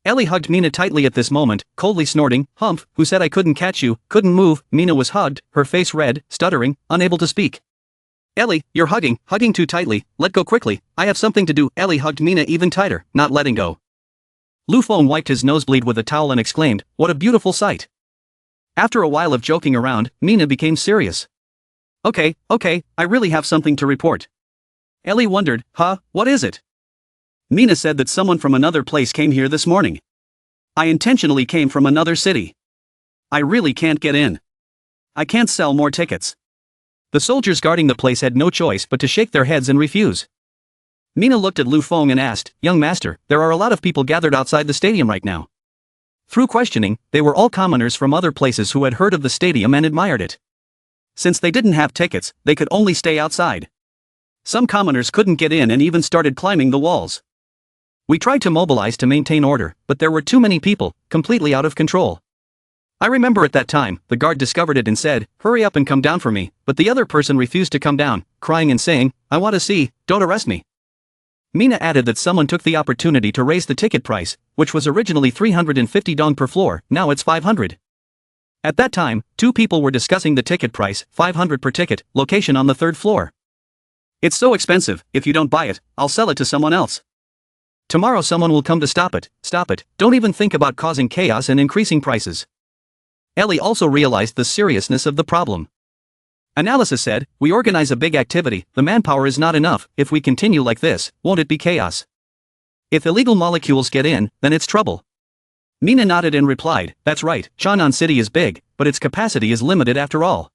Ellie hugged Mina tightly at this moment, coldly snorting, "Humph, who said I couldn't catch you, couldn't move?" Mina was hugged, her face red, stuttering, unable to speak. "Ellie, you're hugging too tightly, let go quickly, I have something to do." Ellie hugged Mina even tighter, not letting go. Lu Feng wiped his nosebleed with a towel and exclaimed, "What a beautiful sight." After a while of joking around, Mina became serious. Okay, I really have something to report." Ellie wondered, "Huh, what is it?" Mina said that someone from another place came here this morning. I intentionally came from another city. I really can't get in. I can't sell more tickets. The soldiers guarding the place had no choice but to shake their heads and refuse. Mina looked at Lu Feng and asked, "Young master, there are a lot of people gathered outside the stadium right now." Through questioning, they were all commoners from other places who had heard of the stadium and admired it. Since they didn't have tickets, they could only stay outside. Some commoners couldn't get in and even started climbing the walls. We tried to mobilize to maintain order, but there were too many people, completely out of control. I remember at that time, the guard discovered it and said, "Hurry up and come down for me," but the other person refused to come down, crying and saying, "I want to see, don't arrest me." Mina added that someone took the opportunity to raise the ticket price, which was originally 350 dong per floor, now it's 500. At that time, two people were discussing the ticket price, 500 per ticket, location on the third floor. "It's so expensive, if you don't buy it, I'll sell it to someone else. Tomorrow someone will come to stop it, don't even think about causing chaos and increasing prices." Ellie also realized the seriousness of the problem. Analysis said, "We organize a big activity, the manpower is not enough, if we continue like this, won't it be chaos? If illegal molecules get in, then it's trouble." Mina nodded and replied, "That's right, Chang'an City is big, but its capacity is limited after all.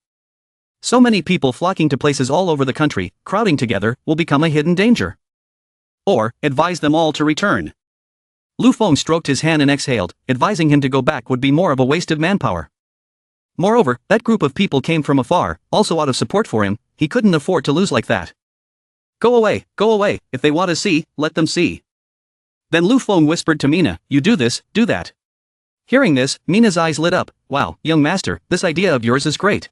So many people flocking to places all over the country, crowding together, will become a hidden danger. Or, advise them all to return." Lu Feng stroked his hand and exhaled, advising him to go back would be more of a waste of manpower. Moreover, that group of people came from afar, also out of support for him, he couldn't afford to lose like that. Go away, if they want to see, let them see." Then Lu Feng whispered to Mina, "You do this, do that." Hearing this, Mina's eyes lit up, "Wow, young master, this idea of yours is great."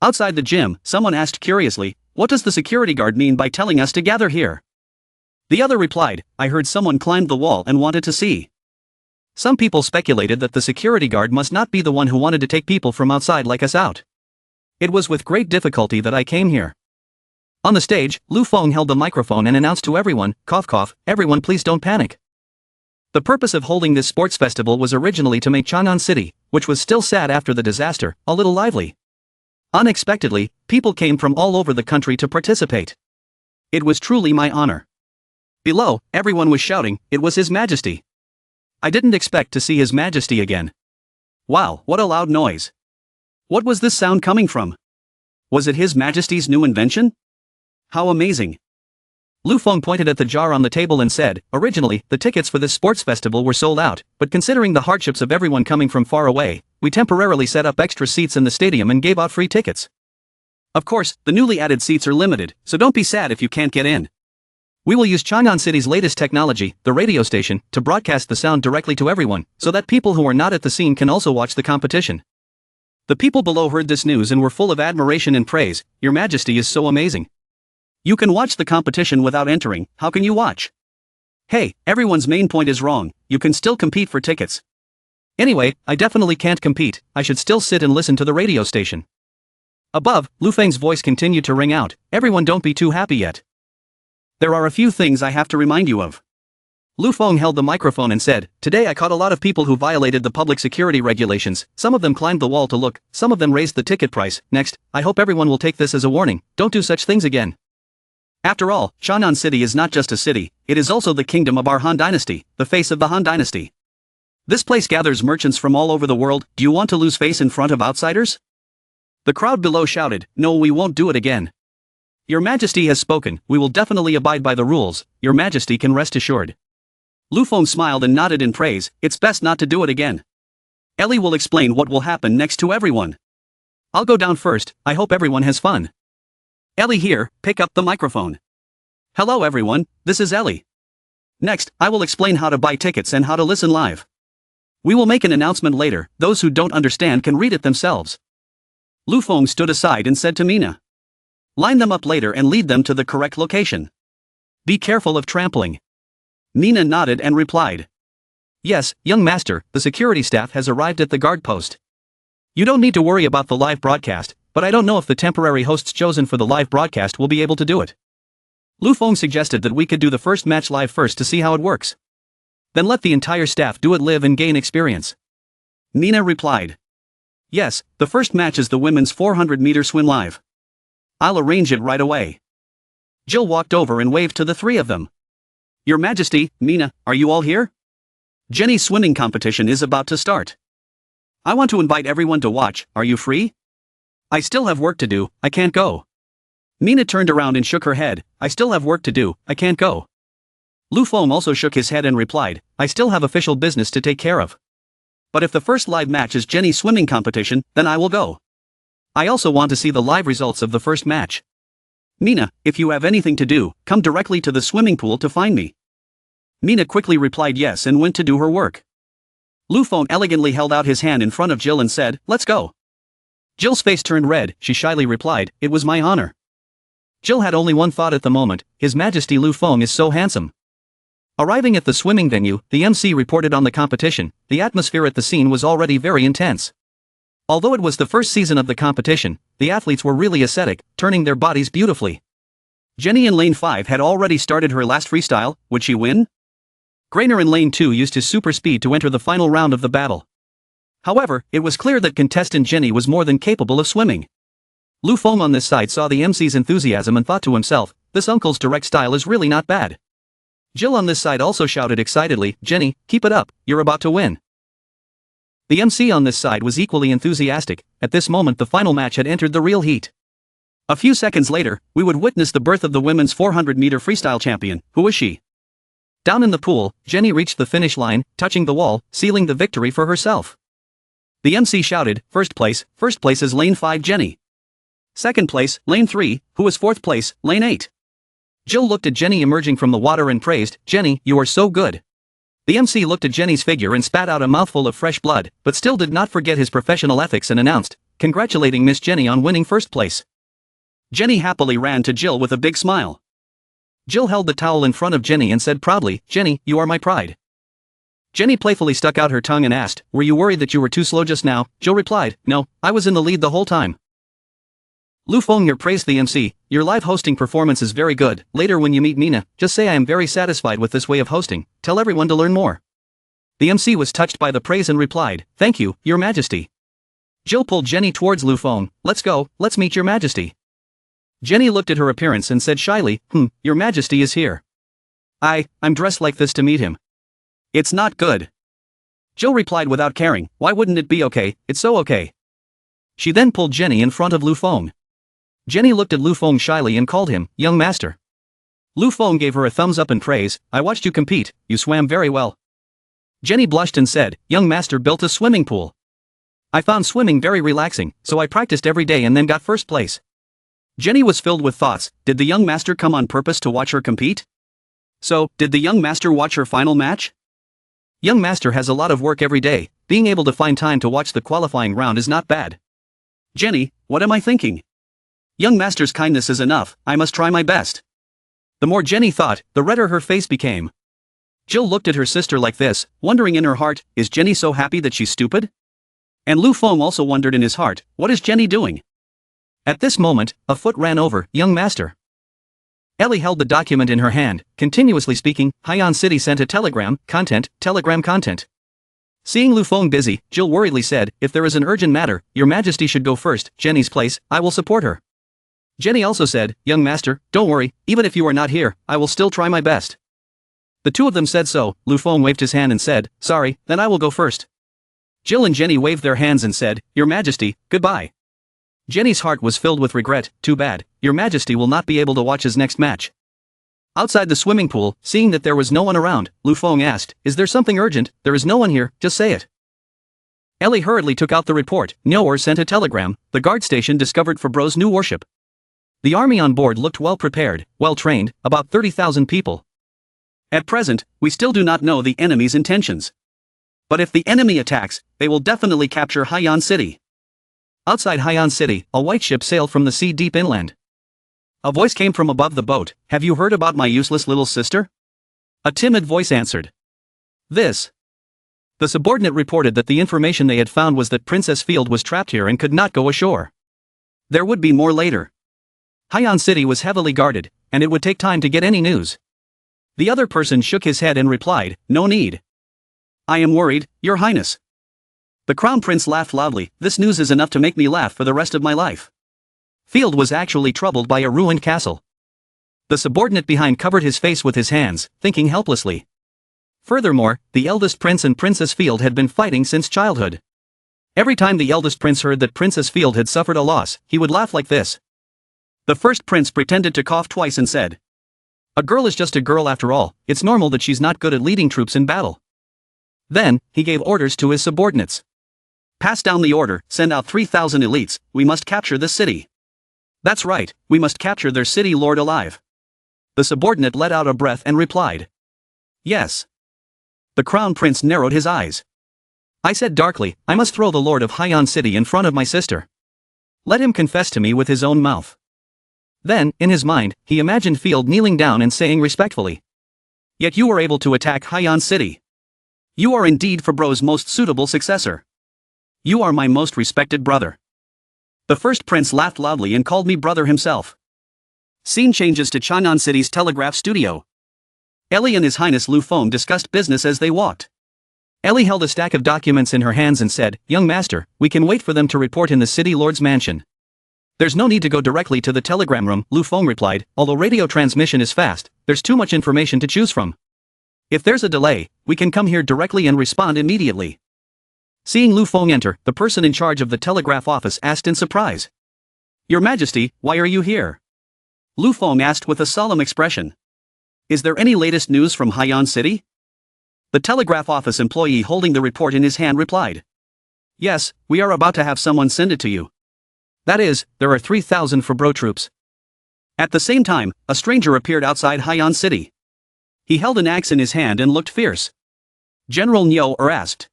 Outside the gym, someone asked curiously, "What does the security guard mean by telling us to gather here?" The other replied, "I heard someone climbed the wall and wanted to see." Some people speculated that the security guard must not be the one who wanted to take people from outside like us out. It was with great difficulty that I came here. On the stage, Lu Feng held the microphone and announced to everyone, "Cough cough, everyone please don't panic." The purpose of holding this sports festival was originally to make Chang'an City, which was still sad after the disaster, a little lively. Unexpectedly, people came from all over the country to participate. It was truly my honor. Below, everyone was shouting, "It was His Majesty." I didn't expect to see His Majesty again. Wow, what a loud noise. What was this sound coming from? Was it His Majesty's new invention? How amazing. Lu Feng pointed at the jar on the table and said, "Originally, the tickets for this sports festival were sold out, but considering the hardships of everyone coming from far away, we temporarily set up extra seats in the stadium and gave out free tickets. Of course, the newly added seats are limited, so don't be sad if you can't get in. We will use Chang'an City's latest technology, the radio station, to broadcast the sound directly to everyone, so that people who are not at the scene can also watch the competition." The people below heard this news and were full of admiration and praise. "Your Majesty is so amazing. You can watch the competition without entering, how can you watch? Hey, everyone's main point is wrong, you can still compete for tickets. Anyway, I definitely can't compete, I should still sit and listen to the radio station." Above, Lu Feng's voice continued to ring out, "Everyone don't be too happy yet. There are a few things I have to remind you of." Lu Feng held the microphone and said, "Today I caught a lot of people who violated the public security regulations, some of them climbed the wall to look, some of them raised the ticket price. Next, I hope everyone will take this as a warning, don't do such things again. After all, Chang'an City is not just a city, it is also the kingdom of our Han Dynasty, the face of the Han Dynasty. This place gathers merchants from all over the world, do you want to lose face in front of outsiders?" The crowd below shouted, "No, we won't do it again. Your Majesty has spoken, we will definitely abide by the rules, Your Majesty can rest assured." Lu Feng smiled and nodded in praise, "It's best not to do it again. Ellie will explain what will happen next to everyone. I'll go down first, I hope everyone has fun." "Ellie here, pick up the microphone." "Hello everyone, this is Ellie. Next, I will explain how to buy tickets and how to listen live. We will make an announcement later, those who don't understand can read it themselves." Lu Feng stood aside and said to Mina, "Line them up later and lead them to the correct location. Be careful of trampling." Mina nodded and replied, Yes, young master, the security staff has arrived at the guard post. You don't need to worry about the live broadcast, but I don't know if the temporary hosts chosen for the live broadcast will be able to do it. Lu Feng suggested that we could do the first match live first to see how it works. Then let the entire staff do it live and gain experience. Nina replied. Yes, the first match is the women's 400-meter swim live. I'll arrange it right away. Jill walked over and waved to the three of them. Your Majesty, Nina, are you all here? Jenny's swimming competition is about to start. I want to invite everyone to watch, are you free? I still have work to do, I can't go. Nina turned around and shook her head, I still have work to do, I can't go. Lu Feng also shook his head and replied, I still have official business to take care of. But if the first live match is Jenny's swimming competition, then I will go. I also want to see the live results of the first match. Nina, if you have anything to do, come directly to the swimming pool to find me. Nina quickly replied yes and went to do her work. Lu Feng elegantly held out his hand in front of Jill and said, let's go. Jill's face turned red, she shyly replied, it was my honor. Jill had only one thought at the moment, His Majesty Lu Feng is so handsome. Arriving at the swimming venue, the MC reported on the competition. The atmosphere at the scene was already very intense. Although it was the first season of the competition, the athletes were really ascetic, turning their bodies beautifully. Jenny in lane 5 had already started her last freestyle, would she win? Grainer in lane 2 used his super speed to enter the final round of the battle. However, it was clear that contestant Jenny was more than capable of swimming. Lu Feng on this side saw the MC's enthusiasm and thought to himself, this uncle's direct style is really not bad. Jill on this side also shouted excitedly, Jenny, keep it up, you're about to win. The MC on this side was equally enthusiastic. At this moment the final match had entered the real heat. A few seconds later, we would witness the birth of the women's 400-meter freestyle champion. Who is she? Down in the pool, Jenny reached the finish line, touching the wall, sealing the victory for herself. The MC shouted, first place is lane 5 Jenny. Second place, lane 3, who is fourth place, lane 8. Jill looked at Jenny emerging from the water and praised, Jenny, you are so good. The MC looked at Jenny's figure and spat out a mouthful of fresh blood, but still did not forget his professional ethics and announced, congratulating Miss Jenny on winning first place. Jenny happily ran to Jill with a big smile. Jill held the towel in front of Jenny and said proudly, Jenny, you are my pride. Jenny playfully stuck out her tongue and asked, were you worried that you were too slow just now? Jill replied, no, I was in the lead the whole time. Lu Feng praised the MC, your live hosting performance is very good. Later when you meet Nina, just say I am very satisfied with this way of hosting, tell everyone to learn more. The MC was touched by the praise and replied, thank you, your majesty. Jill pulled Jenny towards Lu Feng, let's go, let's meet your majesty. Jenny looked at her appearance and said shyly, your majesty is here. I'm dressed like this to meet him. It's not good. Jill replied without caring, why wouldn't it be okay, it's so okay. She then pulled Jenny in front of Lu Feng. Jenny looked at Lu Feng shyly and called him, young master. Lu Feng gave her a thumbs up in praise, I watched you compete, you swam very well. Jenny blushed and said, young master built a swimming pool. I found swimming very relaxing, so I practiced every day and then got first place. Jenny was filled with thoughts, did the young master come on purpose to watch her compete? So, did the young master watch her final match? Young master has a lot of work every day, being able to find time to watch the qualifying round is not bad. Jenny, what am I thinking? Young master's kindness is enough, I must try my best. The more Jenny thought, the redder her face became. Jill looked at her sister like this, wondering in her heart, is Jenny so happy that she's stupid? And Lu Feng also wondered in his heart, what is Jenny doing? At this moment, a foot ran over, young master. Ellie held the document in her hand, continuously speaking, Hyan City sent a telegram content. Seeing Lu Feng busy, Jill worriedly said, if there is an urgent matter, your majesty should go first, Jenny's place, I will support her. Jenny also said, young master, don't worry, even if you are not here, I will still try my best. The two of them said so. Lu Feng waved his hand and said, sorry, then I will go first. Jill and Jenny waved their hands and said, your majesty, goodbye. Jenny's heart was filled with regret, too bad, your majesty will not be able to watch his next match. Outside the swimming pool, seeing that there was no one around, Lu Feng asked, is there something urgent? There is no one here, just say it. Ellie hurriedly took out the report. Nyoer sent a telegram, the guard station discovered for Bro's new warship. The army on board looked well prepared, well trained, about 30,000 people. At present, we still do not know the enemy's intentions. But if the enemy attacks, they will definitely capture Hyan City. Outside Hyan City, a white ship sailed from the sea deep inland. A voice came from above the boat, have you heard about my useless little sister? A timid voice answered. This. The subordinate reported that the information they had found was that Princess Field was trapped here and could not go ashore. There would be more later. Hyan City was heavily guarded, and it would take time to get any news. The other person shook his head and replied, "No need. I am worried, Your Highness." The Crown Prince laughed loudly. "This news is enough to make me laugh for the rest of my life." Field was actually troubled by a ruined castle. The subordinate behind covered his face with his hands, thinking helplessly. Furthermore, the eldest prince and Princess Field had been fighting since childhood. Every time the eldest prince heard that Princess Field had suffered a loss, he would laugh like this. The first prince pretended to cough twice and said, "A girl is just a girl after all, it's normal that she's not good at leading troops in battle." Then, he gave orders to his subordinates. "Pass down the order, send out 3,000 elites, we must capture this city." "That's right, we must capture their city lord alive." The subordinate let out a breath and replied, "Yes." The Crown Prince narrowed his eyes. I said darkly, "I must throw the Lord of Hyan City in front of my sister. Let him confess to me with his own mouth." Then, in his mind, he imagined Field kneeling down and saying respectfully, "Yet you were able to attack Hyan City. You are indeed Fabro's most suitable successor. You are my most respected brother." The first prince laughed loudly and called me brother himself. Scene changes to Chang'an City's telegraph studio. Ellie and His Highness Lu Feng discussed business as they walked. Ellie held a stack of documents in her hands and said, "Young master, we can wait for them to report in the city lord's mansion." "There's no need to go directly to the telegram room," Lu Feng replied, "although radio transmission is fast, there's too much information to choose from. If there's a delay, we can come here directly and respond immediately." Seeing Lu Feng enter, the person in charge of the telegraph office asked in surprise, "Your Majesty, why are you here?" Lu Feng asked with a solemn expression. "Is there any latest news from Hyan City?" The telegraph office employee holding the report in his hand replied, "Yes, we are about to have someone send it to you. That is, there are 3,000 Fabro troops." At the same time, a stranger appeared outside Hyan City. He held an axe in his hand and looked fierce. General Nyo asked,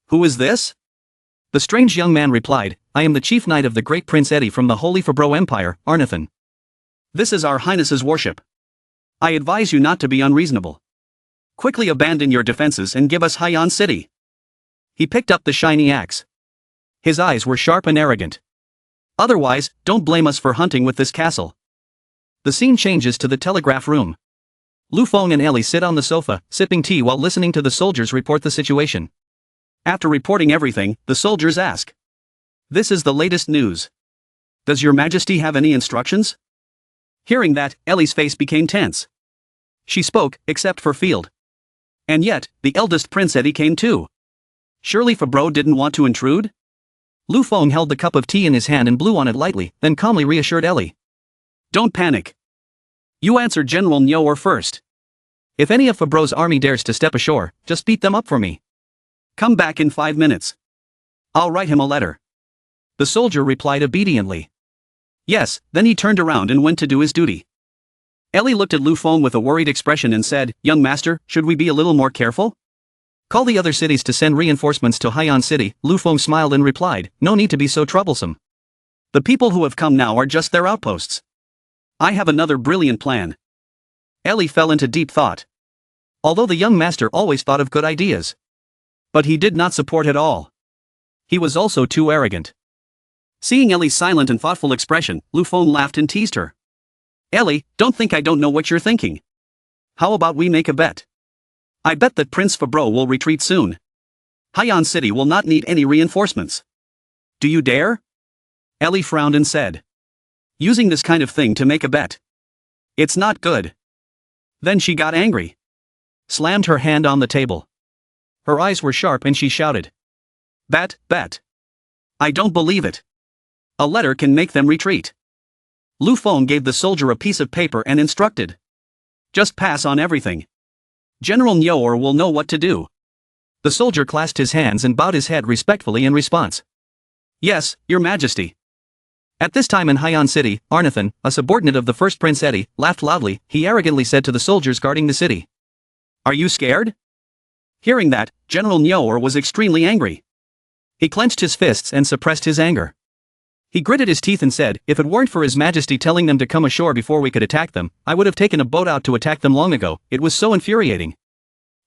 "Who is this?" The strange young man replied, "I am the chief knight of the great Prince Eddie from the Holy Fabro Empire, Arnathan. This is our Highness's worship. I advise you not to be unreasonable. Quickly abandon your defenses and give us Hyan City." He picked up the shiny axe. His eyes were sharp and arrogant. "Otherwise, don't blame us for hunting with this castle." The scene changes to the telegraph room. Lu Feng and Ellie sit on the sofa, sipping tea while listening to the soldiers report the situation. After reporting everything, the soldiers ask, "This is the latest news. Does your Majesty have any instructions?" Hearing that, Ellie's face became tense. She spoke, except for Field. And yet, the eldest Prince Eddie came too. Surely Fabro didn't want to intrude? Lu Feng held the cup of tea in his hand and blew on it lightly, then calmly reassured Ellie. "Don't panic. You answer General Nyo first. If any of Fabro's army dares to step ashore, just beat them up for me. Come back in 5 minutes. I'll write him a letter." The soldier replied obediently. Yes, then he turned around and went to do his duty. Ellie looked at Lu Feng with a worried expression and said, "Young master, should we be a little more careful? Call the other cities to send reinforcements to Hyan City." Lu Feng smiled and replied, "No need to be so troublesome. The people who have come now are just their outposts. I have another brilliant plan." Ellie fell into deep thought. Although the young master always thought of good ideas. But he did not support at all. He was also too arrogant. Seeing Ellie's silent and thoughtful expression, Lu Feng laughed and teased her. "Ellie, don't think I don't know what you're thinking. How about we make a bet? I bet that Prince Fabro will retreat soon. Hyan City will not need any reinforcements. Do you dare?" Ellie frowned and said, "Using this kind of thing to make a bet. It's not good." Then she got angry. Slammed her hand on the table. Her eyes were sharp and she shouted, Bet. I don't believe it. A letter can make them retreat." Lu Feng gave the soldier a piece of paper and instructed, "Just pass on everything. General Nyoor will know what to do." The soldier clasped his hands and bowed his head respectfully in response. "Yes, Your Majesty." At this time in Hyan City, Arnathan, a subordinate of the first Prince Eddie, laughed loudly. He arrogantly said to the soldiers guarding the city, "Are you scared?" Hearing that, General Nyoor was extremely angry. He clenched his fists and suppressed his anger. He gritted his teeth and said, "If it weren't for His Majesty telling them to come ashore before we could attack them, I would have taken a boat out to attack them long ago. It was so infuriating."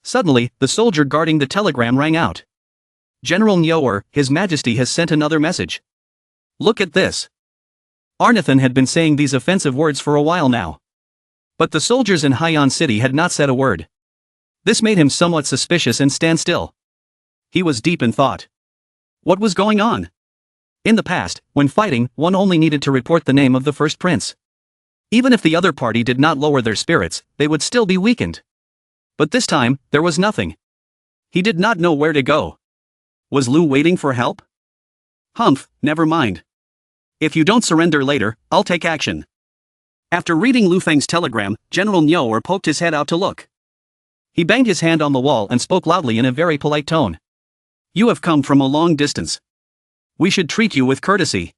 Suddenly, the soldier guarding the telegram rang out. General Nyoer, His Majesty has sent another message. Look at this. Arnathan had been saying these offensive words for a while now. But the soldiers in Hyan City had not said a word. This made him somewhat suspicious and stand still. He was deep in thought. What was going on? In the past, when fighting, one only needed to report the name of the first prince. Even if the other party did not lower their spirits, they would still be weakened. But this time, there was nothing. He did not know where to go. Was Lu waiting for help? Humph, never mind. If you don't surrender later, I'll take action. After reading Lu Feng's telegram, General Nyoer poked his head out to look. He banged his hand on the wall and spoke loudly in a very polite tone. You have come from a long distance. We should treat you with courtesy.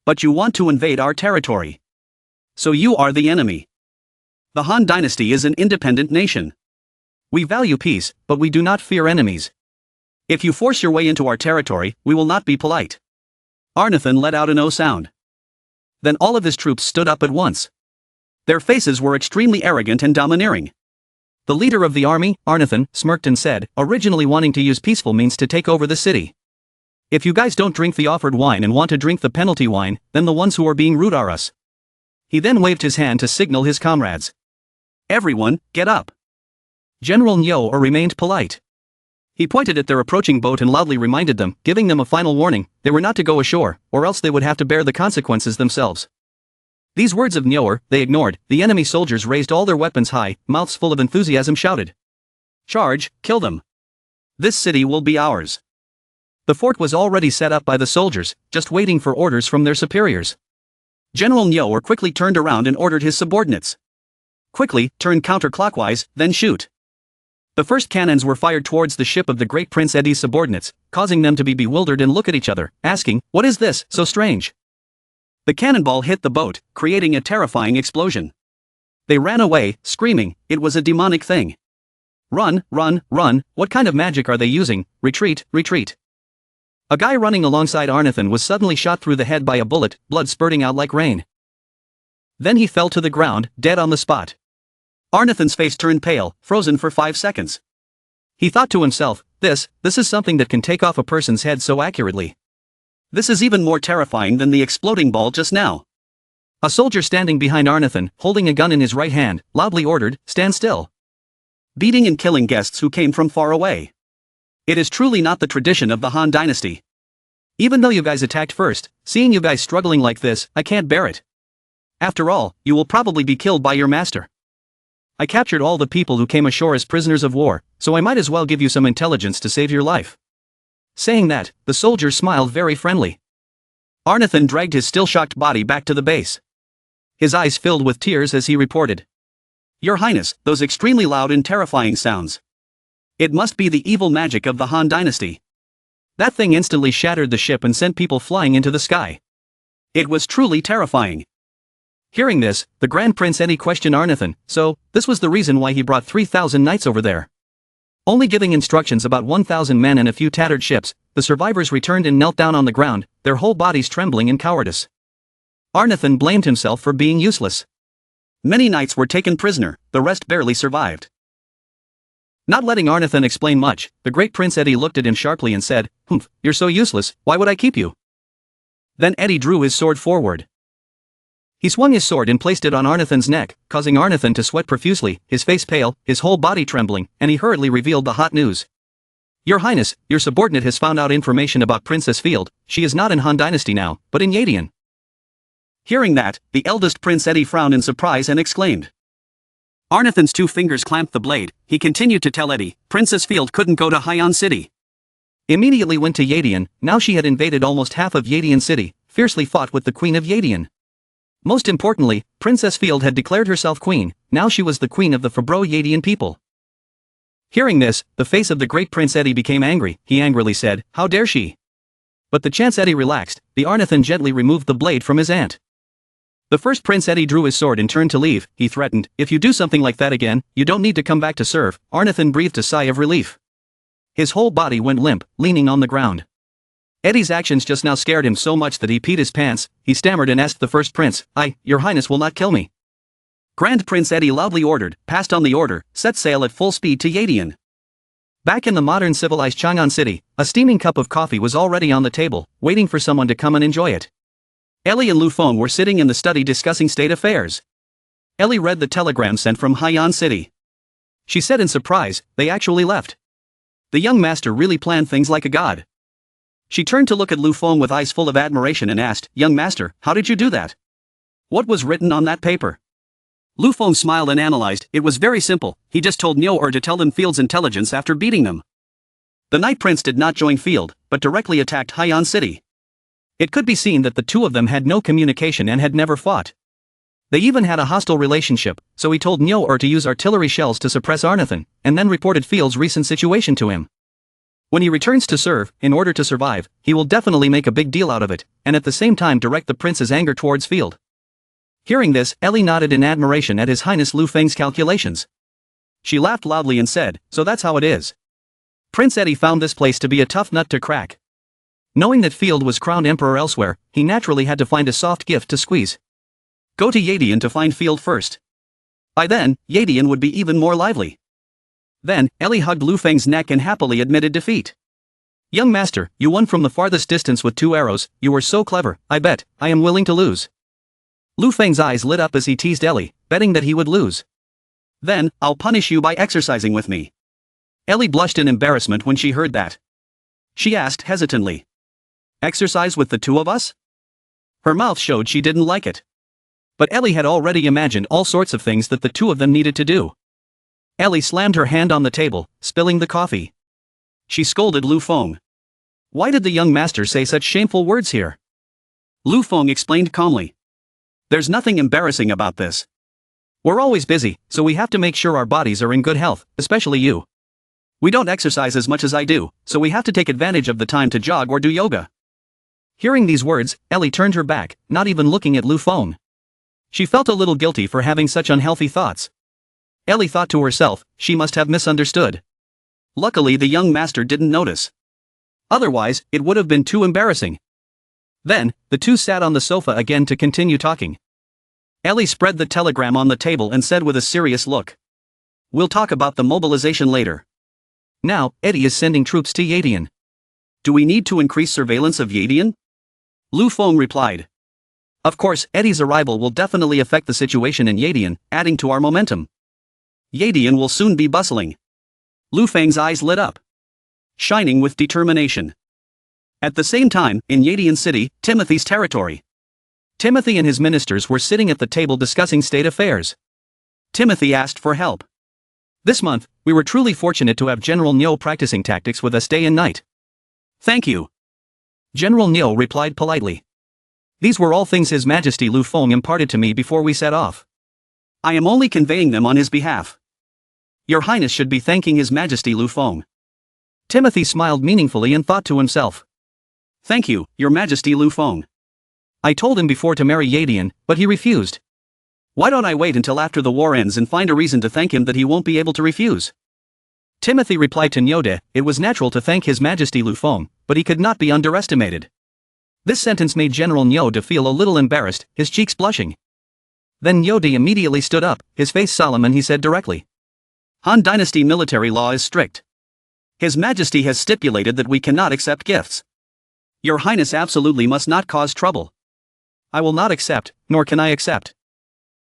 But you want to invade our territory. So you are the enemy. The Han Dynasty is an independent nation. We value peace, but we do not fear enemies. If you force your way into our territory, we will not be polite. Arnathan let out an O sound. Then all of his troops stood up at once. Their faces were extremely arrogant and domineering. The leader of the army, Arnathan, smirked and said, originally wanting to use peaceful means to take over the city. If you guys don't drink the offered wine and want to drink the penalty wine, then the ones who are being rude are us. He then waved his hand to signal his comrades. Everyone, get up. General Nyoer remained polite. He pointed at their approaching boat and loudly reminded them, giving them a final warning, they were not to go ashore, or else they would have to bear the consequences themselves. These words of Nyoer, they ignored. The enemy soldiers raised all their weapons high, mouths full of enthusiasm shouted. Charge, kill them. This city will be ours. The fort was already set up by the soldiers, just waiting for orders from their superiors. General Nyoer quickly turned around and ordered his subordinates. Quickly, turn counterclockwise, then shoot. The first cannons were fired towards the ship of the great Prince Eddie's subordinates, causing them to be bewildered and look at each other, asking, what is this, so strange? The cannonball hit the boat, creating a terrifying explosion. They ran away, screaming, it was a demonic thing. Run, run, run, what kind of magic are they using? Retreat, retreat. A guy running alongside Arnathan was suddenly shot through the head by a bullet, blood spurting out like rain. Then he fell to the ground, dead on the spot. Arnathan's face turned pale, frozen for 5 seconds. He thought to himself, this is something that can take off a person's head so accurately. This is even more terrifying than the exploding ball just now. A soldier standing behind Arnathan, holding a gun in his right hand, loudly ordered, stand still. Beating and killing guests who came from far away. It is truly not the tradition of the Han Dynasty. Even though you guys attacked first, seeing you guys struggling like this, I can't bear it. After all, you will probably be killed by your master. I captured all the people who came ashore as prisoners of war, so I might as well give you some intelligence to save your life. Saying that, the soldier smiled very friendly. Arnathan dragged his still-shocked body back to the base. His eyes filled with tears as he reported. Your Highness, those extremely loud and terrifying sounds. It must be the evil magic of the Han Dynasty. That thing instantly shattered the ship and sent people flying into the sky. It was truly terrifying. Hearing this, the Grand Prince Eddie questioned Arnathan, so, this was the reason why he brought 3,000 knights over there. Only giving instructions about 1,000 men and a few tattered ships, the survivors returned and knelt down on the ground, their whole bodies trembling in cowardice. Arnathan blamed himself for being useless. Many knights were taken prisoner, the rest barely survived. Not letting Arnathan explain much, the great Prince Eddie looked at him sharply and said, Humph, you're so useless, why would I keep you? Then Eddie drew his sword forward. He swung his sword and placed it on Arnathan's neck, causing Arnathan to sweat profusely, his face pale, his whole body trembling, and he hurriedly revealed the hot news. Your Highness, your subordinate has found out information about Princess Field. She is not in Han Dynasty now, but in Yadian. Hearing that, the eldest Prince Eddie frowned in surprise and exclaimed. Arnathan's 2 fingers clamped the blade. He continued to tell Eddie, Princess Field couldn't go to Hyan City. Immediately went to Yadian. Now she had invaded almost half of Yadian City, fiercely fought with the Queen of Yadian. Most importantly, Princess Field had declared herself queen. Now she was the queen of the Fabro Yadian people. Hearing this, the face of the great Prince Eddie became angry. He angrily said, how dare she? But the chance Eddie relaxed, the Arnathan gently removed the blade from his aunt. The first Prince Eddie drew his sword and turned to leave. He threatened, if you do something like that again, you don't need to come back to serve. Arnathan breathed a sigh of relief. His whole body went limp, leaning on the ground. Eddie's actions just now scared him so much that he peed his pants. He stammered and asked the first prince, Your Highness will not kill me. Grand Prince Eddie loudly ordered, passed on the order, set sail at full speed to Yadian. Back in the modern civilized Chang'an city, a steaming cup of coffee was already on the table, waiting for someone to come and enjoy it. Ellie and Lu Feng were sitting in the study discussing state affairs. Ellie read the telegram sent from Hyan City. She said in surprise, they actually left. The young master really planned things like a god. She turned to look at Lu Feng with eyes full of admiration and asked, "Young master, how did you do that? What was written on that paper?" Lu Feng smiled and analyzed. It was very simple. He just told Nyo to tell them Field's intelligence after beating them. The Night Prince did not join Field, but directly attacked Hyan City. It could be seen that the two of them had no communication and had never fought. They even had a hostile relationship, so he told Nyo to use artillery shells to suppress Arnathan, and then reported Field's recent situation to him. When he returns to serve, in order to survive, he will definitely make a big deal out of it, and at the same time direct the prince's anger towards Field. Hearing this, Ellie nodded in admiration at His Highness Lu Feng's calculations. She laughed loudly and said, "So that's how it is." Prince Eddie found this place to be a tough nut to crack. Knowing that Field was crowned emperor elsewhere, he naturally had to find a soft gift to squeeze. Go to Yadian to find Field first. By then, Yadian would be even more lively. Then, Ellie hugged Lu Feng's neck and happily admitted defeat. "Young master, you won from the farthest distance with 2 arrows, you were so clever, I bet, I am willing to lose." Lu Feng's eyes lit up as he teased Ellie, betting that he would lose. "Then, I'll punish you by exercising with me." Ellie blushed in embarrassment when she heard that. She asked hesitantly, "Exercise with the 2 of us?" Her mouth showed she didn't like it. But Ellie had already imagined all sorts of things that the 2 of them needed to do. Ellie slammed her hand on the table, spilling the coffee. She scolded Lu Feng. "Why did the young master say such shameful words here?" Lu Feng explained calmly. "There's nothing embarrassing about this. We're always busy, so we have to make sure our bodies are in good health, especially you. We don't exercise as much as I do, so we have to take advantage of the time to jog or do yoga." Hearing these words, Ellie turned her back, not even looking at Lu Feng. She felt a little guilty for having such unhealthy thoughts. Ellie thought to herself, she must have misunderstood. Luckily the young master didn't notice. Otherwise, it would have been too embarrassing. Then, the 2 sat on the sofa again to continue talking. Ellie spread the telegram on the table and said with a serious look, "We'll talk about the mobilization later. Now, Eddie is sending troops to Yadian. Do we need to increase surveillance of Yadian?" Lu Feng replied. "Of course, Eddie's arrival will definitely affect the situation in Yadian, adding to our momentum. Yadian will soon be bustling." Lu Feng's eyes lit up, shining with determination. At the same time, in Yadian City, Timothy's territory. Timothy and his ministers were sitting at the table discussing state affairs. Timothy asked for help. "This month, we were truly fortunate to have General Nyo practicing tactics with us day and night." "Thank you." General Nyo replied politely. "These were all things His Majesty Lu Feng imparted to me before we set off. I am only conveying them on his behalf. Your Highness should be thanking His Majesty Lu Feng." Timothy smiled meaningfully and thought to himself, "Thank you, Your Majesty Lu Feng. I told him before to marry Yadian, but he refused. Why don't I wait until after the war ends and find a reason to thank him that he won't be able to refuse?" Timothy replied to Nyode, it was natural to thank His Majesty Lu Feng, but he could not be underestimated. This sentence made General Nyode feel a little embarrassed, his cheeks blushing. Then Nyode immediately stood up, his face solemn, and he said directly, "Han Dynasty military law is strict. His Majesty has stipulated that we cannot accept gifts. Your Highness absolutely must not cause trouble." "I will not accept, nor can I accept."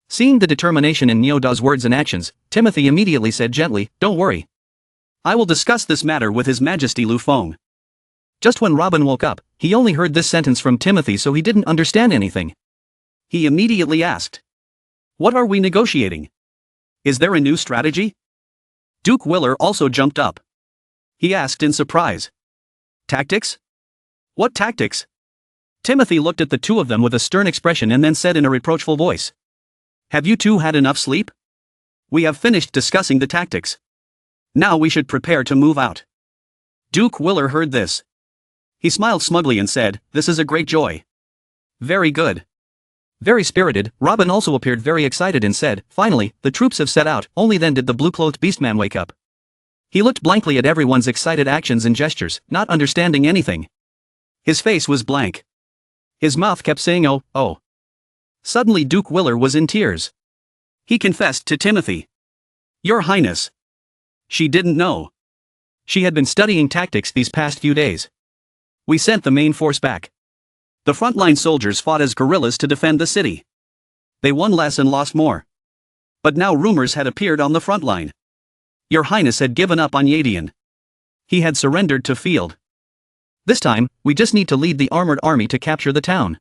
Seeing the determination in Nyoda's words and actions, Timothy immediately said gently, "Don't worry. I will discuss this matter with His Majesty Lu Feng." Just when Robin woke up, he only heard this sentence from Timothy, so he didn't understand anything. He immediately asked, "What are we negotiating? Is there a new strategy?" Duke Willer also jumped up. He asked in surprise, "Tactics? What tactics?" Timothy looked at the 2 of them with a stern expression and then said in a reproachful voice, "Have you 2 had enough sleep? We have finished discussing the tactics. Now we should prepare to move out." Duke Willer heard this. He smiled smugly and said, "This is a great joy." "Very good." Very spirited, Robin also appeared very excited and said, "Finally, the troops have set out." Only then did the blue-clothed beastman wake up. He looked blankly at everyone's excited actions and gestures, not understanding anything. His face was blank. His mouth kept saying "oh, oh." Suddenly Duke Willer was in tears. He confessed to Timothy, "Your Highness." She didn't know. She had been studying tactics these past few days. We sent the main force back. The frontline soldiers fought as guerrillas to defend the city. They won less and lost more. But now rumors had appeared on the front line. Your Highness had given up on Yadian. He had surrendered to field. This time, we just need to lead the armored army to capture the town.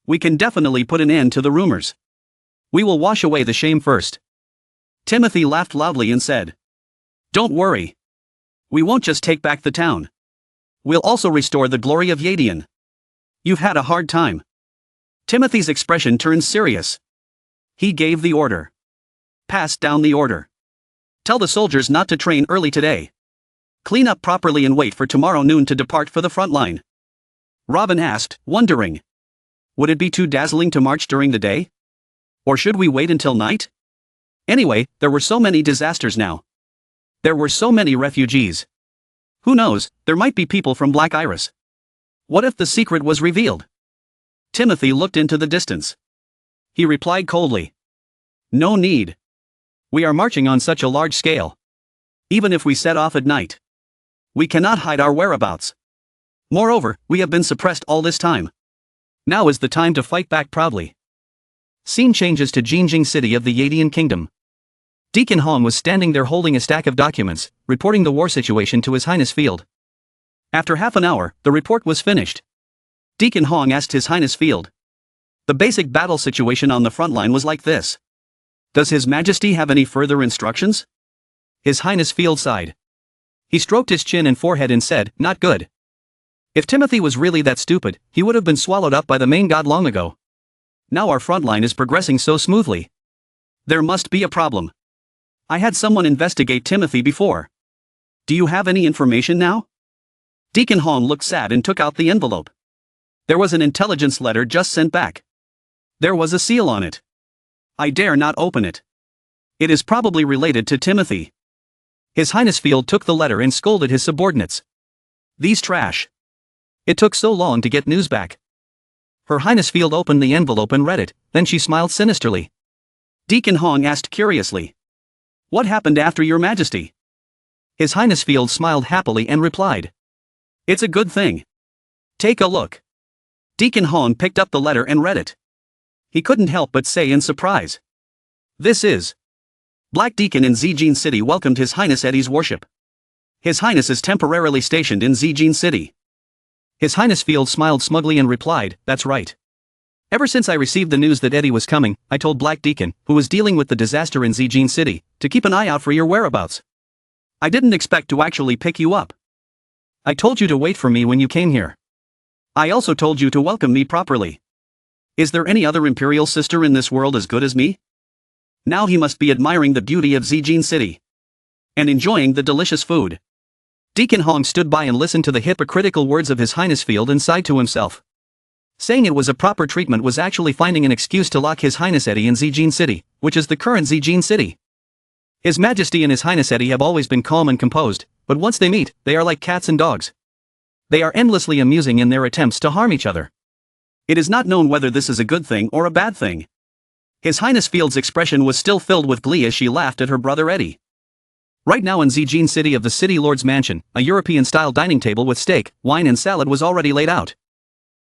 We can definitely put an end to the rumors. We will wash away the shame first. Timothy laughed loudly and said, "Don't worry. We won't just take back the town. We'll also restore the glory of Yadian. You've had a hard time." Timothy's expression turned serious. He gave the order. Pass down the order. Tell the soldiers not to train early today. Clean up properly and wait for tomorrow noon to depart for the front line. Robin asked, wondering. Would it be too dazzling to march during the day? Or should we wait until night? Anyway, there were so many disasters now. There were so many refugees. Who knows, there might be people from Black Iris. What if the secret was revealed? Timothy looked into the distance. He replied coldly. No need. We are marching on such a large scale. Even if we set off at night, we cannot hide our whereabouts. Moreover, we have been suppressed all this time. Now is the time to fight back proudly. Scene changes to Jinjing City of the Yadian Kingdom. Deacon Hong was standing there holding a stack of documents, reporting the war situation to His Highness Field. After half an hour, the report was finished. Deacon Hong asked His Highness Field. The basic battle situation on the front line was like this. Does His Majesty have any further instructions? His Highness Field sighed. He stroked his chin and forehead and said, not good. If Timothy was really that stupid, he would have been swallowed up by the main god long ago. Now our front line is progressing so smoothly. There must be a problem. I had someone investigate Timothy before. Do you have any information now? Deacon Hong looked sad and took out the envelope. There was an intelligence letter just sent back. There was a seal on it. I dare not open it. It is probably related to Timothy. His Highness Field took the letter and scolded his subordinates. These trash. It took so long to get news back. Her Highness Field opened the envelope and read it, then she smiled sinisterly. Deacon Hong asked curiously. What happened after Your Majesty? His Highness Field smiled happily and replied. It's a good thing. Take a look. Deacon Hong picked up the letter and read it. He couldn't help but say in surprise. This is. Black Deacon in Zijin City welcomed His Highness Eddie's worship. His Highness is temporarily stationed in Zijin City. His Highness Field smiled smugly and replied, that's right. Ever since I received the news that Eddie was coming, I told Black Deacon, who was dealing with the disaster in Zijin City, to keep an eye out for your whereabouts. I didn't expect to actually pick you up. I told you to wait for me when you came here. I also told you to welcome me properly. Is there any other Imperial sister in this world as good as me? Now he must be admiring the beauty of Zijin City. And enjoying the delicious food. Deacon Hong stood by and listened to the hypocritical words of His Highness Field and sighed to himself. Saying it was a proper treatment was actually finding an excuse to lock His Highness Eddie in Zijin City, which is the current Zijin City. His Majesty and His Highness Eddie have always been calm and composed, but once they meet, they are like cats and dogs. They are endlessly amusing in their attempts to harm each other. It is not known whether this is a good thing or a bad thing. His Highness Field's expression was still filled with glee as she laughed at her brother Eddie. Right now in Zijin City of the City Lord's Mansion, a European-style dining table with steak, wine and salad was already laid out.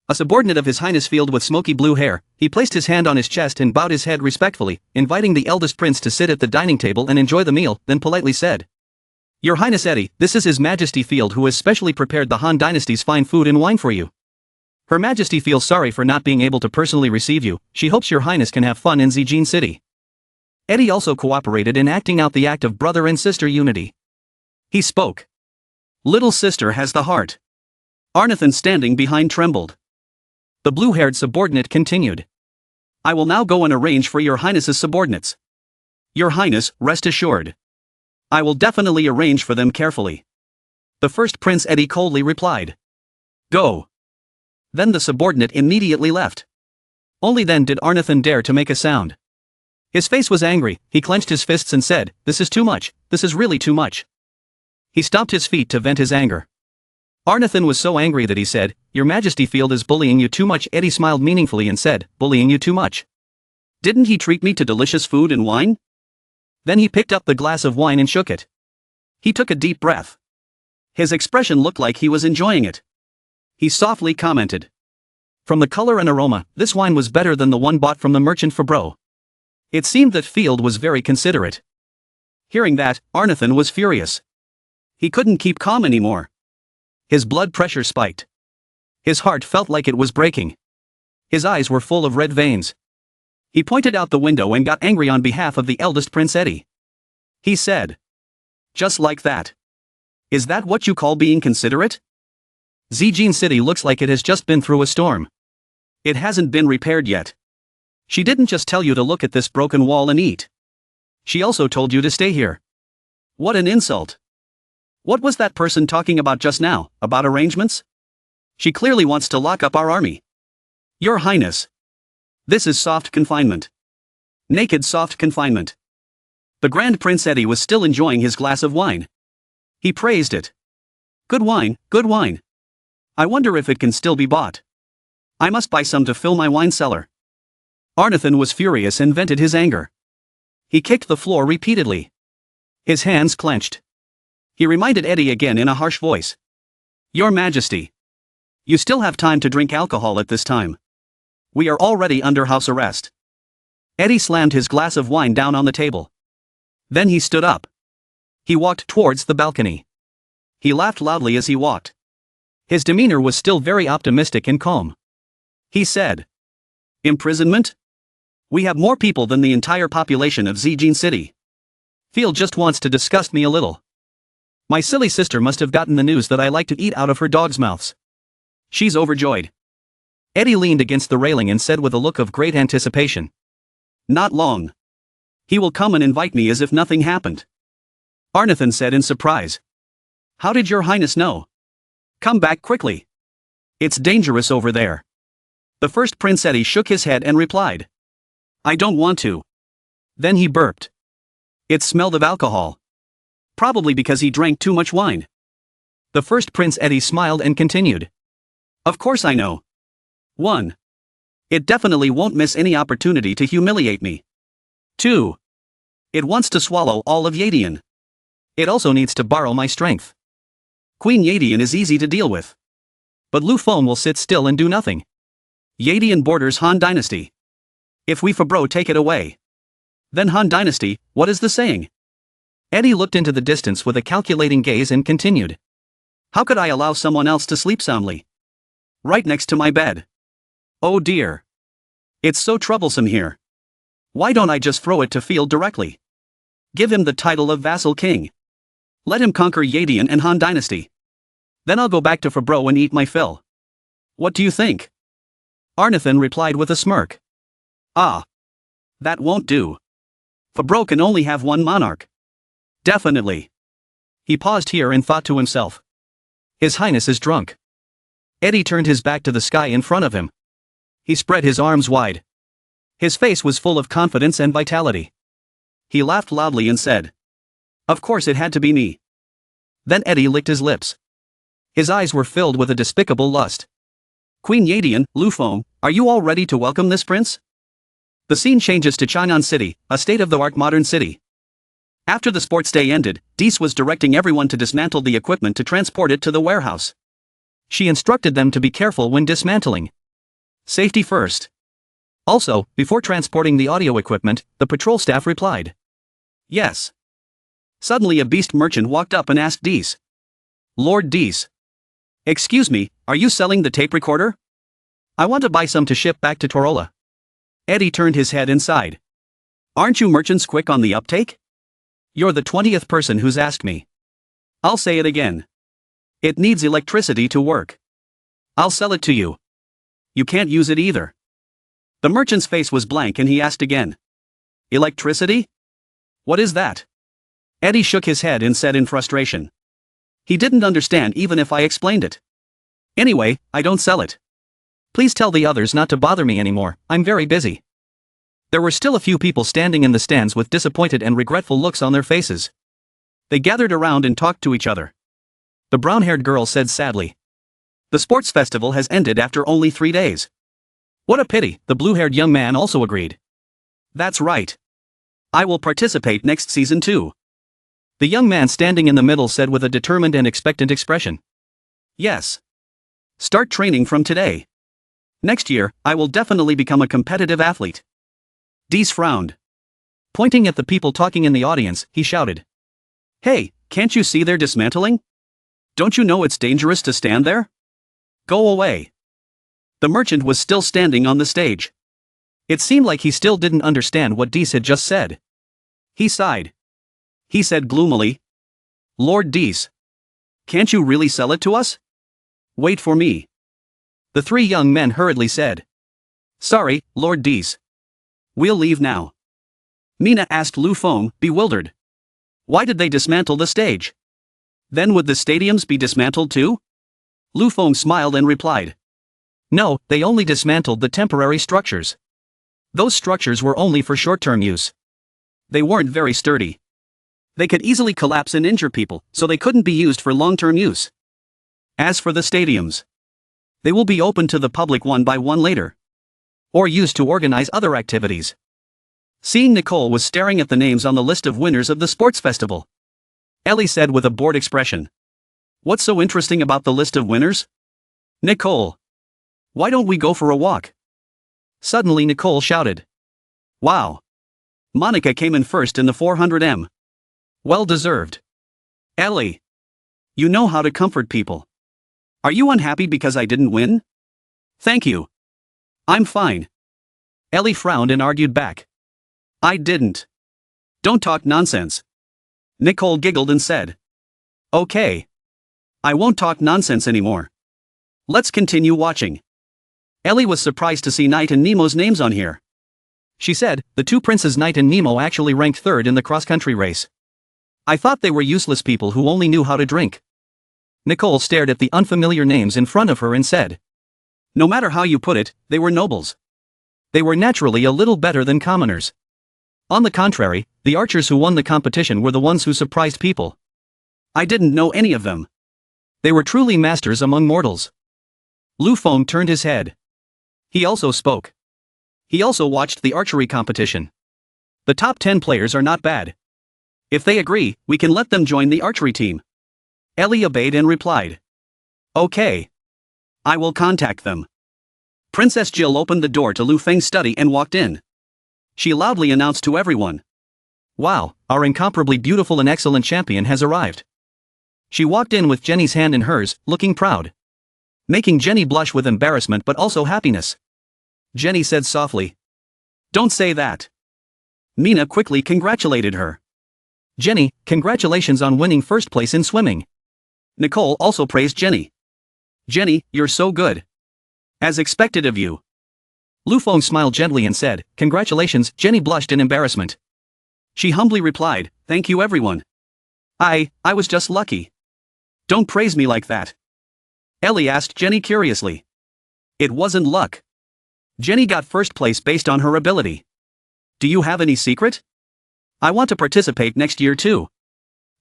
A subordinate of His Highness Field with smoky blue hair, he placed his hand on his chest and bowed his head respectfully, inviting the eldest prince to sit at the dining table and enjoy the meal, then politely said. Your Highness Eddie, this is His Majesty Field who has specially prepared the Han Dynasty's fine food and wine for you. Her Majesty feels sorry for not being able to personally receive you, she hopes Your Highness can have fun in Zijin City. Eddie also cooperated in acting out the act of brother and sister unity. He spoke. Little sister has the heart. Arnathan standing behind trembled. The blue-haired subordinate continued. I will now go and arrange for Your Highness's subordinates. Your Highness, rest assured. I will definitely arrange for them carefully. The first Prince Eddie coldly replied. Go. Then the subordinate immediately left. Only then did Arnathan dare to make a sound. His face was angry, he clenched his fists and said, this is too much, this is really too much. He stomped his feet to vent his anger. Arnathan was so angry that he said, Your Majesty Field is bullying you too much. Eddie smiled meaningfully and said, bullying you too much. Didn't he treat me to delicious food and wine? Then he picked up the glass of wine and shook it. He took a deep breath. His expression looked like he was enjoying it. He softly commented. From the color and aroma, this wine was better than the one bought from the merchant for bro. It seemed that Field was very considerate. Hearing that, Arnathan was furious. He couldn't keep calm anymore. His blood pressure spiked. His heart felt like it was breaking. His eyes were full of red veins. He pointed out the window and got angry on behalf of the eldest Prince Eddie. He said. Just like that. Is that what you call being considerate? Zijin City looks like it has just been through a storm. It hasn't been repaired yet. She didn't just tell you to look at this broken wall and eat. She also told you to stay here. What an insult. What was that person talking about just now, about arrangements? She clearly wants to lock up our army. Your Highness. This is soft confinement. Naked soft confinement. The Grand Prince Eddie was still enjoying his glass of wine. He praised it. Good wine, good wine. I wonder if it can still be bought. I must buy some to fill my wine cellar. Arnathan was furious and vented his anger. He kicked the floor repeatedly. His hands clenched. He reminded Eddie again in a harsh voice. Your Majesty. You still have time to drink alcohol at this time. We are already under house arrest. Eddie slammed his glass of wine down on the table. Then he stood up. He walked towards the balcony. He laughed loudly as he walked. His demeanor was still very optimistic and calm. He said. Imprisonment? We have more people than the entire population of Zijin City. Field just wants to disgust me a little. My silly sister must have gotten the news that I like to eat out of her dog's mouths. She's overjoyed. Eddie leaned against the railing and said with a look of great anticipation. Not long. He will come and invite me as if nothing happened. Arnathan said in surprise. How did your Highness know? Come back quickly. It's dangerous over there. The first Prince Eddie shook his head and replied. I don't want to. Then he burped. It smelled of alcohol. Probably because he drank too much wine. The first Prince Eddie smiled and continued. Of course I know. 1. It definitely won't miss any opportunity to humiliate me. 2. It wants to swallow all of Yadian. It also needs to borrow my strength. Queen Yadian is easy to deal with. But Lu Feng will sit still and do nothing. Yadian borders Han Dynasty. If we Fabro take it away. Then Han Dynasty, what is the saying? Eddie looked into the distance with a calculating gaze and continued. How could I allow someone else to sleep soundly? Right next to my bed. Oh dear. It's so troublesome here. Why don't I just throw it to Field directly? Give him the title of vassal king. Let him conquer Yadian and Han Dynasty. Then I'll go back to Fabro and eat my fill. What do you think? Arnathan replied with a smirk. Ah. That won't do. Fabro can only have one monarch. Definitely. He paused here and thought to himself. His Highness is drunk. Eddie turned his back to the sky in front of him. He spread his arms wide. His face was full of confidence and vitality. He laughed loudly and said. Of course it had to be me. Then Eddie licked his lips. His eyes were filled with a despicable lust. Queen Yadian, Lu Feng, are you all ready to welcome this prince? The scene changes to Chang'an City, a state-of-the-art modern city. After the sports day ended, Dees was directing everyone to dismantle the equipment to transport it to the warehouse. She instructed them to be careful when dismantling. Safety first. Also, before transporting the audio equipment, the patrol staff replied. Yes. Suddenly a beast merchant walked up and asked Dees. Lord Dees. Excuse me, are you selling the tape recorder? I want to buy some to ship back to Torola. Eddie turned his head and sighed. Aren't you merchants quick on the uptake? You're the 20th person who's asked me. I'll say it again. It needs electricity to work. I'll sell it to you. You can't use it either. The merchant's face was blank and he asked again. Electricity? What is that? Eddie shook his head and said in frustration. He didn't understand even if I explained it. Anyway, I don't sell it. Please tell the others not to bother me anymore, I'm very busy. There were still a few people standing in the stands with disappointed and regretful looks on their faces. They gathered around and talked to each other. The brown-haired girl said sadly. The sports festival has ended after only 3 days. What a pity, the blue-haired young man also agreed. That's right. I will participate next season too. The young man standing in the middle said with a determined and expectant expression. Yes. Start training from today. Next year, I will definitely become a competitive athlete. Dees frowned. Pointing at the people talking in the audience, he shouted. Hey, can't you see they're dismantling? Don't you know it's dangerous to stand there? Go away. The merchant was still standing on the stage. It seemed like he still didn't understand what Dees had just said. He sighed. He said gloomily, Lord Dees. Can't you really sell it to us? Wait for me. The three young men hurriedly said. Sorry, Lord Dees. We'll leave now. Mina asked Lu Feng, bewildered. Why did they dismantle the stage? Then would the stadiums be dismantled too? Lu Feng smiled and replied. No, they only dismantled the temporary structures. Those structures were only for short-term use. They weren't very sturdy. They could easily collapse and injure people, so they couldn't be used for long-term use. As for the stadiums, they will be open to the public one by one later. Or used to organize other activities. Seeing Nicole was staring at the names on the list of winners of the sports festival, Ellie said with a bored expression. What's so interesting about the list of winners? Nicole. Why don't we go for a walk? Suddenly Nicole shouted. Wow. Monica came in first in the 400m. Well deserved. Ellie. You know how to comfort people. Are you unhappy because I didn't win? Thank you. I'm fine. Ellie frowned and argued back. I didn't. Don't talk nonsense. Nicole giggled and said. Okay. I won't talk nonsense anymore. Let's continue watching. Ellie was surprised to see Knight and Nemo's names on here. She said, the two princes Knight and Nemo actually ranked third in the cross-country race. I thought they were useless people who only knew how to drink. Nicole stared at the unfamiliar names in front of her and said. No matter how you put it, they were nobles. They were naturally a little better than commoners. On the contrary, the archers who won the competition were the ones who surprised people. I didn't know any of them. They were truly masters among mortals. Lu Feng turned his head. He also spoke. He also watched the archery competition. The top 10 players are not bad. If they agree, we can let them join the archery team. Ellie obeyed and replied. Okay. I will contact them. Princess Jill opened the door to Lu Feng's study and walked in. She loudly announced to everyone. Wow, our incomparably beautiful and excellent champion has arrived. She walked in with Jenny's hand in hers, looking proud. Making Jenny blush with embarrassment but also happiness. Jenny said softly. Don't say that. Mina quickly congratulated her. Jenny, congratulations on winning first place in swimming. Nicole also praised Jenny. Jenny, you're so good. As expected of you. Lu Feng smiled gently and said, congratulations. Jenny blushed in embarrassment. She humbly replied, thank you everyone. I was just lucky. Don't praise me like that. Ellie asked Jenny curiously. It wasn't luck. Jenny got first place based on her ability. Do you have any secret? I want to participate next year too.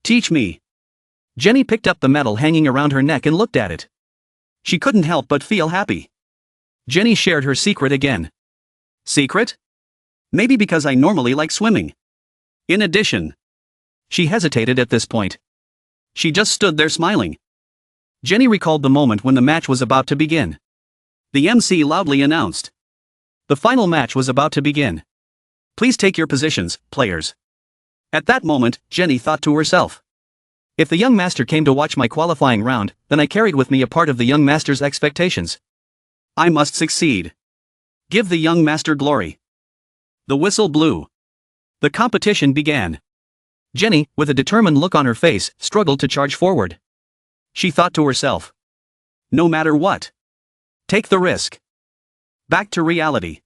Teach me. Jenny picked up the medal hanging around her neck and looked at it. She couldn't help but feel happy. Jenny shared her secret again. Secret? Maybe because I normally like swimming. In addition. She hesitated at this point. She just stood there smiling. Jenny recalled the moment when the match was about to begin. The MC loudly announced. The final match was about to begin. Please take your positions, players. At that moment, Jenny thought to herself. If the young master came to watch my qualifying round, then I carried with me a part of the young master's expectations. I must succeed. Give the young master glory. The whistle blew. The competition began. Jenny, with a determined look on her face, struggled to charge forward. She thought to herself. No matter what. Take the risk. Back to reality.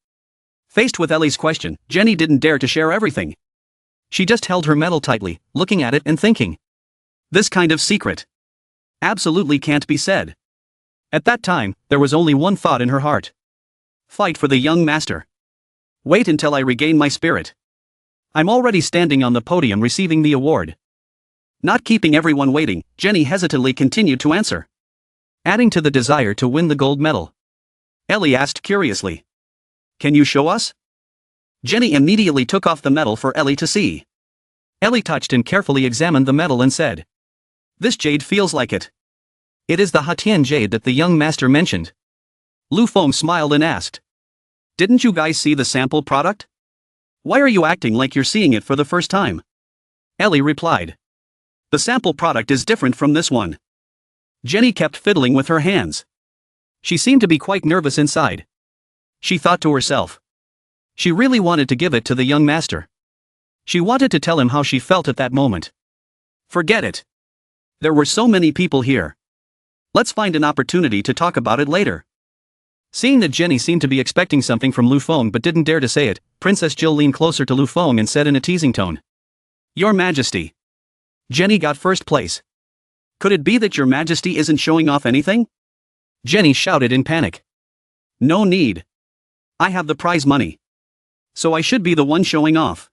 Faced with Ellie's question, Jenny didn't dare to share everything. She just held her medal tightly, looking at it and thinking. This kind of secret absolutely can't be said. At that time, there was only one thought in her heart. Fight for the young master. Wait until I regain my spirit. I'm already standing on the podium receiving the award. Not keeping everyone waiting, Jenny hesitantly continued to answer. Adding to the desire to win the gold medal. Ellie asked curiously. Can you show us? Jenny immediately took off the medal for Ellie to see. Ellie touched and carefully examined the metal and said, "This jade feels like it. It is the Hyan jade that the young master mentioned." Lu Feng smiled and asked, "Didn't you guys see the sample product? Why are you acting like you're seeing it for the first time?" Ellie replied, "The sample product is different from this one." Jenny kept fiddling with her hands. She seemed to be quite nervous inside. She thought to herself. She really wanted to give it to the young master. She wanted to tell him how she felt at that moment. Forget it. There were so many people here. Let's find an opportunity to talk about it later. Seeing that Jenny seemed to be expecting something from Lu Feng but didn't dare to say it, Princess Jill leaned closer to Lu Feng and said in a teasing tone, "Your Majesty. Jenny got first place. Could it be that your Majesty isn't showing off anything?" Jenny shouted in panic. "No need. I have the prize money. So I should be the one showing off."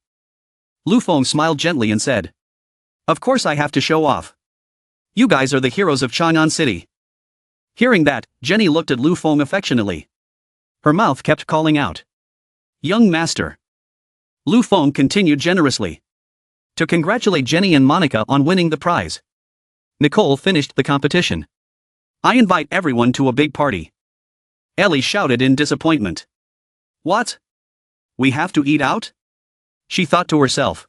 Lu Feng smiled gently and said, "Of course I have to show off. You guys are the heroes of Chang'an City." Hearing that, Jenny looked at Lu Feng affectionately. Her mouth kept calling out, "Young master." Lu Feng continued generously to congratulate Jenny and Monica on winning the prize. Nicole finished the competition. "I invite everyone to a big party." Ellie shouted in disappointment. "What? We have to eat out?" She thought to herself.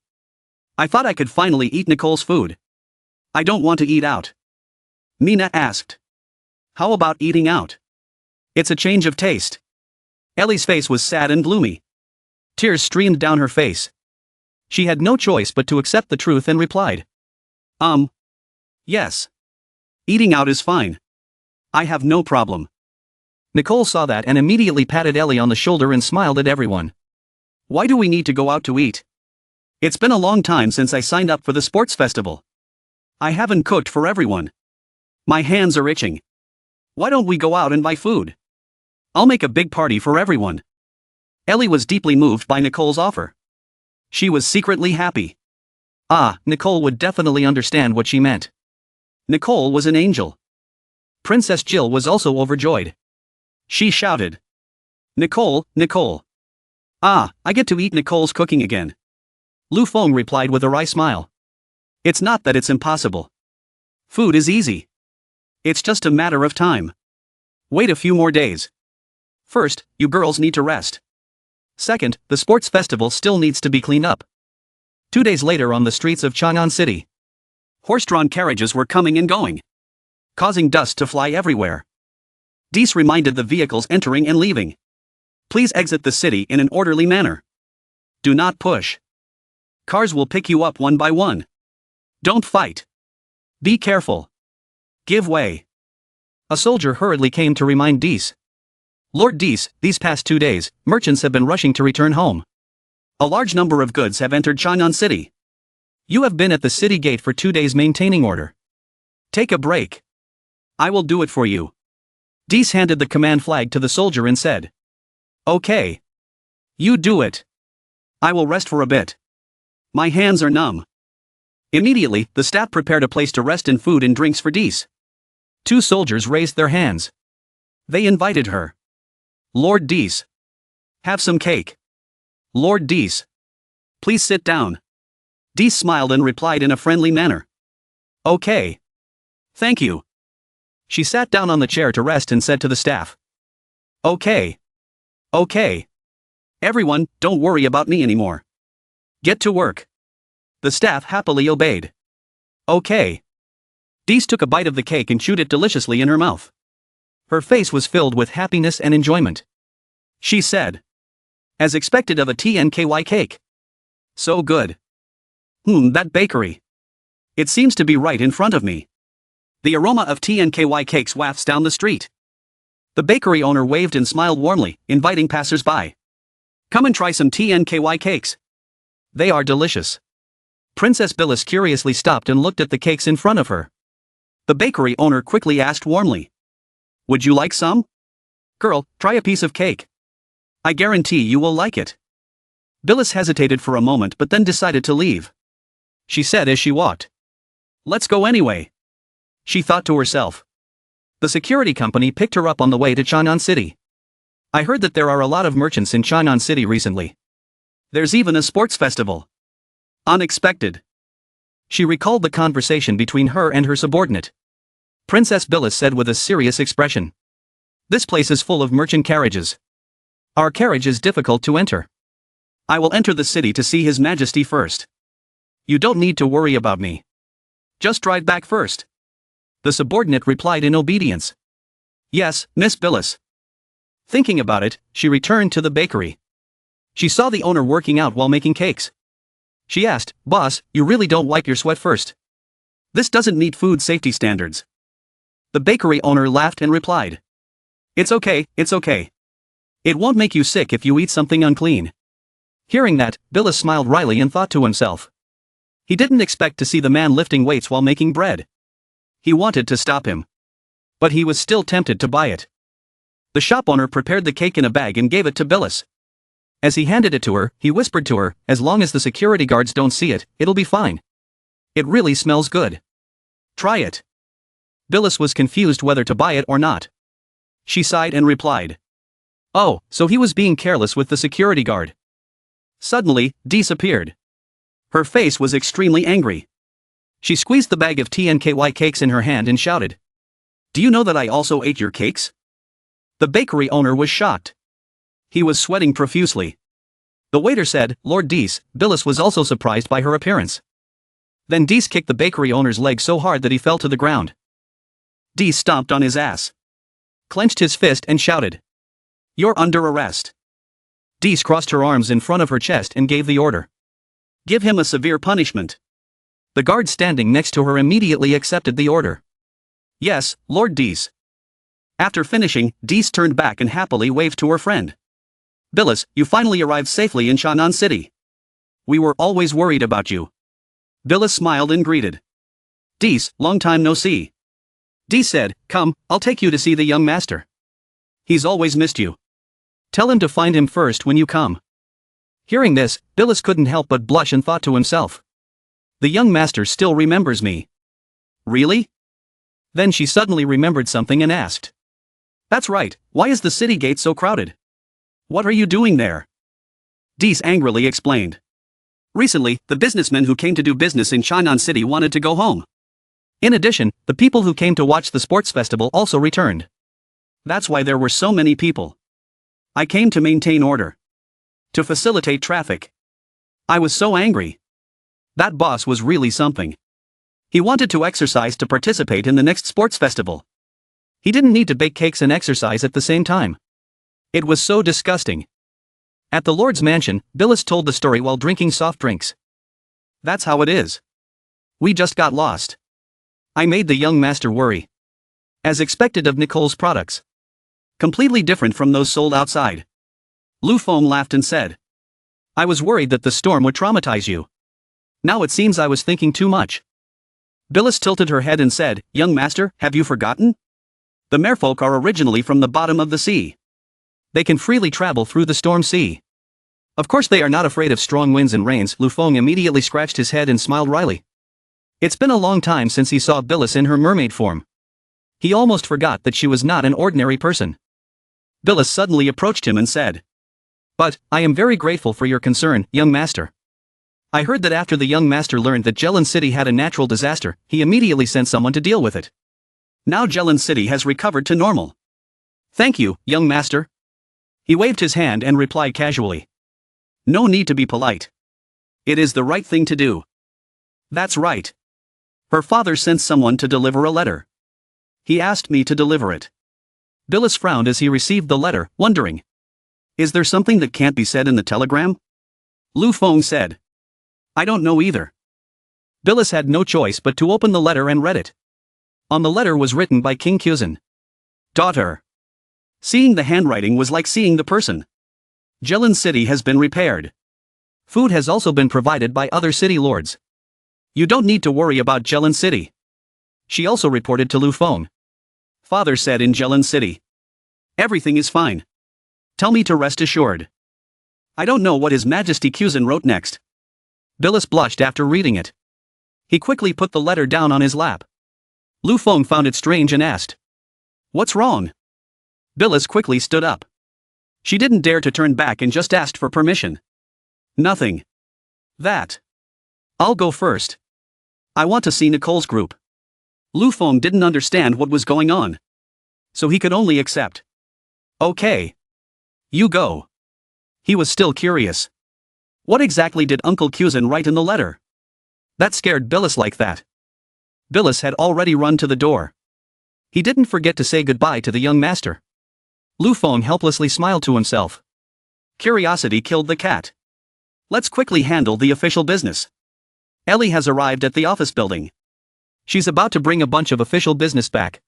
"I thought I could finally eat Nicole's food. I don't want to eat out." Mina asked, "How about eating out? It's a change of taste." Ellie's face was sad and gloomy. Tears streamed down her face. She had no choice but to accept the truth and replied, Yes. Eating out is fine. I have no problem." Nicole saw that and immediately patted Ellie on the shoulder and smiled at everyone. "Why do we need to go out to eat? It's been a long time since I signed up for the sports festival. I haven't cooked for everyone. My hands are itching. Why don't we go out and buy food? I'll make a big party for everyone." Ellie was deeply moved by Nicole's offer. She was secretly happy. Nicole would definitely understand what she meant. Nicole was an angel. Princess Jill was also overjoyed. She shouted, "Nicole, Nicole. I get to eat Nicole's cooking again." Lu Feng replied with a wry smile. "It's not that it's impossible. Food is easy. It's just a matter of time. Wait a few more days. First, you girls need to rest. Second, the sports festival still needs to be cleaned up." 2 days later on the streets of Chang'an City, horse-drawn carriages were coming and going, causing dust to fly everywhere. Dees reminded the vehicles entering and leaving, "Please exit the city in an orderly manner. Do not push. Cars will pick you up one by one. Don't fight. Be careful. Give way." A soldier hurriedly came to remind Dees. "Lord Dees, these past 2 days, merchants have been rushing to return home. A large number of goods have entered Chang'an City. You have been at the city gate for 2 days maintaining order. Take a break. I will do it for you." Dees handed the command flag to the soldier and said, "Okay. You do it. I will rest for a bit. My hands are numb." Immediately, the staff prepared a place to rest and food and drinks for Dees. 2 soldiers raised their hands. They invited her. "Lord Dees. Have some cake. Lord Dees. Please sit down." Dees smiled and replied in a friendly manner, "Okay. Thank you." She sat down on the chair to rest and said to the staff, Okay. Everyone, don't worry about me anymore. Get to work." The staff happily obeyed. "Okay." Dees took a bite of the cake and chewed it deliciously in her mouth. Her face was filled with happiness and enjoyment. She said, "As expected of a TNKY cake. So good. That bakery. It seems to be right in front of me. The aroma of TNKY cakes wafts down the street." The bakery owner waved and smiled warmly, inviting passers-by. "Come and try some TNKY cakes. They are delicious." Princess Bilis curiously stopped and looked at the cakes in front of her. The bakery owner quickly asked warmly, "Would you like some? Girl, try a piece of cake. I guarantee you will like it." Bilis hesitated for a moment but then decided to leave. She said as she walked, "Let's go anyway." She thought to herself. The security company picked her up on the way to Chang'an City. "I heard that there are a lot of merchants in Chang'an City recently. There's even a sports festival. Unexpected. She recalled the conversation between her and her subordinate. Princess Bilis said with a serious expression. This place is full of merchant carriages. Our carriage is difficult to enter. I will enter the city to see His Majesty first. You don't need to worry about me. Just drive back first. The subordinate replied in obedience. Yes, Miss Bilis. Thinking about it, she returned to the bakery. She saw the owner working out while making cakes. She asked, Boss, you really don't wipe your sweat first? This doesn't meet food safety standards. The bakery owner laughed and replied. It's okay, it's okay. It won't make you sick if you eat something unclean. Hearing that, Bilis smiled wryly and thought to himself. He didn't expect to see the man lifting weights while making bread. He wanted to stop him. But he was still tempted to buy it. The shop owner prepared the cake in a bag and gave it to Bilis. As he handed it to her, he whispered to her, as long as the security guards don't see it, it'll be fine. It really smells good. Try it. Bilis was confused whether to buy it or not. She sighed and replied. Oh, so he was being careless with the security guard. Suddenly, Dees appeared. Her face was extremely angry. She squeezed the bag of TNKY cakes in her hand and shouted. Do you know that I also ate your cakes? The bakery owner was shocked. He was sweating profusely. The waiter said, Lord Dees, Bilis was also surprised by her appearance. Then Dees kicked the bakery owner's leg so hard that he fell to the ground. Dees stomped on his ass. Clenched his fist and shouted. You're under arrest. Dees crossed her arms in front of her chest and gave the order. Give him a severe punishment. The guard standing next to her immediately accepted the order. Yes, Lord Dees. After finishing, Dees turned back and happily waved to her friend. Bilis, you finally arrived safely in Shannan City. We were always worried about you. Bilis smiled and greeted. Dees, long time no see. Dees said, come, I'll take you to see the young master. He's always missed you. Tell him to find him first when you come. Hearing this, Bilis couldn't help but blush and thought to himself. The young master still remembers me. Really? Then she suddenly remembered something and asked. That's right, why is the city gate so crowded? What are you doing there? Dees angrily explained. Recently, the businessmen who came to do business in Shannan City wanted to go home. In addition, the people who came to watch the sports festival also returned. That's why there were so many people. I came to maintain order. To facilitate traffic. I was so angry. That boss was really something. He wanted to exercise to participate in the next sports festival. He didn't need to bake cakes and exercise at the same time. It was so disgusting. At the Lord's mansion, Bilis told the story while drinking soft drinks. That's how it is. We just got lost. I made the young master worry. As expected of Nicole's products. Completely different from those sold outside. Lu Feng laughed and said. I was worried that the storm would traumatize you. Now it seems I was thinking too much. Bilis tilted her head and said, Young master, have you forgotten? The merfolk are originally from the bottom of the sea. They can freely travel through the storm sea. Of course they are not afraid of strong winds and rains. Lu Feng immediately scratched his head and smiled wryly. It's been a long time since he saw Bilis in her mermaid form. He almost forgot that she was not an ordinary person. Bilis suddenly approached him and said. But, I am very grateful for your concern, young master. I heard that after the young master learned that Jelan City had a natural disaster, he immediately sent someone to deal with it. Now Jelan City has recovered to normal. Thank you, young master. He waved his hand and replied casually. No need to be polite. It is the right thing to do. That's right. Her father sent someone to deliver a letter. He asked me to deliver it. Bilis frowned as he received the letter, wondering. Is there something that can't be said in the telegram? Lu Feng said. I don't know either. Bilis had no choice but to open the letter and read it. On the letter was written by King Kyuzin. Daughter. Seeing the handwriting was like seeing the person. Jelan City has been repaired. Food has also been provided by other city lords. You don't need to worry about Jelan City. She also reported to Lu Feng. Father said in Jelan City. Everything is fine. Tell me to rest assured. I don't know what His Majesty Kyuzin wrote next. Bilis blushed after reading it. He quickly put the letter down on his lap. Lu Feng found it strange and asked. What's wrong? Bilis quickly stood up. She didn't dare to turn back and just asked for permission. Nothing. That. I'll go first. I want to see Nicole's group. Lu Feng didn't understand what was going on, so he could only accept. Okay. You go. He was still curious. What exactly did Uncle Kuzan write in the letter? That scared Bilis like that. Bilis had already run to the door. He didn't forget to say goodbye to the young master. Lu Feng helplessly smiled to himself. Curiosity killed the cat. Let's quickly handle the official business. Ellie has arrived at the office building. She's about to bring a bunch of official business back.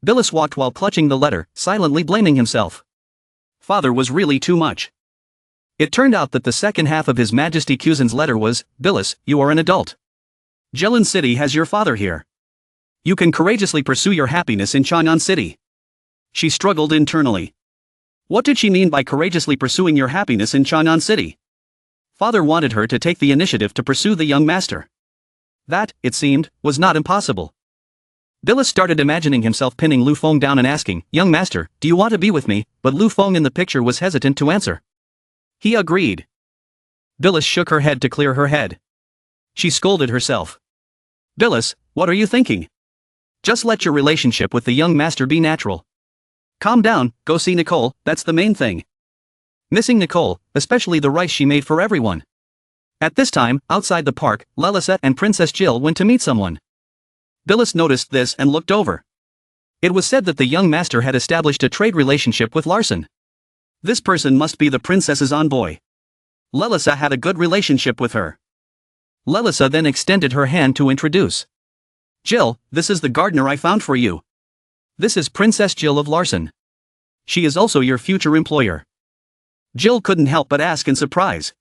Bilis walked while clutching the letter, silently blaming himself. Father was really too much. It turned out that the second half of His Majesty Kuzan's letter was, Bilis, you are an adult. Jilin City has your father here. You can courageously pursue your happiness in Chang'an City. She struggled internally. What did she mean by courageously pursuing your happiness in Chang'an City? Father wanted her to take the initiative to pursue the young master. That, it seemed, was not impossible. Bilis started imagining himself pinning Lu Feng down and asking, Young master, do you want to be with me? But Lu Feng in the picture was hesitant to answer. He agreed. Bilis shook her head to clear her head. She scolded herself. Bilis, what are you thinking? Just let your relationship with the young master be natural. Calm down, go see Nicole, that's the main thing. Missing Nicole, especially the rice she made for everyone. At this time, outside the park, Lelisa and Princess Jill went to meet someone. Bilis noticed this and looked over. It was said that the young master had established a trade relationship with Larson. This person must be the princess's envoy. Lelisa had a good relationship with her. Lelisa then extended her hand to introduce. Jill, this is the gardener I found for you. This is Princess Jill of Larson. She is also your future employer. Jill couldn't help but ask in surprise.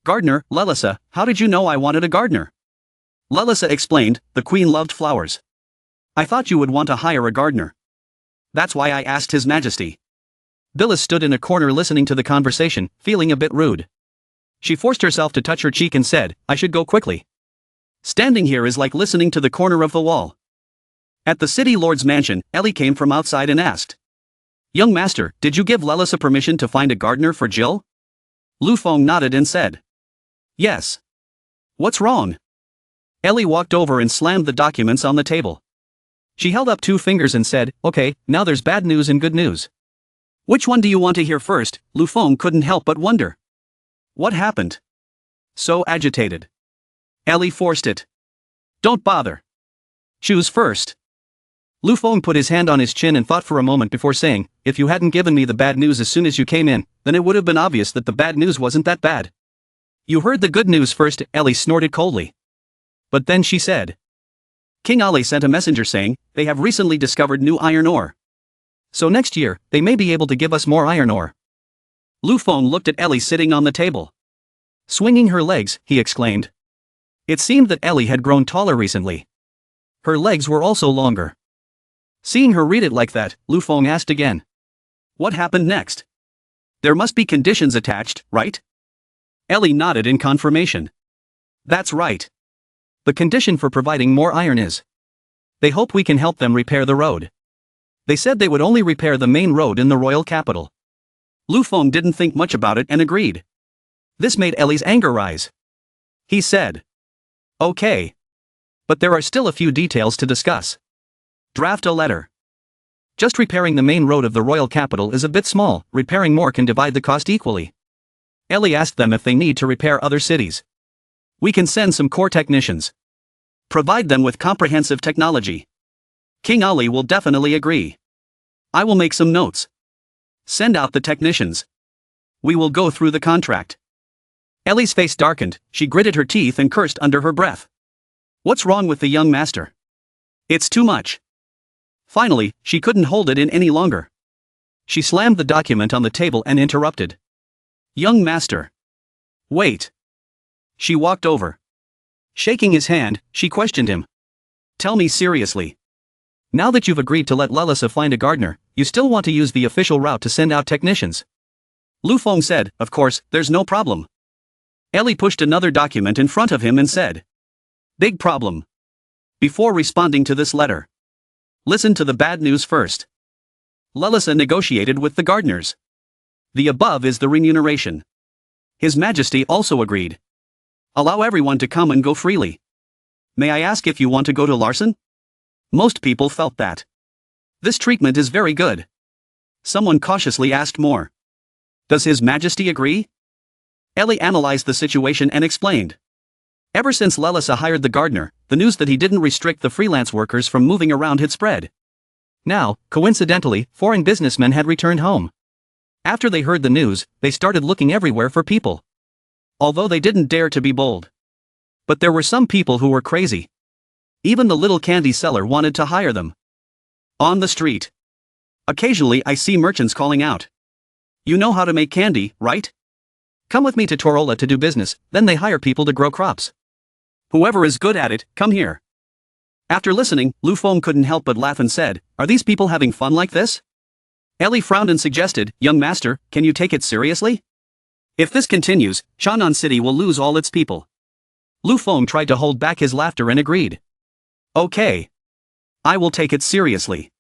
Gardener, Lelisa, how did you know I wanted a gardener? Lelisa explained, the queen loved flowers. I thought you would want to hire a gardener. That's why I asked His Majesty. Bilis stood in a corner listening to the conversation, feeling a bit rude. She forced herself to touch her cheek and said, I should go quickly. Standing here is like listening to the corner of the wall. At the city lord's mansion, Ellie came from outside and asked. Young master, did you give Lelisa permission to find a gardener for Jill? Lu Feng nodded and said. Yes. What's wrong? Ellie walked over and slammed the documents on the table. She held up 2 fingers and said, okay, now there's bad news and good news. Which one do you want to hear first? Lu Feng couldn't help but wonder. What happened? So agitated. Ellie forced it. Don't bother. Choose first. Lu Feng put his hand on his chin and thought for a moment before saying, if you hadn't given me the bad news as soon as you came in, then it would have been obvious that the bad news wasn't that bad. You heard the good news first, Ellie snorted coldly. But then she said. King Ali sent a messenger saying, they have recently discovered new iron ore. So next year, they may be able to give us more iron ore. Lu Feng looked at Ellie sitting on the table. Swinging her legs, he exclaimed. It seemed that Ellie had grown taller recently. Her legs were also longer. Seeing her read it like that, Lu Feng asked again. What happened next? There must be conditions attached, right? Ellie nodded in confirmation. That's right. The condition for providing more iron is. They hope we can help them repair the road. They said they would only repair the main road in the royal capital. Lu Feng didn't think much about it and agreed. This made Ellie's anger rise. He said. Okay. But there are still a few details to discuss. Draft a letter. Just repairing the main road of the royal capital is a bit small, repairing more can divide the cost equally. Ellie asked them if they need to repair other cities. We can send some core technicians. Provide them with comprehensive technology. King Ali will definitely agree. I will make some notes. Send out the technicians. We will go through the contract. Ellie's face darkened, she gritted her teeth and cursed under her breath. What's wrong with the young master? It's too much. Finally, she couldn't hold it in any longer. She slammed the document on the table and interrupted. Young master. Wait. She walked over. Shaking his hand, she questioned him. Tell me seriously. Now that you've agreed to let Lelisa find a gardener, you still want to use the official route to send out technicians? Lu Feng said, of course, there's no problem. Ellie pushed another document in front of him and said. Big problem. Before responding to this letter. Listen to the bad news first. Lelisa negotiated with the gardeners. The above is the remuneration. His Majesty also agreed. Allow everyone to come and go freely. May I ask if you want to go to Larson? Most people felt that. This treatment is very good. Someone cautiously asked more. Does His Majesty agree? Ellie analyzed the situation and explained. Ever since Lelisa hired the gardener, the news that he didn't restrict the freelance workers from moving around had spread. Now, coincidentally, foreign businessmen had returned home. After they heard the news, they started looking everywhere for people. Although they didn't dare to be bold. But there were some people who were crazy. Even the little candy seller wanted to hire them. On the street. Occasionally I see merchants calling out. You know how to make candy, right? Come with me to Torola to do business, then they hire people to grow crops. Whoever is good at it, come here. After listening, Lu Feng couldn't help but laugh and said, are these people having fun like this? Ellie frowned and suggested, young master, can you take it seriously? If this continues, Shannan City will lose all its people. Lu Feng tried to hold back his laughter and agreed. Okay. I will take it seriously.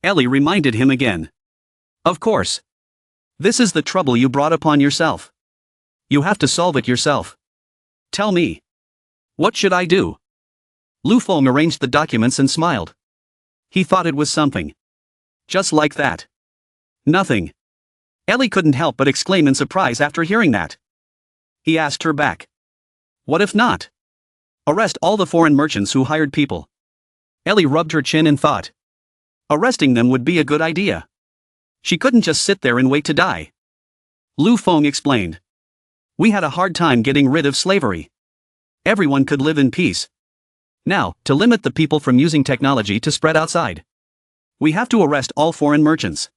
Ellie reminded him again. Of course. This is the trouble you brought upon yourself. You have to solve it yourself. Tell me. What should I do? Lu Feng arranged the documents and smiled. He thought it was something. Just like that. Nothing. Ellie couldn't help but exclaim in surprise after hearing that. He asked her back. What if not? Arrest all the foreign merchants who hired people. Ellie rubbed her chin and thought. Arresting them would be a good idea. She couldn't just sit there and wait to die. Lu Feng explained. We had a hard time getting rid of slavery. Everyone could live in peace. Now, to limit the people from using technology to spread outside. We have to arrest all foreign merchants.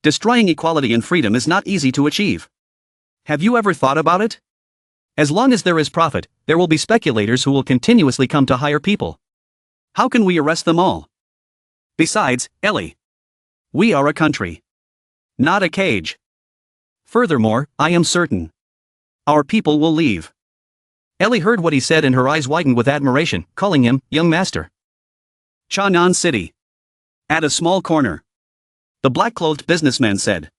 Destroying equality and freedom is not easy to achieve. Have you ever thought about it? As long as there is profit, there will be speculators who will continuously come to hire people. How can we arrest them all? Besides, Ellie. We are a country. Not a cage. Furthermore, I am certain. Our people will leave. Ellie heard what he said and her eyes widened with admiration, calling him, young master. Shannan City. At a small corner. The black-clothed businessman said.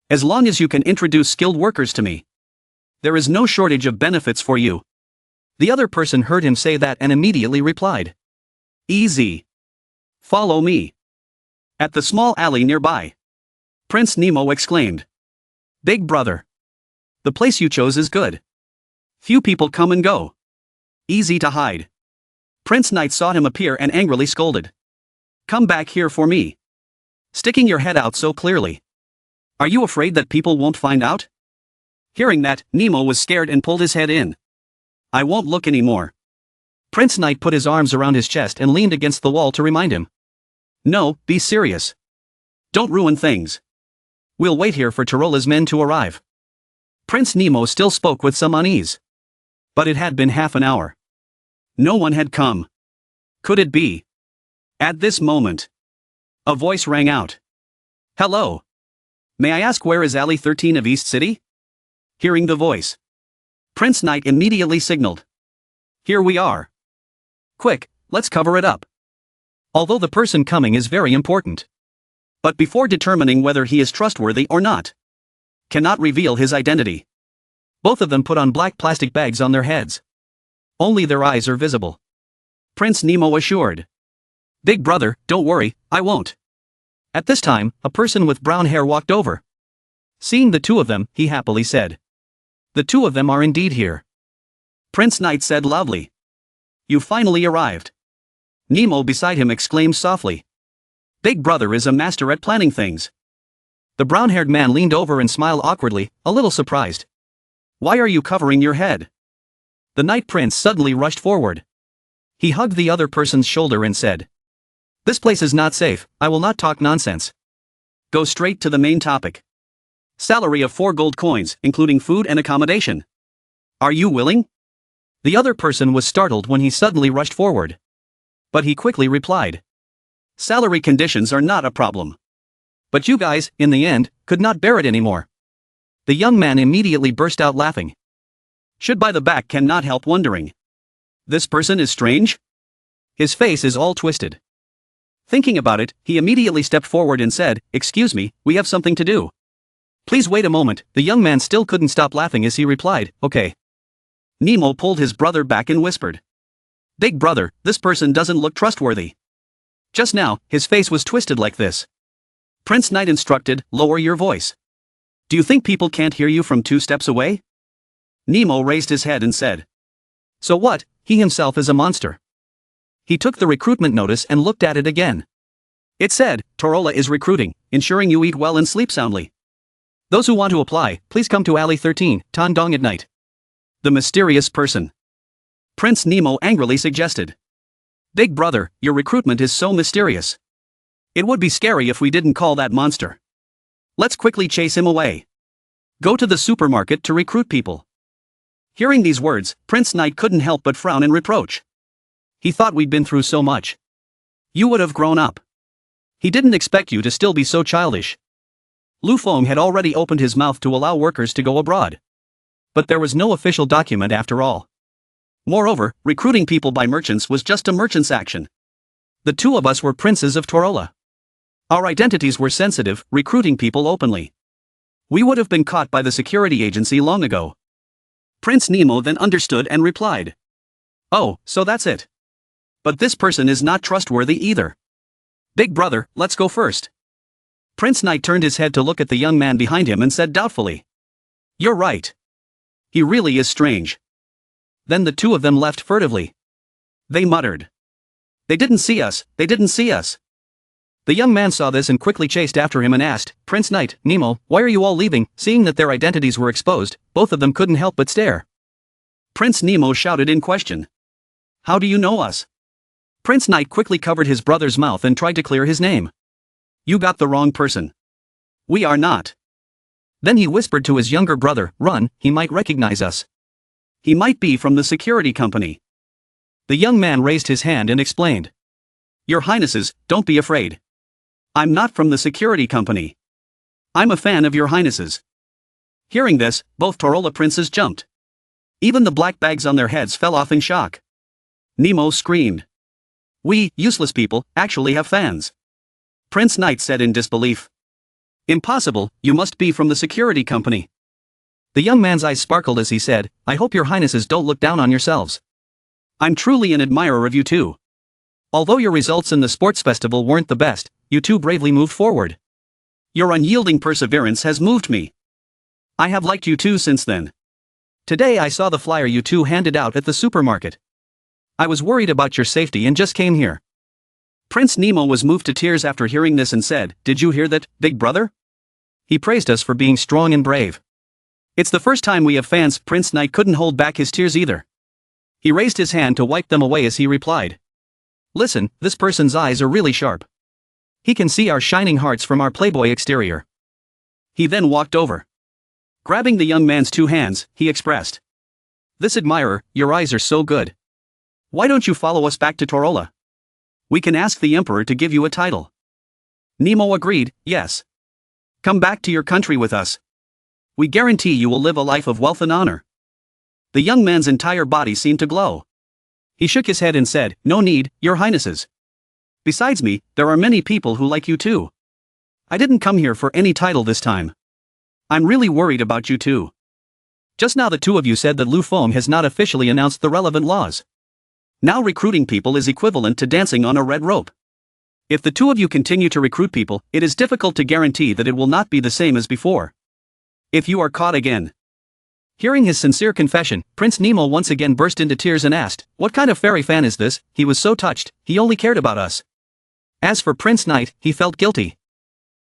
As long as you can introduce skilled workers to me. There is no shortage of benefits for you. The other person heard him say that and immediately replied. Easy. Follow me. At the small alley nearby. Prince Nemo exclaimed. Big brother. The place you chose is good. Few people come and go. Easy to hide. Prince Knight saw him appear and angrily scolded. Come back here for me. Sticking your head out so clearly. Are you afraid that people won't find out? Hearing that, Nemo was scared and pulled his head in. I won't look anymore. Prince Knight put his arms around his chest and leaned against the wall to remind him. No, be serious. Don't ruin things. We'll wait here for Torola's men to arrive. Prince Nemo still spoke with some unease. But it had been half an hour. No one had come. Could it be? At this moment. A voice rang out. Hello. May I ask where is Alley 13 of East City? Hearing the voice. Prince Knight immediately signaled. Here we are. Quick, let's cover it up. Although the person coming is very important. But before determining whether he is trustworthy or not. Cannot reveal his identity. Both of them put on black plastic bags on their heads. Only their eyes are visible. Prince Nemo assured. Big brother, don't worry, I won't. At this time, a person with brown hair walked over. Seeing the two of them, he happily said. The two of them are indeed here. Prince Knight said loudly. You finally arrived. Nemo beside him exclaimed softly. Big brother is a master at planning things. The brown-haired man leaned over and smiled awkwardly, a little surprised. Why are you covering your head? The Night Prince suddenly rushed forward. He hugged the other person's shoulder and said. This place is not safe, I will not talk nonsense. Go straight to the main topic. Salary of 4 gold coins, including food and accommodation. Are you willing? The other person was startled when he suddenly rushed forward. But he quickly replied. Salary conditions are not a problem. But you guys, in the end, could not bear it anymore. The young man immediately burst out laughing. Should by the back cannot help wondering. This person is strange? His face is all twisted. Thinking about it, he immediately stepped forward and said, Excuse me, we have something to do. Please wait a moment, the young man still couldn't stop laughing as he replied, Okay. Nemo pulled his brother back and whispered. Big brother, this person doesn't look trustworthy. Just now, his face was twisted like this. Prince Knight instructed, lower your voice. Do you think people can't hear you from 2 steps away? Nemo raised his head and said. So what, he himself is a monster. He took the recruitment notice and looked at it again. It said, Torola is recruiting, ensuring you eat well and sleep soundly. Those who want to apply, please come to Alley 13, Tandong at night. The mysterious person. Prince Nemo angrily suggested. Big brother, your recruitment is so mysterious. It would be scary if we didn't call that monster. Let's quickly chase him away. Go to the supermarket to recruit people. Hearing these words, Prince Knight couldn't help but frown in reproach. He thought we'd been through so much. You would have grown up. He didn't expect you to still be so childish. Lu Feng had already opened his mouth to allow workers to go abroad. But there was no official document after all. Moreover, recruiting people by merchants was just a merchant's action. The 2 of us were princes of Torola. Our identities were sensitive, recruiting people openly. We would have been caught by the security agency long ago. Prince Nemo then understood and replied. Oh, so that's it. But this person is not trustworthy either. Big brother, let's go first. Prince Knight turned his head to look at the young man behind him and said doubtfully. You're right. He really is strange. Then the 2 of them left furtively. They muttered. They didn't see us, they didn't see us. The young man saw this and quickly chased after him and asked, Prince Knight, Nemo, why are you all leaving? Seeing that their identities were exposed, both of them couldn't help but stare. Prince Nemo shouted in question. How do you know us? Prince Knight quickly covered his brother's mouth and tried to clear his name. You got the wrong person. We are not. Then he whispered to his younger brother, run, he might recognize us. He might be from the security company. The young man raised his hand and explained. Your Highnesses, don't be afraid. I'm not from the security company. I'm a fan of your Highnesses. Hearing this, both Torola princes jumped. Even the black bags on their heads fell off in shock. Nemo screamed. We, useless people, actually have fans. Prince Knight said in disbelief. Impossible, you must be from the security company. The young man's eyes sparkled as he said, I hope your Highnesses don't look down on yourselves. I'm truly an admirer of you two. Although your results in the sports festival weren't the best, you two bravely moved forward. Your unyielding perseverance has moved me. I have liked you two since then. Today I saw the flyer you two handed out at the supermarket. I was worried about your safety and just came here. Prince Nemo was moved to tears after hearing this and said, Did you hear that, big brother? He praised us for being strong and brave. It's the first time we have fans. Prince Knight couldn't hold back his tears either. He raised his hand to wipe them away as he replied. Listen, this person's eyes are really sharp. He can see our shining hearts from our playboy exterior. He then walked over. Grabbing the young man's 2 hands, he expressed. This admirer, your eyes are so good. Why don't you follow us back to Torola? We can ask the Emperor to give you a title. Nemo agreed, yes. Come back to your country with us. We guarantee you will live a life of wealth and honor. The young man's entire body seemed to glow. He shook his head and said, No need, your Highnesses. Besides me, there are many people who like you too. I didn't come here for any title this time. I'm really worried about you too. Just now the 2 of you said that Lu Feng has not officially announced the relevant laws. Now recruiting people is equivalent to dancing on a red rope. If the 2 of you continue to recruit people, it is difficult to guarantee that it will not be the same as before. If you are caught again. Hearing his sincere confession, Prince Nemo once again burst into tears and asked, What kind of fairy fan is this? He was so touched, he only cared about us. As for Prince Knight, he felt guilty.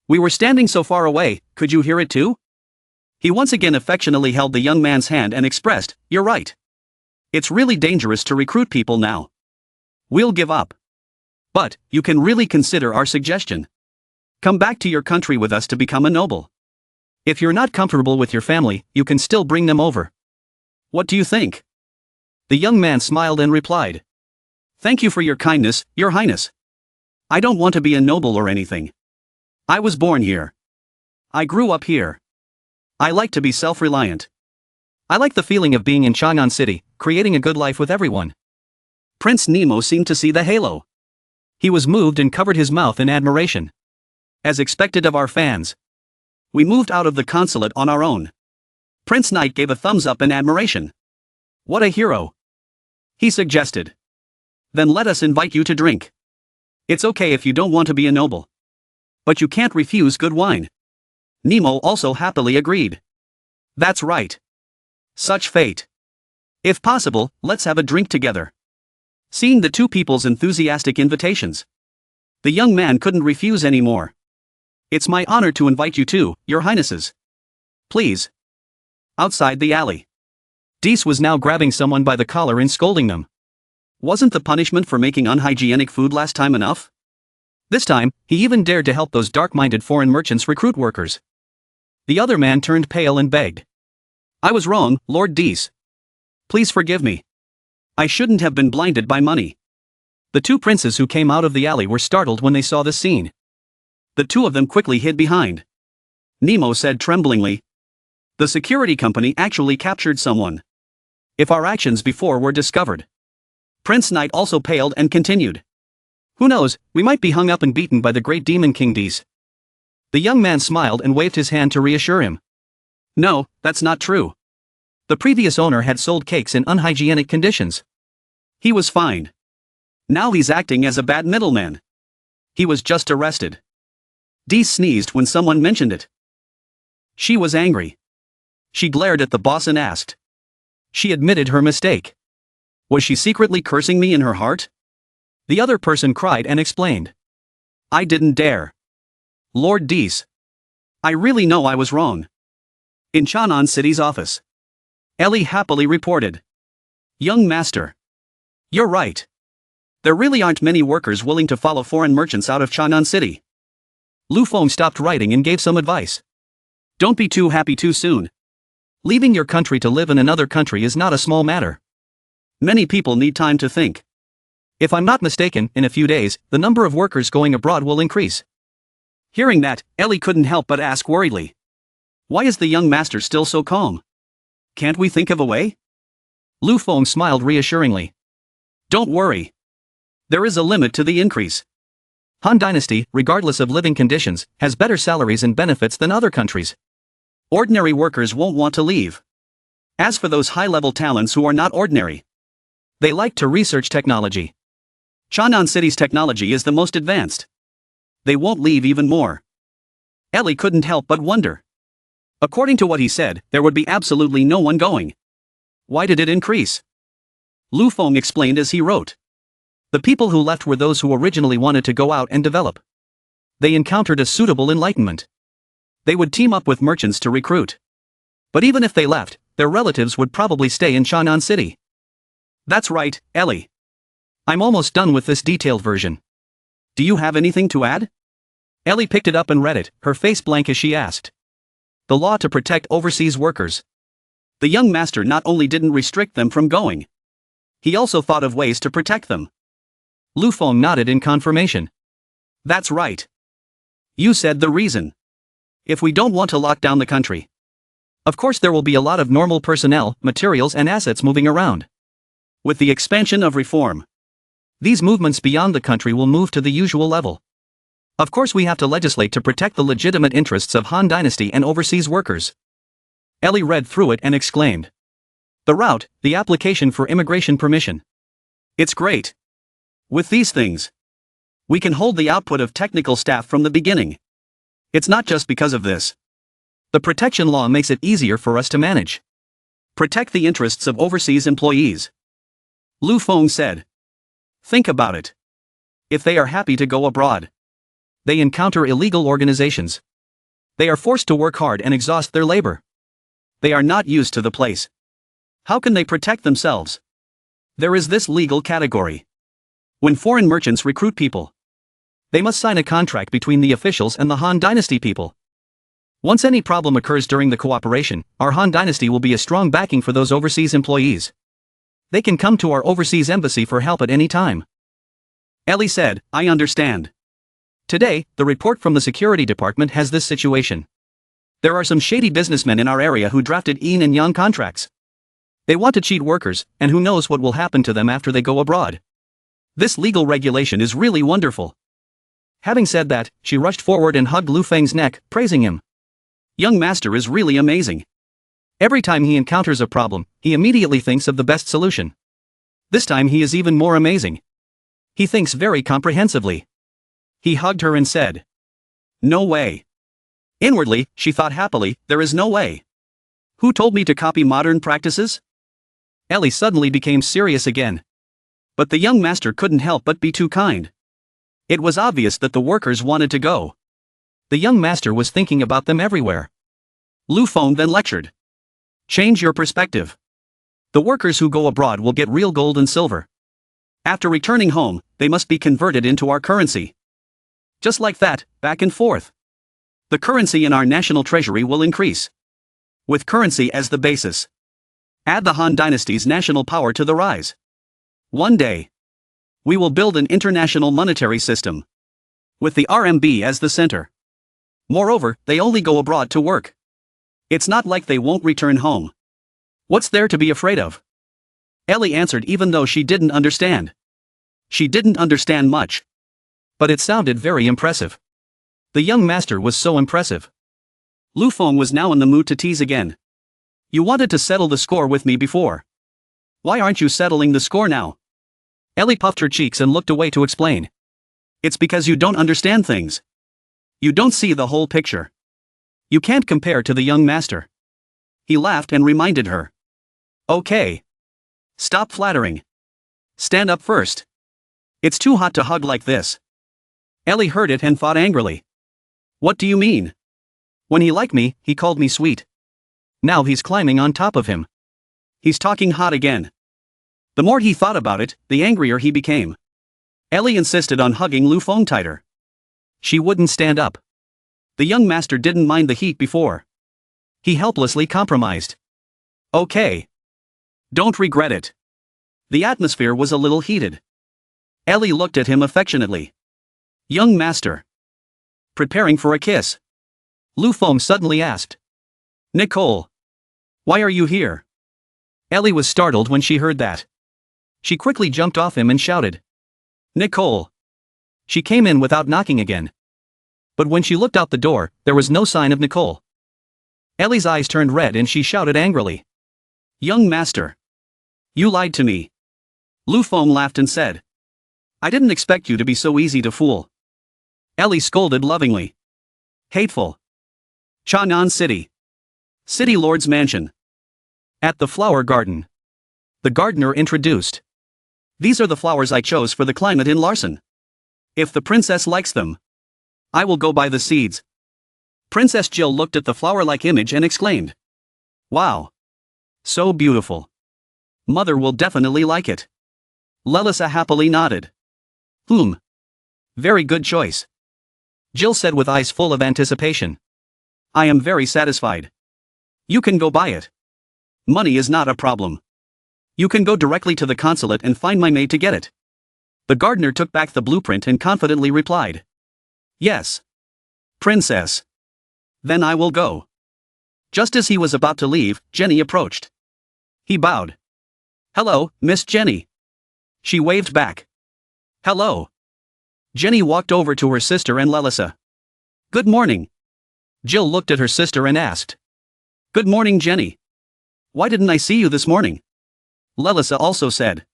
We were standing so far away, could you hear it too? He once again affectionately held the young man's hand and expressed, You're right. It's really dangerous to recruit people now. We'll give up. But, you can really consider our suggestion. Come back to your country with us to become a noble. If you're not comfortable with your family, you can still bring them over. What do you think? The young man smiled and replied. Thank you for your kindness, your highness. I don't want to be a noble or anything. I was born here. I grew up here. I like to be self-reliant. I like the feeling of being in Chang'an City, creating a good life with everyone. Prince Nemo seemed to see the halo. He was moved and covered his mouth in admiration. As expected of our fans. We moved out of the consulate on our own. Prince Knight gave a thumbs up in admiration. What a hero. He suggested. Then let us invite you to drink. It's okay if you don't want to be a noble. But you can't refuse good wine. Nemo also happily agreed. That's right. Such fate. If possible, let's have a drink together. Seeing the two people's enthusiastic invitations, the young man couldn't refuse anymore. It's my honor to invite you too, your highnesses. Please. Outside the alley, Dees was now grabbing someone by the collar and scolding them. Wasn't the punishment for making unhygienic food last time enough? This time, he even dared to help those dark-minded foreign merchants recruit workers. The other man turned pale and begged. I was wrong, Lord Dees. Please forgive me. I shouldn't have been blinded by money. The two princes who came out of the alley were startled when they saw this scene. The two of them quickly hid behind. Nemo said tremblingly. The security company actually captured someone. If our actions before were discovered. Prince Knight also paled and continued. Who knows, we might be hung up and beaten by the great demon King Dees. The young man smiled and waved his hand to reassure him. No, that's not true. The previous owner had sold cakes in unhygienic conditions. He was fined. Now he's acting as a bad middleman. He was just arrested. Dees sneezed when someone mentioned it. She was angry. She glared at the boss and asked. She admitted her mistake. Was she secretly cursing me in her heart? The other person cried and explained. I didn't dare. Lord Dees. I really know I was wrong. In Chanan City's office, Ellie happily reported. Young master. You're right. There really aren't many workers willing to follow foreign merchants out of Chanan City. Lu Feng stopped writing and gave some advice. Don't be too happy too soon. Leaving your country to live in another country is not a small matter. Many people need time to think. If I'm not mistaken, in a few days, the number of workers going abroad will increase. Hearing that, Ellie couldn't help but ask worriedly. Why is the young master still so calm? Can't we think of a way? Lu Feng smiled reassuringly. Don't worry. There is a limit to the increase. Han Dynasty, regardless of living conditions, has better salaries and benefits than other countries. Ordinary workers won't want to leave. As for those high-level talents who are not ordinary, they like to research technology. Chanan City's technology is the most advanced. They won't leave even more. Ellie couldn't help but wonder. According to what he said, there would be absolutely no one going. Why did it increase? Lu Feng explained as he wrote. The people who left were those who originally wanted to go out and develop. They encountered a suitable enlightenment. They would team up with merchants to recruit. But even if they left, their relatives would probably stay in Chanan City. That's right, Ellie. I'm almost done with this detailed version. Do you have anything to add? Ellie picked it up and read it, her face blank as she asked. The law to protect overseas workers. The young master not only didn't restrict them from going, he also thought of ways to protect them. Lu Feng nodded in confirmation. That's right. You said the reason. If we don't want to lock down the country. Of course there will be a lot of normal personnel, materials and assets moving around. With the expansion of reform, these movements beyond the country will move to the usual level. Of course we have to legislate to protect the legitimate interests of Han Dynasty and overseas workers. Ellie read through it and exclaimed. The route, the application for immigration permission. It's great. With these things, we can hold the output of technical staff from the beginning. It's not just because of this. The protection law makes it easier for us to manage. Protect the interests of overseas employees. Lu Feng said. Think about it. If they are happy to go abroad, they encounter illegal organizations. They are forced to work hard and exhaust their labor. They are not used to the place. How can they protect themselves? There is this legal category. When foreign merchants recruit people, they must sign a contract between the officials and the Han Dynasty people. Once any problem occurs during the cooperation, our Han Dynasty will be a strong backing for those overseas employees. They can come to our overseas embassy for help at any time. Ellie said, I understand. Today, the report from the security department has this situation. There are some shady businessmen in our area who drafted Yin and Yang contracts. They want to cheat workers, and who knows what will happen to them after they go abroad. This legal regulation is really wonderful. Having said that, she rushed forward and hugged Lu Feng's neck, praising him. Young master is really amazing. Every time he encounters a problem, he immediately thinks of the best solution. This time he is even more amazing. He thinks very comprehensively. He hugged her and said, "No way." Inwardly, she thought happily, there is no way. Who told me to copy modern practices? Ellie suddenly became serious again. But the young master couldn't help but be too kind. It was obvious that the workers wanted to go. The young master was thinking about them everywhere. Lu Feng then lectured. Change your perspective. The workers who go abroad will get real gold and silver. After returning home, they must be converted into our currency. Just like that, back and forth. The currency in our national treasury will increase. With currency as the basis. Add the Han dynasty's national power to the rise. One day, we will build an international monetary system. With the RMB as the center. Moreover, they only go abroad to work. It's not like they won't return home. What's there to be afraid of? Ellie answered even though she didn't understand. She didn't understand much. But it sounded very impressive. The young master was so impressive. Lu Feng was now in the mood to tease again. You wanted to settle the score with me before. Why aren't you settling the score now? Ellie puffed her cheeks and looked away to explain. It's because you don't understand things. You don't see the whole picture. You can't compare to the young master. He laughed and reminded her. Okay. Stop flattering. Stand up first. It's too hot to hug like this. Ellie heard it and thought angrily. What do you mean? When he liked me, he called me sweet. Now he's climbing on top of him. He's talking hot again. The more he thought about it, the angrier he became. Ellie insisted on hugging Lu Feng tighter. She wouldn't stand up. The young master didn't mind the heat before. He helplessly compromised. Okay. Don't regret it. The atmosphere was a little heated. Ellie looked at him affectionately. Young master. Preparing for a kiss. Lu Feng suddenly asked. Nicole. Why are you here? Ellie was startled when she heard that. She quickly jumped off him and shouted. Nicole. She came in without knocking again. But when she looked out the door, there was no sign of Nicole. Ellie's eyes turned red and she shouted angrily. Young master. You lied to me. Lu Feng laughed and said. I didn't expect you to be so easy to fool. Ellie scolded lovingly. Hateful. Chang'an City. City Lord's Mansion. At the flower garden. The gardener introduced. These are the flowers I chose for the climate in Larson. If the princess likes them, I will go buy the seeds. Princess Jill looked at the flower-like image and exclaimed. Wow. So beautiful. Mother will definitely like it. Lelisa happily nodded. Very good choice. Jill said with eyes full of anticipation. I am very satisfied. You can go buy it. Money is not a problem. You can go directly to the consulate and find my maid to get it. The gardener took back the blueprint and confidently replied. Yes. Princess. Then I will go. Just as he was about to leave, Jenny approached. He bowed. Hello, Miss Jenny. She waved back. Hello. Jenny walked over to her sister and Lelisa. Good morning. Jill looked at her sister and asked. Good morning, Jenny. Why didn't I see you this morning? Lelisa also said.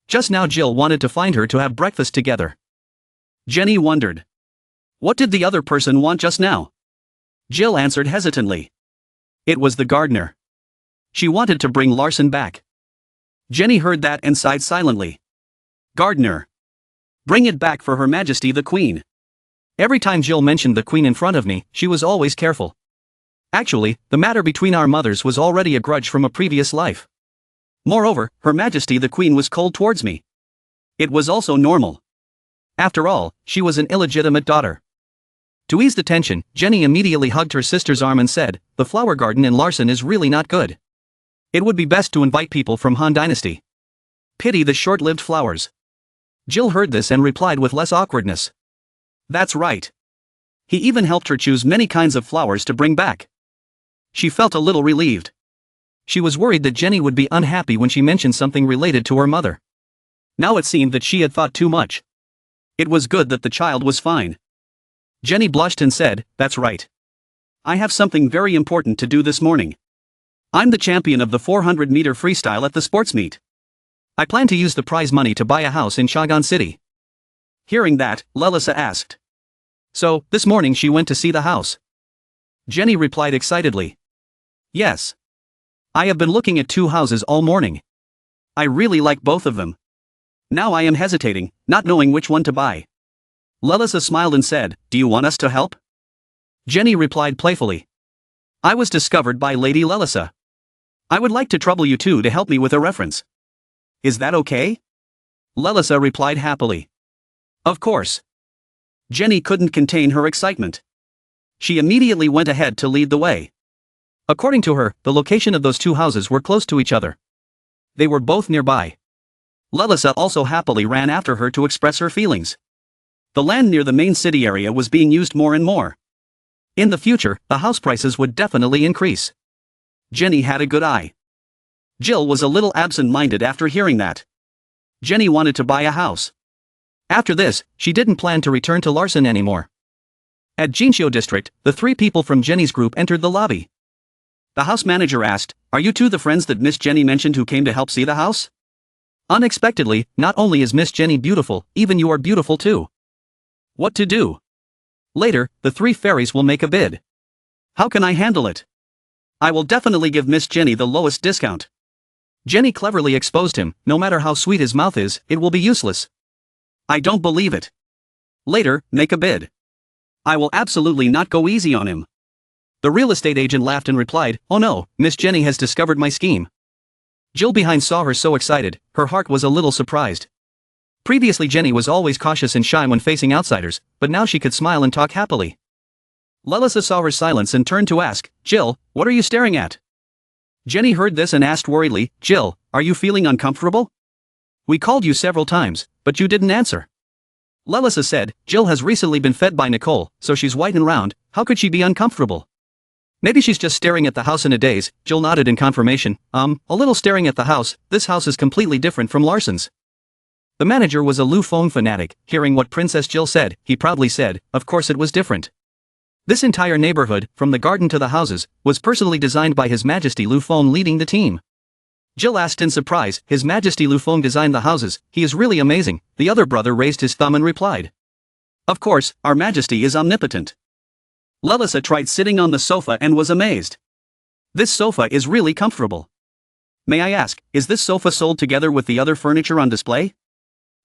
Just now Jill wanted to find her to have breakfast together. Jenny wondered. What did the other person want just now? Jill answered hesitantly. It was the gardener. She wanted to bring Larson back. Jenny heard that and sighed silently. Gardener. Bring it back for Her Majesty the Queen. Every time Jill mentioned the Queen in front of me, she was always careful. Actually, the matter between our mothers was already a grudge from a previous life. Moreover, Her Majesty the Queen was cold towards me. It was also normal. After all, she was an illegitimate daughter. To ease the tension, Jenny immediately hugged her sister's arm and said, the flower garden in Larson is really not good. It would be best to invite people from Han Dynasty. Pity the short-lived flowers. Jill heard this and replied with less awkwardness. That's right. He even helped her choose many kinds of flowers to bring back. She felt a little relieved. She was worried that Jenny would be unhappy when she mentioned something related to her mother. Now it seemed that she had thought too much. It was good that the child was fine. Jenny blushed and said, that's right. I have something very important to do this morning. I'm the champion of the 400-meter freestyle at the sports meet. I plan to use the prize money to buy a house in Chang'an City. Hearing that, Lelisa asked. So, this morning she went to see the house. Jenny replied excitedly. Yes. I have been looking at 2 houses all morning. I really like both of them. Now I am hesitating, not knowing which one to buy. Lelisa smiled and said, do you want us to help? Jenny replied playfully. I was discovered by Lady Lelisa. I would like to trouble you two to help me with a reference. Is that okay? Lelisa replied happily. Of course. Jenny couldn't contain her excitement. She immediately went ahead to lead the way. According to her, the location of those 2 houses were close to each other. They were both nearby. Lelisa also happily ran after her to express her feelings. The land near the main city area was being used more and more. In the future, the house prices would definitely increase. Jenny had a good eye. Jill was a little absent-minded after hearing that. Jenny wanted to buy a house. After this, she didn't plan to return to Larson anymore. At Jinxiu District, the 3 people from Jenny's group entered the lobby. The house manager asked, are you two the friends that Miss Jenny mentioned who came to help see the house? Unexpectedly, not only is Miss Jenny beautiful, even you are beautiful too. What to do? Later, the 3 fairies will make a bid. How can I handle it? I will definitely give Miss Jenny the lowest discount. Jenny cleverly exposed him, no matter how sweet his mouth is, it will be useless. I don't believe it. Later, make a bid. I will absolutely not go easy on him. The real estate agent laughed and replied, oh no, Miss Jenny has discovered my scheme. Jill behind saw her so excited, her heart was a little surprised. Previously Jenny was always cautious and shy when facing outsiders, but now she could smile and talk happily. Lelisa saw her silence and turned to ask, Jill, what are you staring at? Jenny heard this and asked worriedly, Jill, are you feeling uncomfortable? We called you several times, but you didn't answer. Lelisa said, Jill has recently been fed by Nicole, so she's white and round, how could she be uncomfortable? Maybe she's just staring at the house in a daze. Jill nodded in confirmation, a little staring at the house, this house is completely different from Larson's. The manager was a Lu Feng fanatic, hearing what Princess Jill said, he proudly said, of course it was different. This entire neighborhood, from the garden to the houses, was personally designed by His Majesty Lu Feng leading the team. Jill asked in surprise, His Majesty Lu Feng designed the houses, he is really amazing. The other brother raised his thumb and replied. Of course, Our Majesty is omnipotent. Lelisa tried sitting on the sofa and was amazed. This sofa is really comfortable. May I ask, is this sofa sold together with the other furniture on display?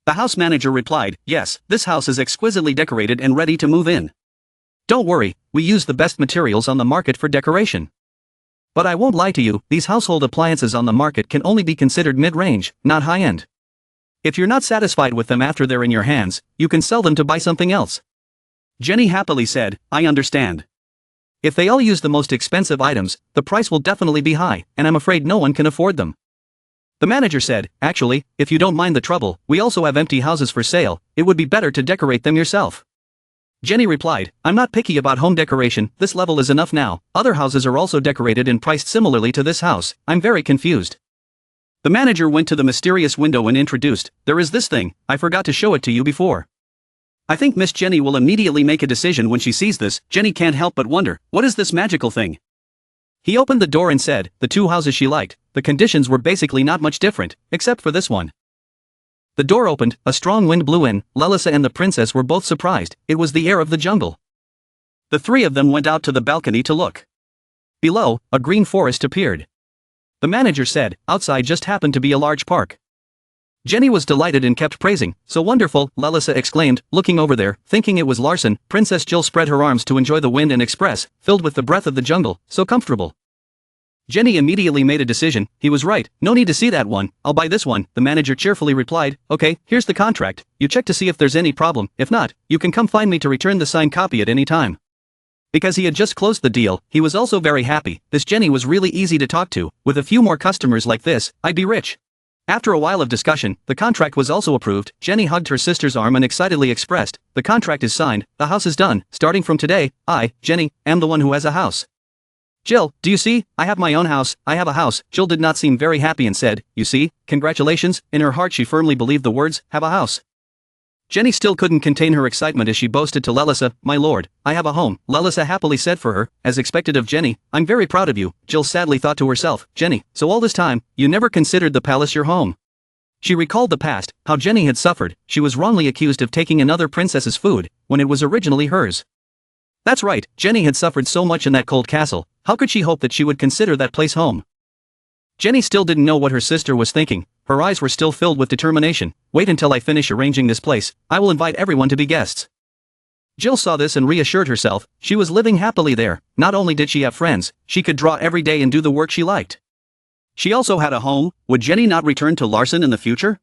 The house manager replied, yes, this house is exquisitely decorated and ready to move in. Don't worry, we use the best materials on the market for decoration. But I won't lie to you, these household appliances on the market can only be considered mid-range, not high-end. If you're not satisfied with them after they're in your hands, you can sell them to buy something else. Jenny happily said, I understand. If they all use the most expensive items, the price will definitely be high, and I'm afraid no one can afford them. The manager said, actually, if you don't mind the trouble, we also have empty houses for sale, it would be better to decorate them yourself. Jenny replied, I'm not picky about home decoration, this level is enough now, other houses are also decorated and priced similarly to this house, I'm very confused. The manager went to the mysterious window and introduced, there is this thing, I forgot to show it to you before. I think Miss Jenny will immediately make a decision when she sees this. Jenny can't help but wonder, what is this magical thing? He opened the door and said, the 2 houses she liked, the conditions were basically not much different, except for this one. The door opened, a strong wind blew in, Lelisa and the princess were both surprised, it was the air of the jungle. The 3 of them went out to the balcony to look. Below, a green forest appeared. The manager said, outside just happened to be a large park. Jenny was delighted and kept praising, so wonderful, Lelisa exclaimed, looking over there, thinking it was Larson. Princess Jill spread her arms to enjoy the wind and express, filled with the breath of the jungle, so comfortable. Jenny immediately made a decision, he was right, no need to see that one, I'll buy this one, the manager cheerfully replied, okay, here's the contract, you check to see if there's any problem, if not, you can come find me to return the signed copy at any time. Because he had just closed the deal, he was also very happy, this Jenny was really easy to talk to, with a few more customers like this, I'd be rich. After a while of discussion, the contract was also approved. Jenny hugged her sister's arm and excitedly expressed, the contract is signed, the house is done, starting from today, I, Jenny, am the one who has a house. Jill, do you see, I have my own house, I have a house. Jill did not seem very happy and said, you see, congratulations, in her heart she firmly believed the words, have a house. Jenny still couldn't contain her excitement as she boasted to Lelisa, my lord, I have a home. Lelisa happily said for her, as expected of Jenny, I'm very proud of you. Jill sadly thought to herself, Jenny, so all this time, you never considered the palace your home. She recalled the past, how Jenny had suffered. She was wrongly accused of taking another princess's food, when it was originally hers. That's right, Jenny had suffered so much in that cold castle, how could she hope that she would consider that place home? Jenny still didn't know what her sister was thinking, her eyes were still filled with determination. Wait until I finish arranging this place, I will invite everyone to be guests. Jill saw this and reassured herself, she was living happily there. Not only did she have friends, she could draw every day and do the work she liked. She also had a home. Would Jenny not return to Larson in the future?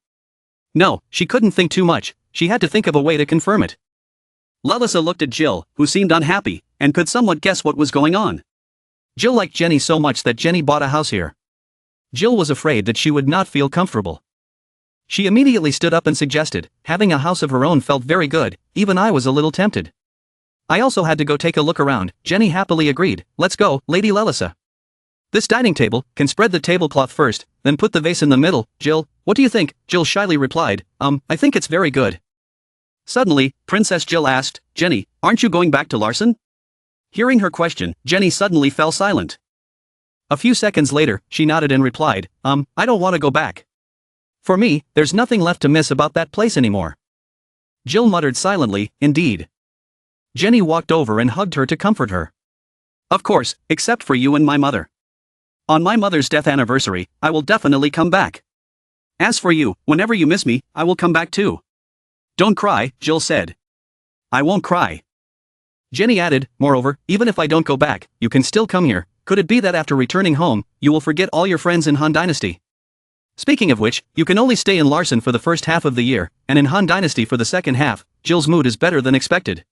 No, she couldn't think too much, she had to think of a way to confirm it. Elsa looked at Jill, who seemed unhappy, and could somewhat guess what was going on. Jill liked Jenny so much that Jenny bought a house here. Jill was afraid that she would not feel comfortable. She immediately stood up and suggested, having a house of her own felt very good, even I was a little tempted. I also had to go take a look around. Jenny happily agreed, let's go, Lady Elsa. This dining table, can spread the tablecloth first, then put the vase in the middle. Jill, what do you think? Jill shyly replied, I think it's very good. Suddenly, Princess Jill asked, Jenny, aren't you going back to Larson? Hearing her question, Jenny suddenly fell silent. A few seconds later, she nodded and replied, I don't want to go back. For me, there's nothing left to miss about that place anymore. Jill muttered silently, indeed. Jenny walked over and hugged her to comfort her. Of course, except for you and my mother. On my mother's death anniversary, I will definitely come back. As for you, whenever you miss me, I will come back too. Don't cry, Jill said. I won't cry. Jenny added, moreover, even if I don't go back, you can still come here. Could it be that after returning home, you will forget all your friends in Han Dynasty? Speaking of which, you can only stay in Larson for the first half of the year, and in Han Dynasty for the second half. Jill's mood is better than expected.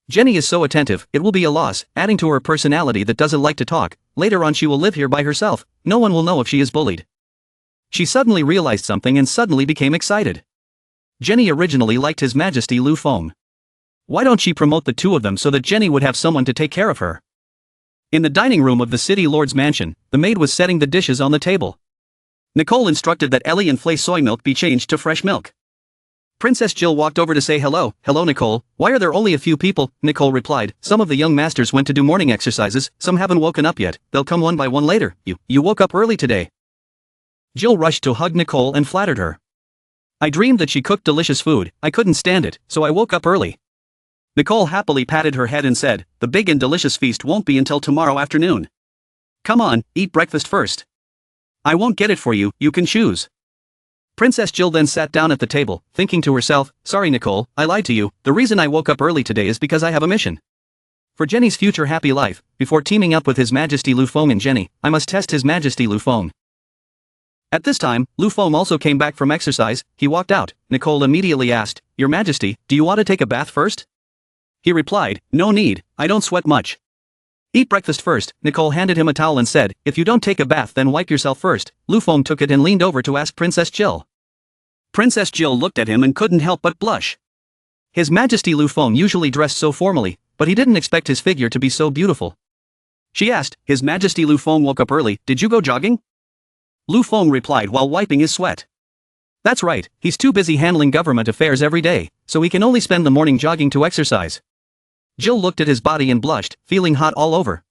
Jenny is so attentive, it will be a loss, adding to her personality that doesn't like to talk. Later on she will live here by herself, no one will know if she is bullied. She suddenly realized something and suddenly became excited. Jenny originally liked His Majesty Lu Feng. Why don't she promote the two of them so that Jenny would have someone to take care of her? In the dining room of the city lord's mansion, the maid was setting the dishes on the table. Nicole instructed that Ellie and Flay soy milk be changed to fresh milk. Princess Jill walked over to say hello. Hello Nicole, why are there only a few people? Nicole replied, some of the young masters went to do morning exercises, some haven't woken up yet, they'll come one by one later. You woke up early today. Jill rushed to hug Nicole and flattered her. I dreamed that she cooked delicious food, I couldn't stand it, so I woke up early. Nicole happily patted her head and said, the big and delicious feast won't be until tomorrow afternoon. Come on, eat breakfast first. I won't get it for you, you can choose. Princess Jill then sat down at the table, thinking to herself, sorry Nicole, I lied to you, the reason I woke up early today is because I have a mission. For Jenny's future happy life, before teaming up with His Majesty Lu Feng and Jenny, I must test His Majesty Lu Feng. At this time, Lu Feng also came back from exercise. He walked out. Nicole immediately asked, Your Majesty, do you want to take a bath first? He replied, no need, I don't sweat much. Eat breakfast first. Nicole handed him a towel and said, if you don't take a bath then wipe yourself first. Lu Feng took it and leaned over to ask Princess Jill. Princess Jill looked at him and couldn't help but blush. His Majesty Lu Feng usually dressed so formally, but he didn't expect his figure to be so beautiful. She asked, His Majesty Lu Feng woke up early, did you go jogging? Lu Feng replied while wiping his sweat. That's right, he's too busy handling government affairs every day, so he can only spend the morning jogging to exercise. Jill looked at his body and blushed, feeling hot all over.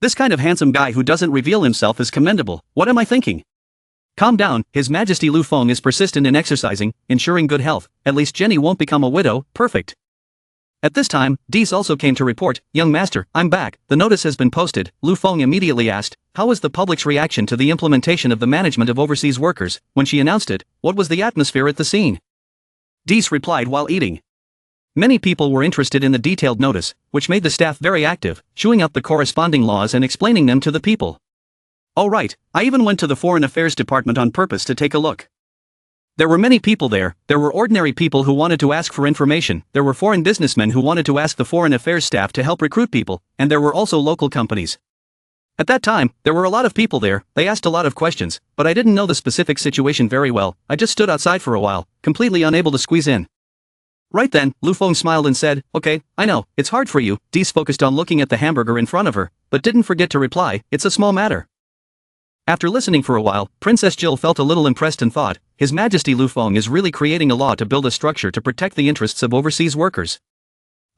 This kind of handsome guy who doesn't reveal himself is commendable, what am I thinking? Calm down, His Majesty Lu Feng is persistent in exercising, ensuring good health, at least Jenny won't become a widow, perfect. At this time, Dees also came to report, young master, I'm back, the notice has been posted. Lu Feng immediately asked, how was the public's reaction to the implementation of the management of overseas workers? When she announced it, what was the atmosphere at the scene? Dees replied while eating. Many people were interested in the detailed notice, which made the staff very active, chewing up the corresponding laws and explaining them to the people. Oh right, I even went to the Foreign Affairs Department on purpose to take a look. There were many people there, there were ordinary people who wanted to ask for information, there were foreign businessmen who wanted to ask the foreign affairs staff to help recruit people, and there were also local companies. At that time, there were a lot of people there, they asked a lot of questions, but I didn't know the specific situation very well, I just stood outside for a while, completely unable to squeeze in. Right then, Lu Feng smiled and said, okay, I know, it's hard for you. Dees focused on looking at the hamburger in front of her, but didn't forget to reply, it's a small matter. After listening for a while, Princess Jill felt a little impressed and thought, His Majesty Lu Feng is really creating a law to build a structure to protect the interests of overseas workers.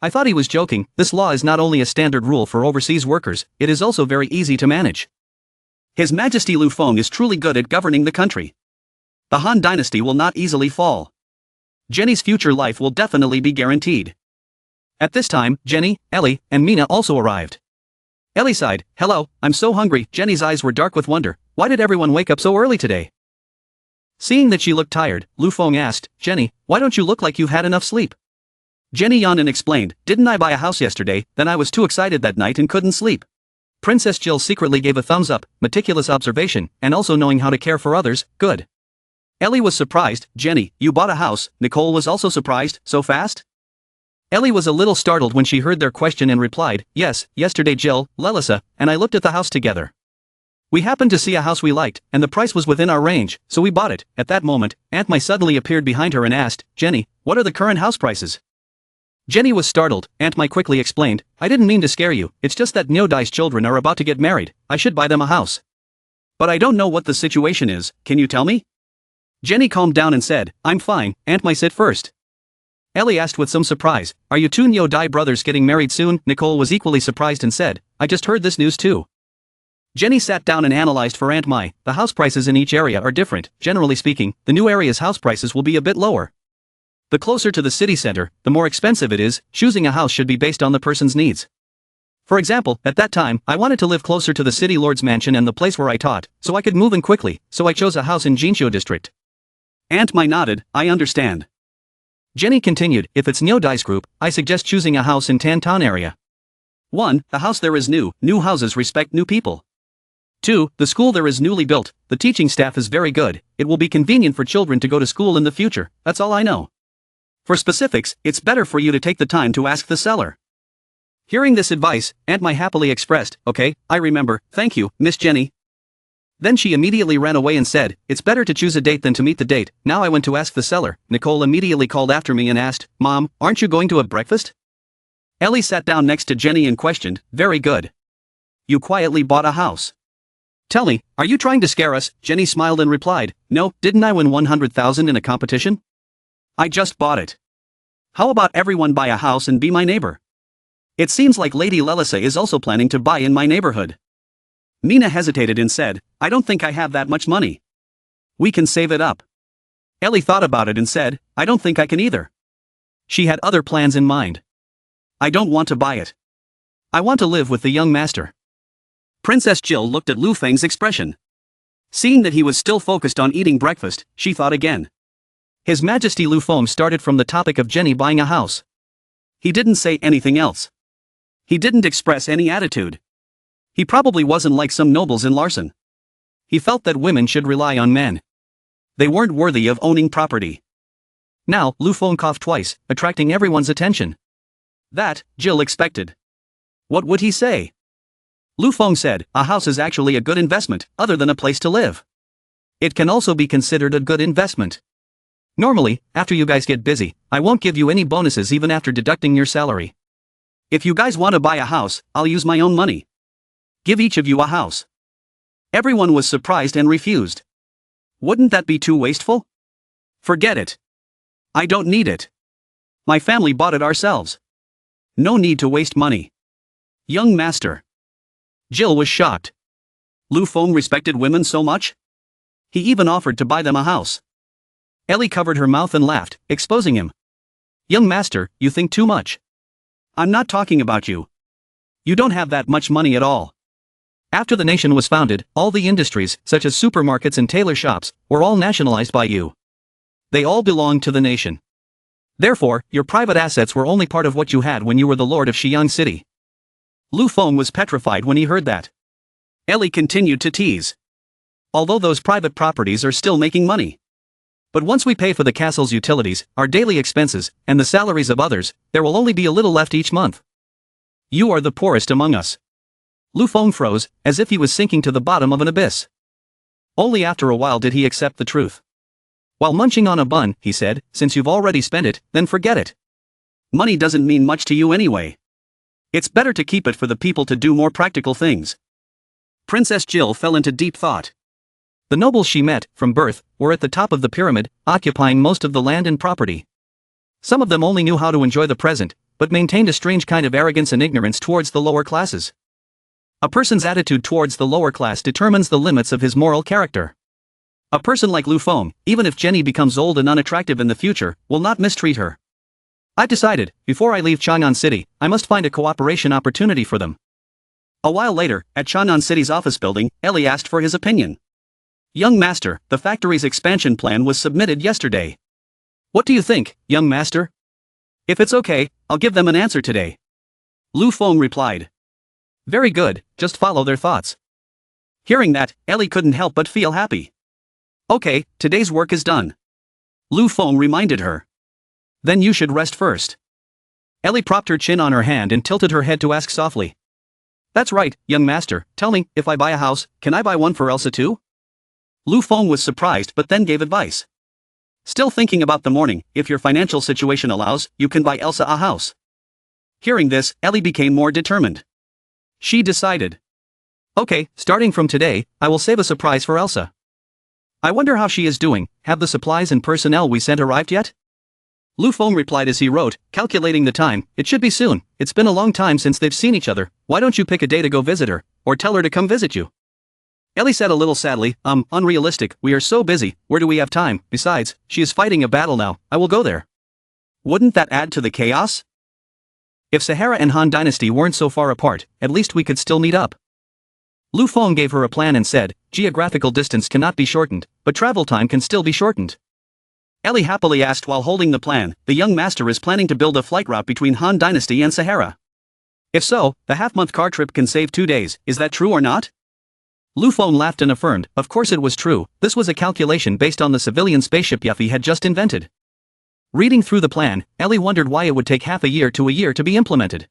I thought he was joking, this law is not only a standard rule for overseas workers, it is also very easy to manage. His Majesty Lu Feng is truly good at governing the country. The Han dynasty will not easily fall. Jenny's future life will definitely be guaranteed. At this time, Jenny, Ellie, and Mina also arrived. Ellie sighed, "Hello, I'm so hungry." Jenny's eyes were dark with wonder. Why did everyone wake up so early today? Seeing that she looked tired, Lu Feng asked, "Jenny, why don't you look like you've had enough sleep?" Jenny yawned and explained, "Didn't I buy a house yesterday, then I was too excited that night and couldn't sleep." Princess Jill secretly gave a thumbs up, meticulous observation, and also knowing how to care for others, good. Ellie was surprised. "Jenny, you bought a house." Nicole was also surprised, "So fast?" Ellie was a little startled when she heard their question and replied, "Yes, yesterday Jill, Elsa, and I looked at the house together. We happened to see a house we liked, and the price was within our range, so we bought it." At that moment, Aunt Mai suddenly appeared behind her and asked, "Jenny, what are the current house prices?" Jenny was startled. Aunt Mai quickly explained, "I didn't mean to scare you, it's just that Neodai's children are about to get married, I should buy them a house. But I don't know what the situation is, can you tell me?" Jenny calmed down and said, "I'm fine, Aunt Mai, sit first." Ellie asked with some surprise, "Are you two Neodai brothers getting married soon?" Nicole was equally surprised and said, "I just heard this news too." Jenny sat down and analyzed for Aunt Mai. The house prices in each area are different. Generally speaking, the new area's house prices will be a bit lower. The closer to the city center, the more expensive it is. Choosing a house should be based on the person's needs. For example, at that time, I wanted to live closer to the city lord's mansion and the place where I taught, so I could move in quickly, so I chose a house in Jinshou district. Aunt Mai nodded, "I understand." Jenny continued, "If it's Neodai's group, I suggest choosing a house in Tantan area. 1. The house there is new houses respect new people. 2. The school there is newly built, the teaching staff is very good, it will be convenient for children to go to school in the future, that's all I know. For specifics, it's better for you to take the time to ask the seller." Hearing this advice, Aunt Mai happily expressed, "Okay, I remember, thank you, Miss Jenny." Then she immediately ran away and said, "It's better to choose a date than to meet the date." Now I went to ask the seller. Nicole immediately called after me and asked, "Mom, aren't you going to a breakfast?" Ellie sat down next to Jenny and questioned, "Very good. You quietly bought a house. Tell me, are you trying to scare us?" Jenny smiled and replied, "No, didn't I win 100,000 in a competition? I just bought it. How about everyone buy a house and be my neighbor? It seems like Lady Lelisa is also planning to buy in my neighborhood." Mina hesitated and said, "I don't think I have that much money. We can save it up." Ellie thought about it and said, "I don't think I can either." She had other plans in mind. "I don't want to buy it. I want to live with the young master." Princess Jill looked at Lu Feng's expression. Seeing that he was still focused on eating breakfast, she thought again. His Majesty Lu Feng started from the topic of Jenny buying a house. He didn't say anything else. He didn't express any attitude. He probably wasn't like some nobles in Larson. He felt that women should rely on men. They weren't worthy of owning property. Now, Lu Feng coughed twice, attracting everyone's attention. That, Jill expected. What would he say? Lu Feng said, "A house is actually a good investment, other than a place to live. It can also be considered a good investment. Normally, after you guys get busy, I won't give you any bonuses even after deducting your salary. If you guys want to buy a house, I'll use my own money. Give each of you a house." Everyone was surprised and refused. Wouldn't that be too wasteful? Forget it. I don't need it. My family bought it ourselves. No need to waste money. Young master. Jill was shocked. Lu Feng respected women so much? He even offered to buy them a house. Ellie covered her mouth and laughed, exposing him. "Young master, you think too much. I'm not talking about you. You don't have that much money at all. After the nation was founded, all the industries, such as supermarkets and tailor shops, were all nationalized by you. They all belonged to the nation. Therefore, your private assets were only part of what you had when you were the lord of Xi'an City." Lu Feng was petrified when he heard that. Ellie continued to tease. "Although those private properties are still making money. But once we pay for the castle's utilities, our daily expenses, and the salaries of others, there will only be a little left each month. You are the poorest among us." Lu Feng froze, as if he was sinking to the bottom of an abyss. Only after a while did he accept the truth. While munching on a bun, he said, "Since you've already spent it, then forget it. Money doesn't mean much to you anyway. It's better to keep it for the people to do more practical things." Princess Jill fell into deep thought. The nobles she met, from birth, were at the top of the pyramid, occupying most of the land and property. Some of them only knew how to enjoy the present, but maintained a strange kind of arrogance and ignorance towards the lower classes. A person's attitude towards the lower class determines the limits of his moral character. A person like Lu Feng, even if Jenny becomes old and unattractive in the future, will not mistreat her. I've decided, before I leave Chang'an City, I must find a cooperation opportunity for them. A while later, at Chang'an City's office building, Ellie asked for his opinion. Young master, the factory's expansion plan was submitted yesterday. What do you think, young master? If it's okay, I'll give them an answer today. Lu Feng replied. Very good, just follow their thoughts. Hearing that, Ellie couldn't help but feel happy. Okay, today's work is done. Lu Feng reminded her. Then you should rest first. Ellie propped her chin on her hand and tilted her head to ask softly. That's right, young master, tell me, if I buy a house, can I buy one for Elsa too? Lu Feng was surprised but then gave advice. Still thinking about the morning, if your financial situation allows, you can buy Elsa a house. Hearing this, Ellie became more determined. She decided. Okay, starting from today, I will save a surprise for Elsa. I wonder how she is doing, have the supplies and personnel we sent arrived yet? Lu Feng replied as he wrote, calculating the time, it should be soon, it's been a long time since they've seen each other, why don't you pick a day to go visit her, or tell her to come visit you? Ellie said a little sadly, unrealistic, we are so busy, where do we have time, besides, she is fighting a battle now, I will go there. Wouldn't that add to the chaos? If Sahara and Han Dynasty weren't so far apart, at least we could still meet up. Lu Feng gave her a plan and said, geographical distance cannot be shortened, but travel time can still be shortened. Ellie happily asked while holding the plan, the young master is planning to build a flight route between Han Dynasty and Sahara. If so, the half-month car trip can save 2 days, is that true or not? Lu Feng laughed and affirmed, of course it was true, this was a calculation based on the civilian spaceship Yuffie had just invented. Reading through the plan, Ellie wondered why it would take half a year to be implemented.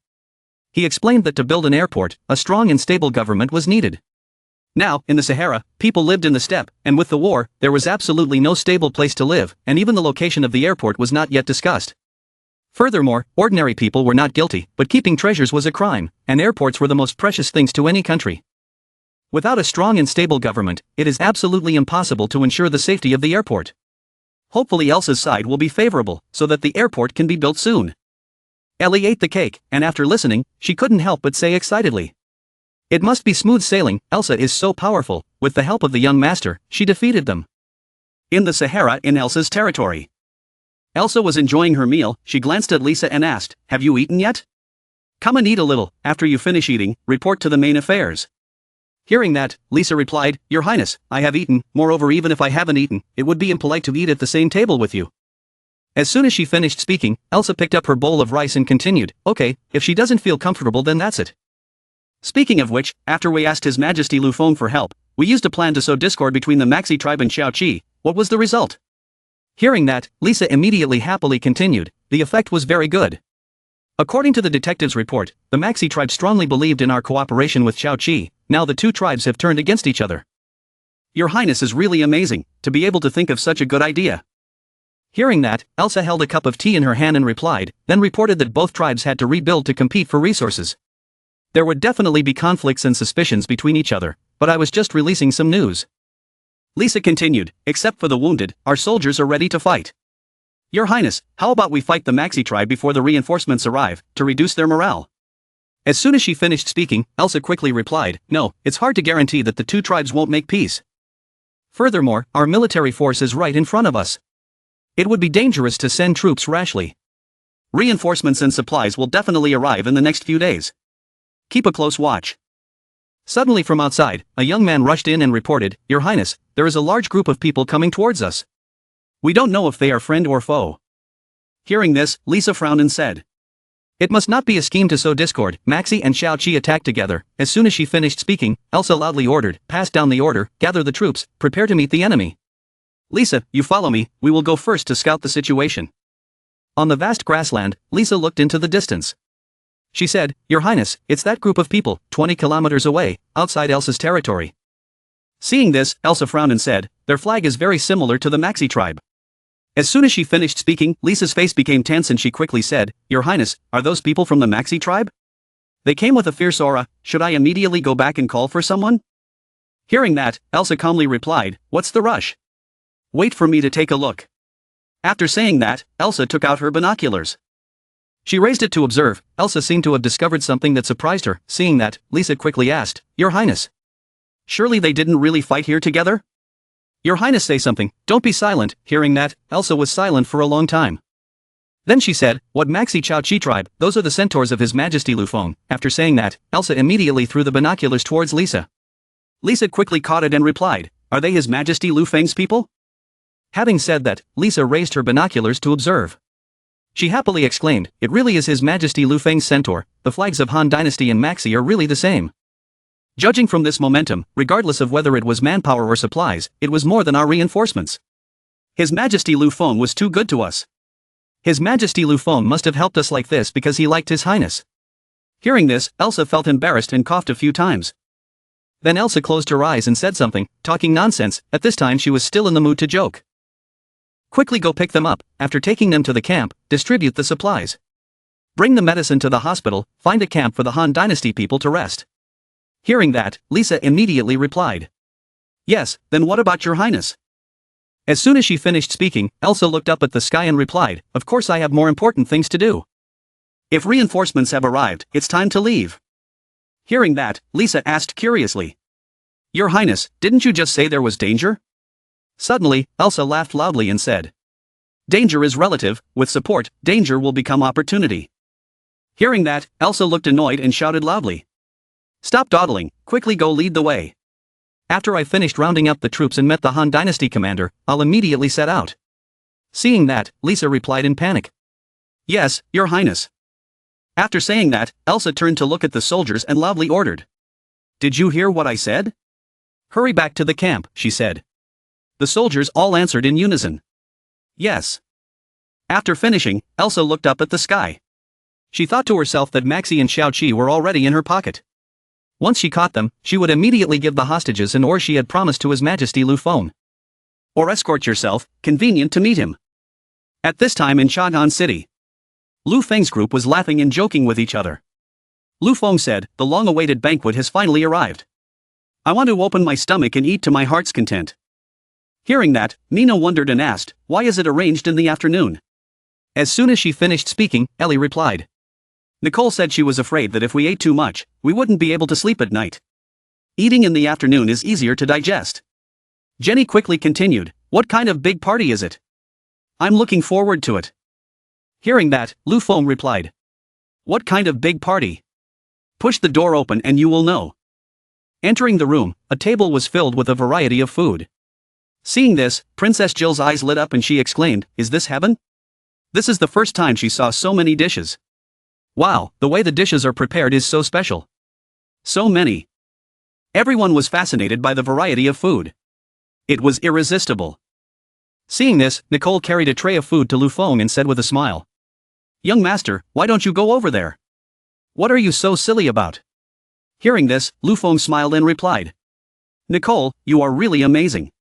He explained that to build an airport, a strong and stable government was needed. Now, in the Sahara, people lived in the steppe, and with the war, there was absolutely no stable place to live, and even the location of the airport was not yet discussed. Furthermore, ordinary people were not guilty, but keeping treasures was a crime, and airports were the most precious things to any country. Without a strong and stable government, it is absolutely impossible to ensure the safety of the airport. Hopefully Elsa's side will be favorable, so that the airport can be built soon. Ellie ate the cake, and after listening, she couldn't help but say excitedly. It must be smooth sailing, Elsa is so powerful, with the help of the young master, she defeated them. In the Sahara in Elsa's territory. Elsa was enjoying her meal, she glanced at Lisa and asked, have you eaten yet? Come and eat a little, after you finish eating, report to the main affairs. Hearing that, Lisa replied, Your Highness, I have eaten, moreover even if I haven't eaten, it would be impolite to eat at the same table with you. As soon as she finished speaking, Elsa picked up her bowl of rice and continued, okay, if she doesn't feel comfortable then that's it. Speaking of which, after we asked His Majesty Lu Feng for help, we used a plan to sow discord between the Maxi tribe and Xiaoqi, what was the result? Hearing that, Lisa immediately happily continued, the effect was very good. According to the detective's report, the Maxi tribe strongly believed in our cooperation with Xiaoqi, now the two tribes have turned against each other. Your Highness is really amazing, to be able to think of such a good idea. Hearing that, Elsa held a cup of tea in her hand and replied, then reported that both tribes had to rebuild to compete for resources. There would definitely be conflicts and suspicions between each other, but I was just releasing some news. Lisa continued, except for the wounded, our soldiers are ready to fight. Your Highness, how about we fight the Maxi tribe before the reinforcements arrive, to reduce their morale? As soon as she finished speaking, Elsa quickly replied, no, it's hard to guarantee that the two tribes won't make peace. Furthermore, our military force is right in front of us. It would be dangerous to send troops rashly. Reinforcements and supplies will definitely arrive in the next few days. Keep a close watch. Suddenly from outside, a young man rushed in and reported, Your Highness, there is a large group of people coming towards us. We don't know if they are friend or foe. Hearing this, Lisa frowned and said. It must not be a scheme to sow discord. Maxi and Xiaoqi attacked together. As soon as she finished speaking, Elsa loudly ordered, pass down the order, gather the troops, prepare to meet the enemy. Lisa, you follow me, we will go first to scout the situation. On the vast grassland, Lisa looked into the distance. She said, Your Highness, it's that group of people, 20 kilometers away, outside Elsa's territory. Seeing this, Elsa frowned and said, their flag is very similar to the Maxi tribe. As soon as she finished speaking, Lisa's face became tense and she quickly said, Your Highness, are those people from the Maxi tribe? They came with a fierce aura, should I immediately go back and call for someone? Hearing that, Elsa calmly replied, what's the rush? Wait for me to take a look. After saying that, Elsa took out her binoculars. She raised it to observe. Elsa seemed to have discovered something that surprised her. Seeing that, Lisa quickly asked, Your Highness. Surely they didn't really fight here together? Your Highness, say something, don't be silent. Hearing that, Elsa was silent for a long time. Then she said, what Maxi Chao Chi tribe, those are the centaurs of His Majesty Lu Feng. After saying that, Elsa immediately threw the binoculars towards Lisa. Lisa quickly caught it and replied, are they His Majesty Lu Feng's people? Having said that, Lisa raised her binoculars to observe. She happily exclaimed, it really is His Majesty Lu Feng's centaur, the flags of Han Dynasty and Maxi are really the same. Judging from this momentum, regardless of whether it was manpower or supplies, it was more than our reinforcements. His Majesty Lu Feng was too good to us. His Majesty Lu Feng must have helped us like this because he liked His Highness. Hearing this, Elsa felt embarrassed and coughed a few times. Then Elsa closed her eyes and said something, talking nonsense. At this time she was still in the mood to joke. Quickly go pick them up, after taking them to the camp, distribute the supplies. Bring the medicine to the hospital, find a camp for the Han Dynasty people to rest. Hearing that, Lisa immediately replied. Yes, then what about your Highness? As soon as she finished speaking, Elsa looked up at the sky and replied, of course I have more important things to do. If reinforcements have arrived, it's time to leave. Hearing that, Lisa asked curiously. Your Highness, didn't you just say there was danger? Suddenly, Elsa laughed loudly and said. Danger is relative, with support, danger will become opportunity. Hearing that, Elsa looked annoyed and shouted loudly. Stop dawdling, quickly go lead the way. After I finished rounding up the troops and met the Han Dynasty commander, I'll immediately set out. Seeing that, Lisa replied in panic. Yes, Your Highness. After saying that, Elsa turned to look at the soldiers and loudly ordered. Did you hear what I said? Hurry back to the camp, she said. The soldiers all answered in unison. Yes. After finishing, Elsa looked up at the sky. She thought to herself that Maxi and Xiao Qi were already in her pocket. Once she caught them, she would immediately give the hostages an ore she had promised to His Majesty Lu Feng. Or escort yourself, convenient to meet him. At this time in Chang'an City, Lu Feng's group was laughing and joking with each other. Lu Feng said, the long-awaited banquet has finally arrived. I want to open my stomach and eat to my heart's content. Hearing that, Mina wondered and asked, why is it arranged in the afternoon? As soon as she finished speaking, Ellie replied. Nicole said she was afraid that if we ate too much, we wouldn't be able to sleep at night. Eating in the afternoon is easier to digest. Jenny quickly continued, what kind of big party is it? I'm looking forward to it. Hearing that, Lu Feng replied. What kind of big party? Push the door open and you will know. Entering the room, a table was filled with a variety of food. Seeing this, Princess Jill's eyes lit up and she exclaimed, is this heaven? This is the first time she saw so many dishes. Wow, the way the dishes are prepared is so special. So many. Everyone was fascinated by the variety of food. It was irresistible. Seeing this, Nicole carried a tray of food to Lu Feng and said with a smile. Young master, why don't you go over there? What are you so silly about? Hearing this, Lu Feng smiled and replied. Nicole, you are really amazing.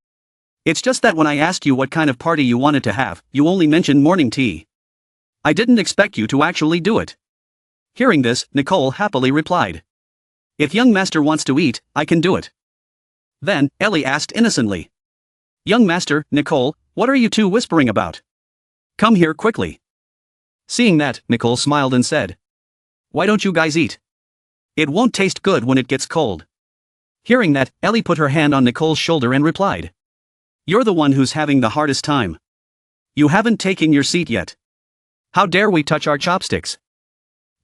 It's just that when I asked you what kind of party you wanted to have, you only mentioned morning tea. I didn't expect you to actually do it. Hearing this, Nicole happily replied. If young master wants to eat, I can do it. Then, Ellie asked innocently. Young master, Nicole, what are you two whispering about? Come here quickly. Seeing that, Nicole smiled and said. Why don't you guys eat? It won't taste good when it gets cold. Hearing that, Ellie put her hand on Nicole's shoulder and replied. You're the one who's having the hardest time. You haven't taken your seat yet. How dare we touch our chopsticks?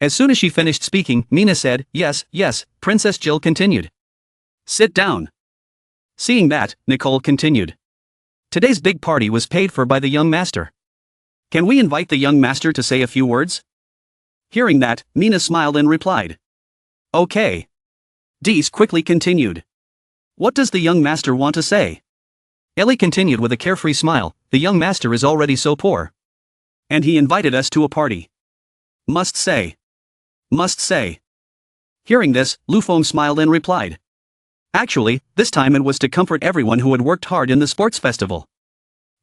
As soon as she finished speaking, Mina said, yes, yes, Princess Jill continued. Sit down. Seeing that, Nicole continued. Today's big party was paid for by the young master. Can we invite the young master to say a few words? Hearing that, Mina smiled and replied. Okay. Dees quickly continued. What does the young master want to say? Ellie continued with a carefree smile, the young master is already so poor. And he invited us to a party. Must say. Must say. Hearing this, Lu Feng smiled and replied. Actually, this time it was to comfort everyone who had worked hard in the sports festival.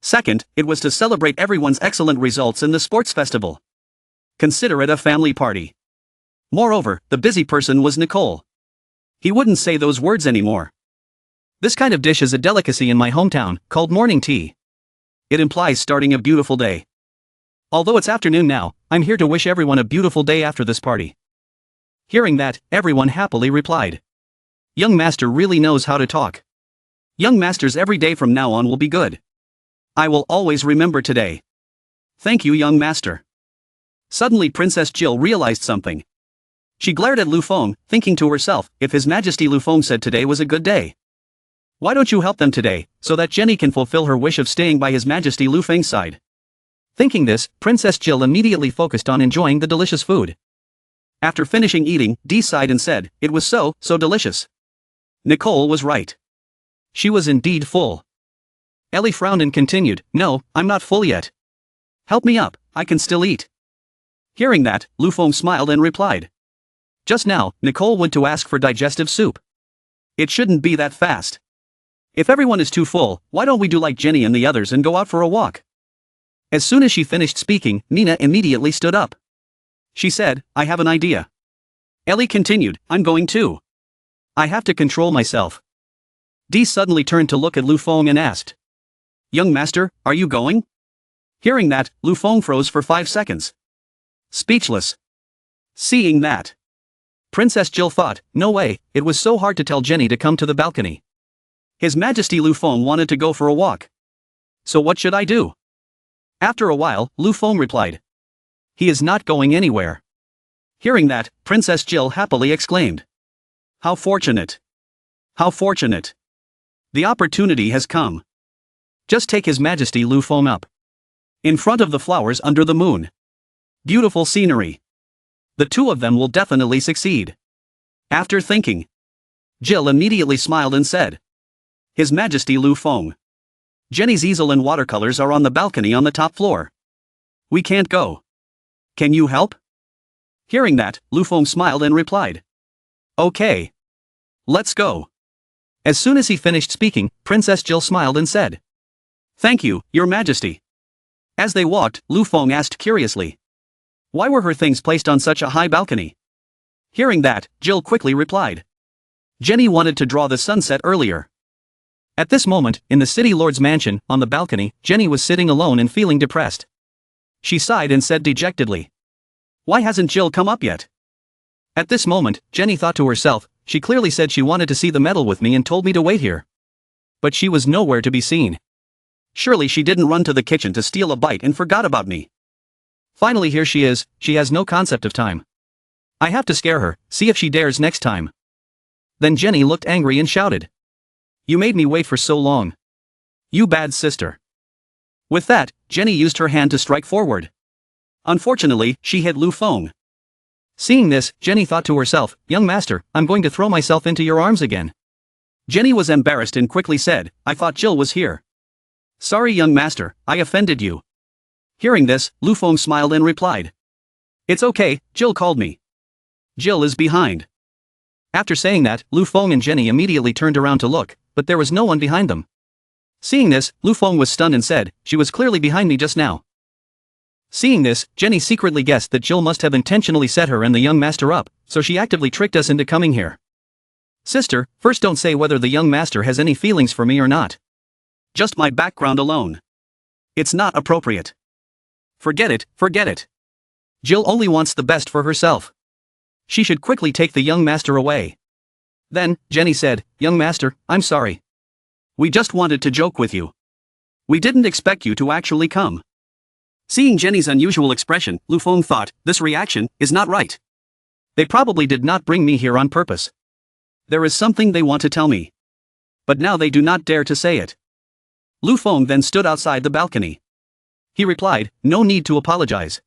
Second, it was to celebrate everyone's excellent results in the sports festival. Consider it a family party. Moreover, the busy person was Nicole. He wouldn't say those words anymore. This kind of dish is a delicacy in my hometown, called morning tea. It implies starting a beautiful day. Although it's afternoon now, I'm here to wish everyone a beautiful day after this party. Hearing that, everyone happily replied. Young master really knows how to talk. Young masters, every day from now on will be good. I will always remember today. Thank you, young master. Suddenly Princess Jill realized something. She glared at Lu Feng, thinking to herself, if His Majesty Lu Feng said today was a good day. Why don't you help them today, so that Jenny can fulfill her wish of staying by His Majesty Lu Feng's side? Thinking this, Princess Jill immediately focused on enjoying the delicious food. After finishing eating, Dee sighed and said, it was so delicious. Nicole was right. She was indeed full. Ellie frowned and continued, no, I'm not full yet. Help me up, I can still eat. Hearing that, Lu Feng smiled and replied. Just now, Nicole went to ask for digestive soup. It shouldn't be that fast. If everyone is too full, why don't we do like Jenny and the others and go out for a walk? As soon as she finished speaking, Nina immediately stood up. She said, I have an idea. Ellie continued, I'm going too. I have to control myself. Dee suddenly turned to look at Lu Feng and asked. Young master, are you going? Hearing that, Lu Feng froze for 5 seconds. Speechless. Seeing that, Princess Jill thought, no way, it was so hard to tell Jenny to come to the balcony. His Majesty Lu Feng wanted to go for a walk. So what should I do? After a while, Lu Feng replied. He is not going anywhere. Hearing that, Princess Jill happily exclaimed. How fortunate. How fortunate. The opportunity has come. Just take His Majesty Lu Feng up. In front of the flowers under the moon. Beautiful scenery. The two of them will definitely succeed. After thinking, Jill immediately smiled and said. His Majesty Lu Feng. Jenny's easel and watercolors are on the balcony on the top floor. We can't go. Can you help? Hearing that, Lu Feng smiled and replied. Okay. Let's go. As soon as he finished speaking, Princess Jill smiled and said. Thank you, Your Majesty. As they walked, Lu Feng asked curiously. Why were her things placed on such a high balcony? Hearing that, Jill quickly replied. Jenny wanted to draw the sunset earlier. At this moment, in the city lord's mansion, on the balcony, Jenny was sitting alone and feeling depressed. She sighed and said dejectedly. Why hasn't Jill come up yet? At this moment, Jenny thought to herself, she clearly said she wanted to see the medal with me and told me to wait here. But she was nowhere to be seen. Surely she didn't run to the kitchen to steal a bite and forgot about me. Finally here she is, she has no concept of time. I have to scare her, see if she dares next time. Then Jenny looked angry and shouted. You made me wait for so long. You bad sister. With that, Jenny used her hand to strike forward. Unfortunately, she hit Lu Feng. Seeing this, Jenny thought to herself, young master, I'm going to throw myself into your arms again. Jenny was embarrassed and quickly said, I thought Jill was here. Sorry young master, I offended you. Hearing this, Lu Feng smiled and replied. It's okay, Jill called me. Jill is behind. After saying that, Lu Feng and Jenny immediately turned around to look, but there was no one behind them. Seeing this, Lu Feng was stunned and said, she was clearly behind me just now. Seeing this, Jenny secretly guessed that Jill must have intentionally set her and the young master up, so she actively tricked us into coming here. Sister, first don't say whether the young master has any feelings for me or not. Just my background alone. It's not appropriate. Forget it, forget it. Jill only wants the best for herself. She should quickly take the young master away. Then, Jenny said, young master, I'm sorry. We just wanted to joke with you. We didn't expect you to actually come. Seeing Jenny's unusual expression, Lu Feng thought, this reaction is not right. They probably did not bring me here on purpose. There is something they want to tell me. But now they do not dare to say it. Lu Feng then stood outside the balcony. He replied, no need to apologize.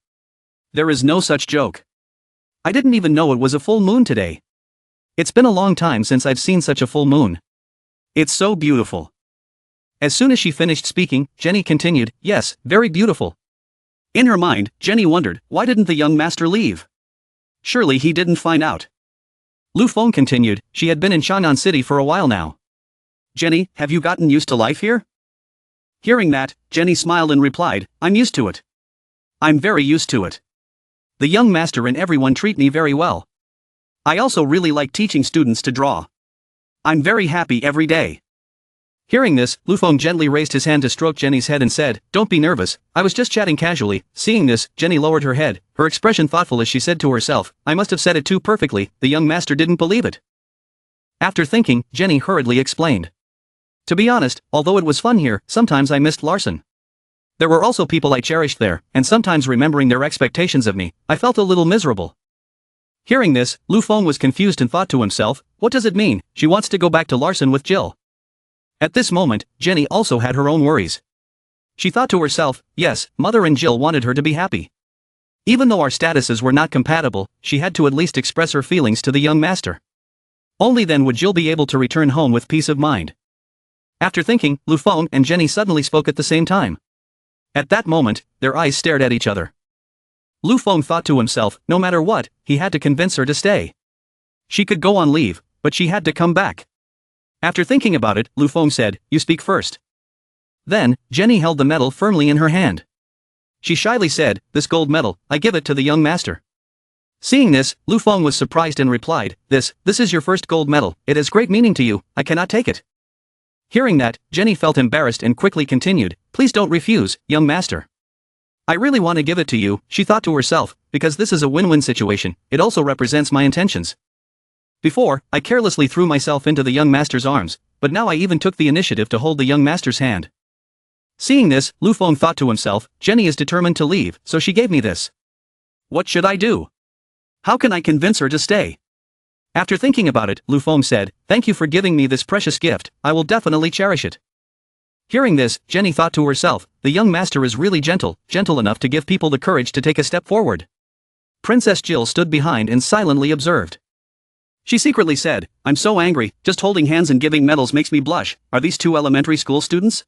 There is no such joke. I didn't even know it was a full moon today. It's been a long time since I've seen such a full moon. It's so beautiful. As soon as she finished speaking, Jenny continued, yes, very beautiful. In her mind, Jenny wondered, why didn't the young master leave? Surely he didn't find out. Lu Feng continued, she had been in Chang'an City for a while now. Jenny, have you gotten used to life here? Hearing that, Jenny smiled and replied, I'm used to it. I'm very used to it. The young master and everyone treat me very well. I also really like teaching students to draw. I'm very happy every day. Hearing this, Lu Feng gently raised his hand to stroke Jenny's head and said, don't be nervous, I was just chatting casually. Seeing this, Jenny lowered her head, her expression thoughtful as she said to herself, I must have said it too perfectly, the young master didn't believe it. After thinking, Jenny hurriedly explained. To be honest, although it was fun here, sometimes I missed Larson. There were also people I cherished there, and sometimes remembering their expectations of me, I felt a little miserable. Hearing this, Lu Feng was confused and thought to himself, what does it mean? She wants to go back to Larson with Jill. At this moment, Jenny also had her own worries. She thought to herself, yes, Mother and Jill wanted her to be happy. Even though our statuses were not compatible, she had to at least express her feelings to the young master. Only then would Jill be able to return home with peace of mind. After thinking, Lu Feng and Jenny suddenly spoke at the same time. At that moment, their eyes stared at each other. Lu Feng thought to himself, no matter what, he had to convince her to stay. She could go on leave, but she had to come back. After thinking about it, Lu Feng said, you speak first. Then, Jenny held the medal firmly in her hand. She shyly said, this gold medal, I give it to the young master. Seeing this, Lu Feng was surprised and replied, this is your first gold medal, it has great meaning to you, I cannot take it. Hearing that, Jenny felt embarrassed and quickly continued, please don't refuse, young master. I really want to give it to you, she thought to herself, because this is a win-win situation, it also represents my intentions. Before, I carelessly threw myself into the young master's arms, but now I even took the initiative to hold the young master's hand. Seeing this, Lu Feng thought to himself, Jenny is determined to leave, so she gave me this. What should I do? How can I convince her to stay? After thinking about it, Lu Feng said, thank you for giving me this precious gift, I will definitely cherish it. Hearing this, Jenny thought to herself, the young master is really gentle enough to give people the courage to take a step forward. Princess Jill stood behind and silently observed. She secretly said, I'm so angry, just holding hands and giving medals makes me blush, are these two elementary school students?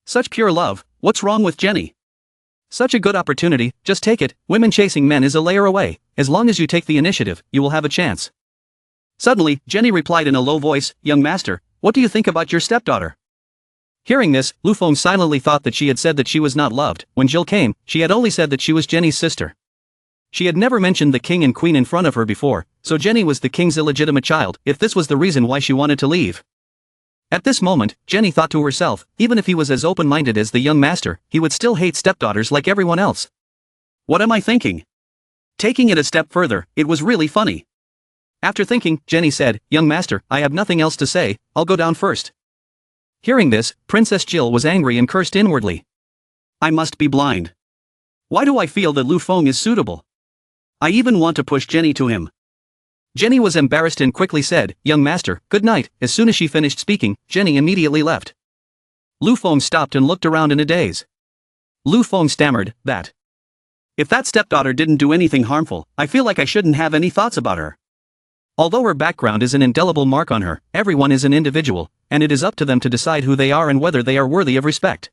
Such pure love, what's wrong with Jenny? Such a good opportunity, just take it, women chasing men is a layer away, as long as you take the initiative, you will have a chance. Suddenly, Jenny replied in a low voice, young master, what do you think about your stepdaughter? Hearing this, Lu Feng silently thought that she had said that she was not loved. When Jill came, she had only said that she was Jenny's sister. She had never mentioned the king and queen in front of her before, so Jenny was the king's illegitimate child, if this was the reason why she wanted to leave. At this moment, Jenny thought to herself, even if he was as open-minded as the young master, he would still hate stepdaughters like everyone else. What am I thinking? Taking it a step further, it was really funny. After thinking, Jenny said, young master, I have nothing else to say, I'll go down first. Hearing this, Princess Jill was angry and cursed inwardly. I must be blind. Why do I feel that Lu Feng is suitable? I even want to push Jenny to him. Jenny was embarrassed and quickly said, young master, good night. As soon as she finished speaking, Jenny immediately left. Lu Feng stopped and looked around in a daze. Lu Feng stammered, that. If that stepdaughter didn't do anything harmful, I feel like I shouldn't have any thoughts about her. Although her background is an indelible mark on her, everyone is an individual, and it is up to them to decide who they are and whether they are worthy of respect.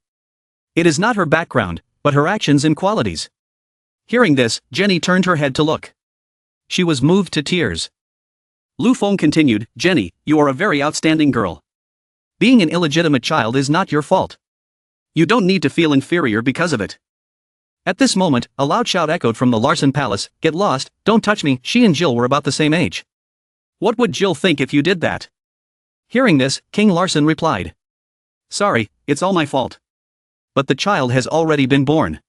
It is not her background, but her actions and qualities. Hearing this, Jenny turned her head to look. She was moved to tears. Lu Feng continued, Jenny, you are a very outstanding girl. Being an illegitimate child is not your fault. You don't need to feel inferior because of it. At this moment, a loud shout echoed from the Larson Palace, get lost, don't touch me. She and Jill were about the same age. What would Jill think if you did that? Hearing this, King Larson replied. Sorry, it's all my fault. But the child has already been born.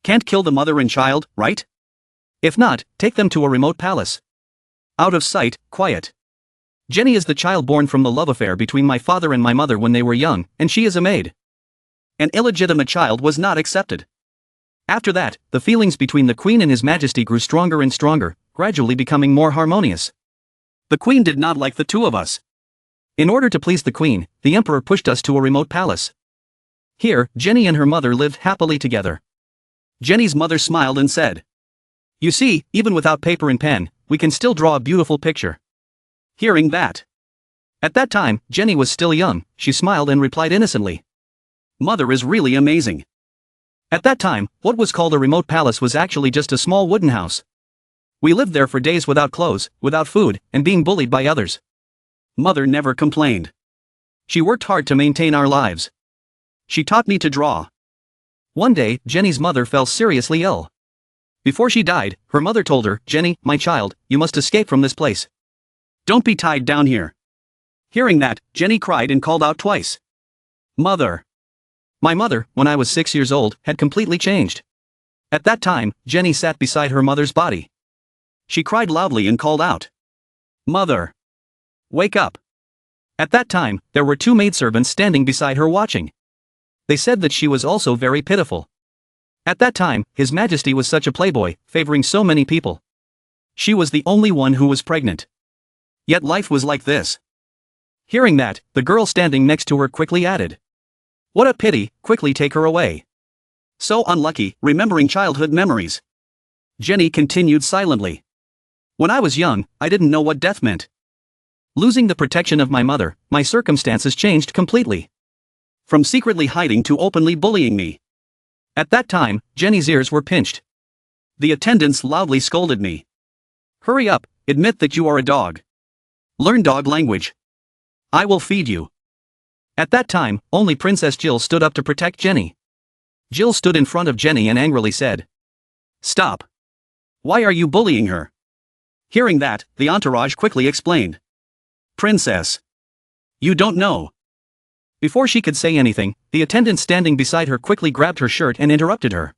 Can't kill the mother and child, right? If not, take them to a remote palace. Out of sight, quiet. Jenny is the child born from the love affair between my father and my mother when they were young, and she is a maid. An illegitimate child was not accepted. After that, the feelings between the Queen and His Majesty grew stronger and stronger, gradually becoming more harmonious. The Queen did not like the two of us. In order to please the Queen, the Emperor pushed us to a remote palace. Here, Jenny and her mother lived happily together. Jenny's mother smiled and said, you see, even without paper and pen, we can still draw a beautiful picture. Hearing that. At that time, Jenny was still young, she smiled and replied innocently. Mother is really amazing. At that time, what was called a remote palace was actually just a small wooden house. We lived there for days without clothes, without food, and being bullied by others. Mother never complained. She worked hard to maintain our lives. She taught me to draw. One day, Jenny's mother fell seriously ill. Before she died, her mother told her, Jenny, my child, you must escape from this place. Don't be tied down here. Hearing that, Jenny cried and called out twice. Mother. My mother, when I was 6 years old, had completely changed. At that time, Jenny sat beside her mother's body. She cried loudly and called out. Mother. Wake up. At that time, there were 2 maidservants standing beside her watching. They said that she was also very pitiful. At that time, His Majesty was such a playboy, favoring so many people. She was the only one who was pregnant. Yet life was like this. Hearing that, the girl standing next to her quickly added, "What a pity, quickly take her away. So unlucky, remembering childhood memories." Jenny continued silently. "When I was young, I didn't know what death meant. Losing the protection of my mother, my circumstances changed completely. From secretly hiding to openly bullying me. At that time, Jenny's ears were pinched. The attendants loudly scolded me. Hurry up, admit that you are a dog. Learn dog language. I will feed you." At that time, only Princess Jill stood up to protect Jenny. Jill stood in front of Jenny and angrily said, "Stop. Why are you bullying her?" Hearing that, the entourage quickly explained. "Princess. You don't know." Before she could say anything, the attendant standing beside her quickly grabbed her shirt and interrupted her.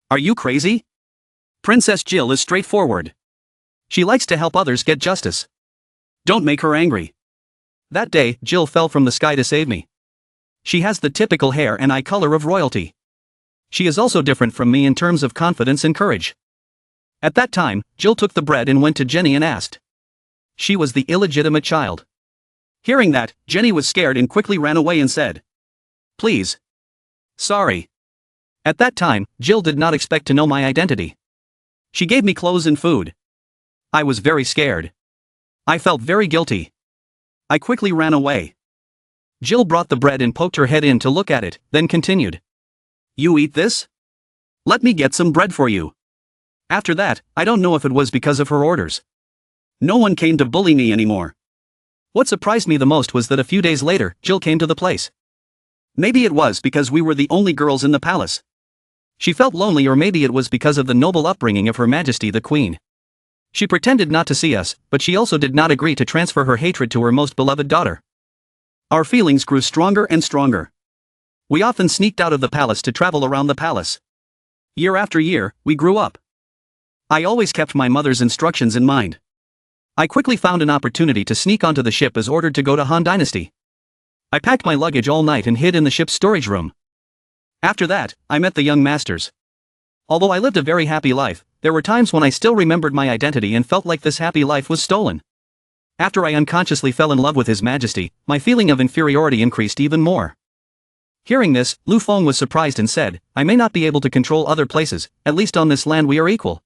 "Are you crazy? Princess Jill is straightforward. She likes to help others get justice. Don't make her angry." That day, Jill fell from the sky to save me. She has the typical hair and eye color of royalty. She is also different from me in terms of confidence and courage. At that time, Jill took the bread and went to Jenny and asked. She was the illegitimate child. Hearing that, Jenny was scared and quickly ran away and said, "Please. Sorry." At that time, Jill did not expect to know my identity. She gave me clothes and food. I was very scared. I felt very guilty. I quickly ran away. Jill brought the bread and poked her head in to look at it, then continued. "You eat this? Let me get some bread for you." After that, I don't know if it was because of her orders. No one came to bully me anymore. What surprised me the most was that a few days later, Jill came to the place. Maybe it was because we were the only girls in the palace. She felt lonely, or maybe it was because of the noble upbringing of Her Majesty the Queen. She pretended not to see us, but she also did not agree to transfer her hatred to her most beloved daughter. Our feelings grew stronger and stronger. We often sneaked out of the palace to travel around the palace. Year after year, we grew up. I always kept my mother's instructions in mind. I quickly found an opportunity to sneak onto the ship as ordered to go to Han Dynasty. I packed my luggage all night and hid in the ship's storage room. After that, I met the young masters. Although I lived a very happy life, there were times when I still remembered my identity and felt like this happy life was stolen. After I unconsciously fell in love with His Majesty, my feeling of inferiority increased even more. Hearing this, Lu Feng was surprised and said, "I may not be able to control other places, at least on this land we are equal.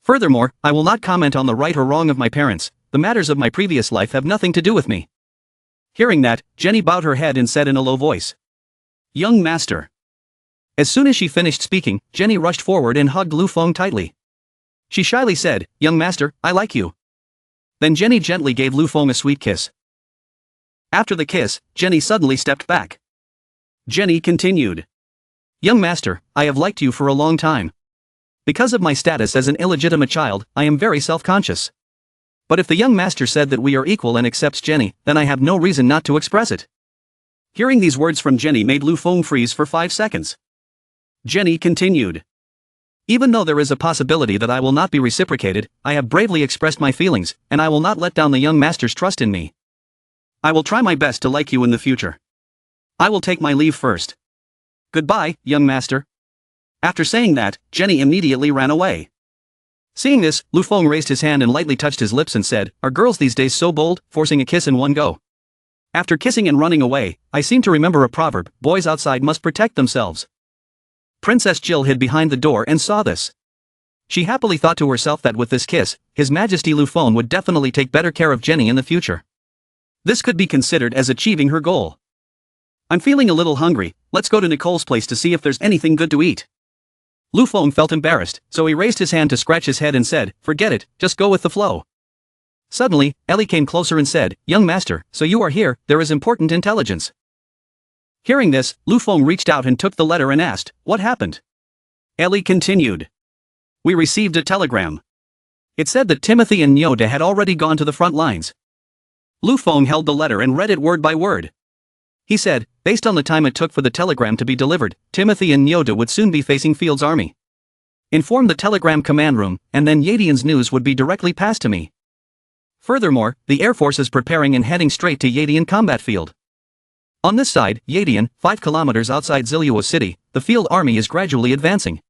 Furthermore, I will not comment on the right or wrong of my parents, the matters of my previous life have nothing to do with me." Hearing that, Jenny bowed her head and said in a low voice, "Young master." As soon as she finished speaking, Jenny rushed forward and hugged Lu Feng tightly. She shyly said, "Young master, I like you." Then Jenny gently gave Lu Feng a sweet kiss. After the kiss, Jenny suddenly stepped back. Jenny continued. "Young master, I have liked you for a long time. Because of my status as an illegitimate child, I am very self-conscious. But if the young master said that we are equal and accepts Jenny, then I have no reason not to express it." Hearing these words from Jenny made Lu Feng freeze for 5 seconds. Jenny continued. "Even though there is a possibility that I will not be reciprocated, I have bravely expressed my feelings, and I will not let down the young master's trust in me. I will try my best to like you in the future. I will take my leave first. Goodbye, young master." After saying that, Jenny immediately ran away. Seeing this, Lu Feng raised his hand and lightly touched his lips and said, "Are girls these days so bold, forcing a kiss in one go?" After kissing and running away, I seem to remember a proverb, "Boys outside must protect themselves." Princess Jill hid behind the door and saw this. She happily thought to herself that with this kiss, His Majesty Lu Feng would definitely take better care of Jenny in the future. This could be considered as achieving her goal. "I'm feeling a little hungry, let's go to Nicole's place to see if there's anything good to eat." Lu Feng felt embarrassed, so he raised his hand to scratch his head and said, "Forget it, just go with the flow." Suddenly, Ellie came closer and said, "Young master, so you are here, there is important intelligence." Hearing this, Lu Feng reached out and took the letter and asked, "What happened?" Ellie continued. "We received a telegram. It said that Timothy and Nyoda had already gone to the front lines." Lu Feng held the letter and read it word by word. He said, based on the time it took for the telegram to be delivered, Timothy and Nyoda would soon be facing Field's army. Inform the telegram command room, and then Yadian's news would be directly passed to me. Furthermore, the Air Force is preparing and heading straight to Yadian combat field. On this side, Yadian, 5 kilometers outside Zilua City, the field army is gradually advancing.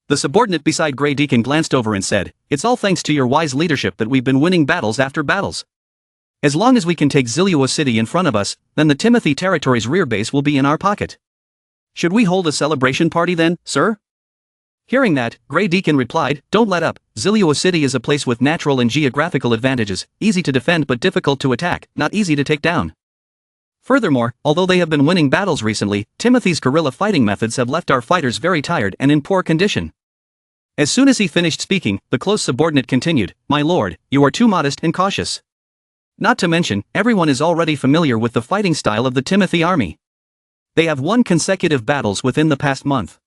The subordinate beside Gry Deacon glanced over and said, "It's all thanks to your wise leadership that we've been winning battles after battles. As long as we can take Zilua City in front of us, then the Timothy territory's rear base will be in our pocket. Should we hold a celebration party then, sir?" Hearing that, Gry Deacon replied, "Don't let up. Zilua City is a place with natural and geographical advantages, easy to defend but difficult to attack, not easy to take down. Furthermore, although they have been winning battles recently, Timothy's guerrilla fighting methods have left our fighters very tired and in poor condition." As soon as he finished speaking, the close subordinate continued, "My lord, you are too modest and cautious. Not to mention, everyone is already familiar with the fighting style of the Timothy army. They have won consecutive battles within the past month.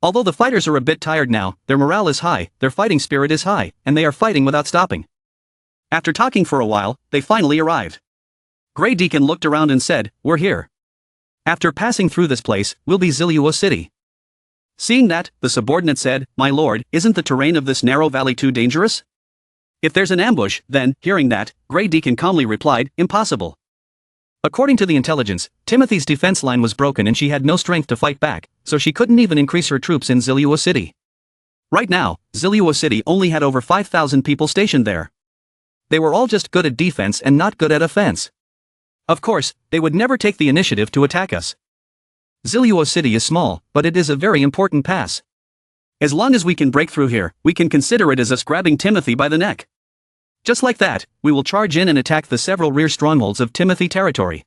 Although the fighters are a bit tired now, their morale is high, their fighting spirit is high, and they are fighting without stopping." After talking for a while, they finally arrived. Gry Deacon looked around and said, "We're here. After passing through this place, we'll be Zilua City." Seeing that, the subordinate said, "My lord, isn't the terrain of this narrow valley too dangerous? If there's an ambush, then," hearing that, Gry Deacon calmly replied, "Impossible." According to the intelligence, Timothy's defense line was broken and she had no strength to fight back, so she couldn't even increase her troops in Zilua City. Right now, Zilua City only had over 5,000 people stationed there. They were all just good at defense and not good at offense. Of course, they would never take the initiative to attack us. Zilua City is small, but it is a very important pass. As long as we can break through here, we can consider it as us grabbing Timothy by the neck. Just like that, we will charge in and attack the several rear strongholds of Timothy territory.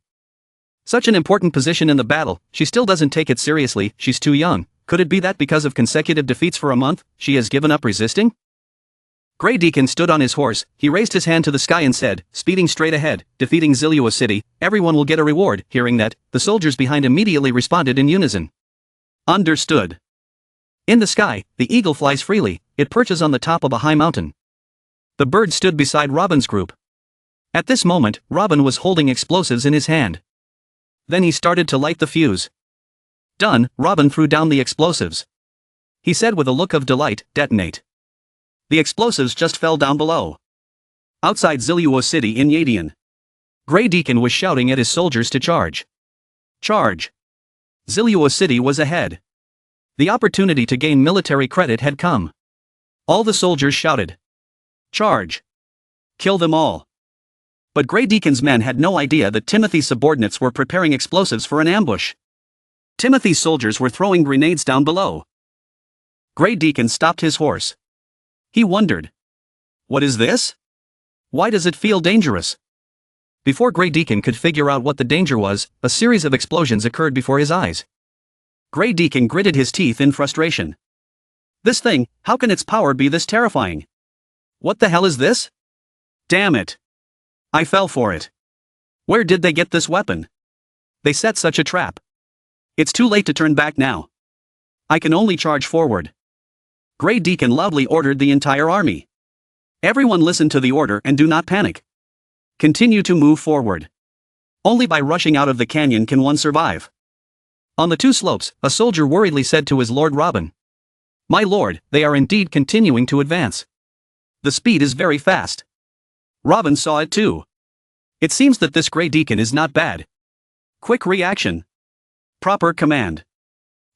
Such an important position in the battle, she still doesn't take it seriously, she's too young. Could it be that because of consecutive defeats for a month, she has given up resisting? Gry Deacon stood on his horse, he raised his hand to the sky and said, speeding straight ahead, "Defeating Zilua City, everyone will get a reward." Hearing that, the soldiers behind immediately responded in unison. "Understood." In the sky, the eagle flies freely, it perches on the top of a high mountain. The bird stood beside Robin's group. At this moment, Robin was holding explosives in his hand. Then he started to light the fuse. Done, Robin threw down the explosives. He said with a look of delight, "Detonate." The explosives just fell down below. Outside Zilua City in Yadian, Gry Deacon was shouting at his soldiers to charge. Charge! Zilua City was ahead. The opportunity to gain military credit had come. All the soldiers shouted, "Charge! Kill them all!" But Gry Deacon's men had no idea that Timothy's subordinates were preparing explosives for an ambush. Timothy's soldiers were throwing grenades down below. Gry Deacon stopped his horse. He wondered, "What is this? Why does it feel dangerous?" Before Gry Deacon could figure out what the danger was, a series of explosions occurred before his eyes. Gry Deacon gritted his teeth in frustration. This thing, how can its power be this terrifying? What the hell is this? Damn it! I fell for it. Where did they get this weapon? They set such a trap. It's too late to turn back now. I can only charge forward. Gry Deacon loudly ordered the entire army. Everyone listen to the order and do not panic. Continue to move forward. Only by rushing out of the canyon can one survive. On the two slopes, a soldier worriedly said to his lord Robin, "My lord, they are indeed continuing to advance. The speed is very fast." Robin saw it too. It seems that this Gry Deacon is not bad. Quick reaction. Proper command.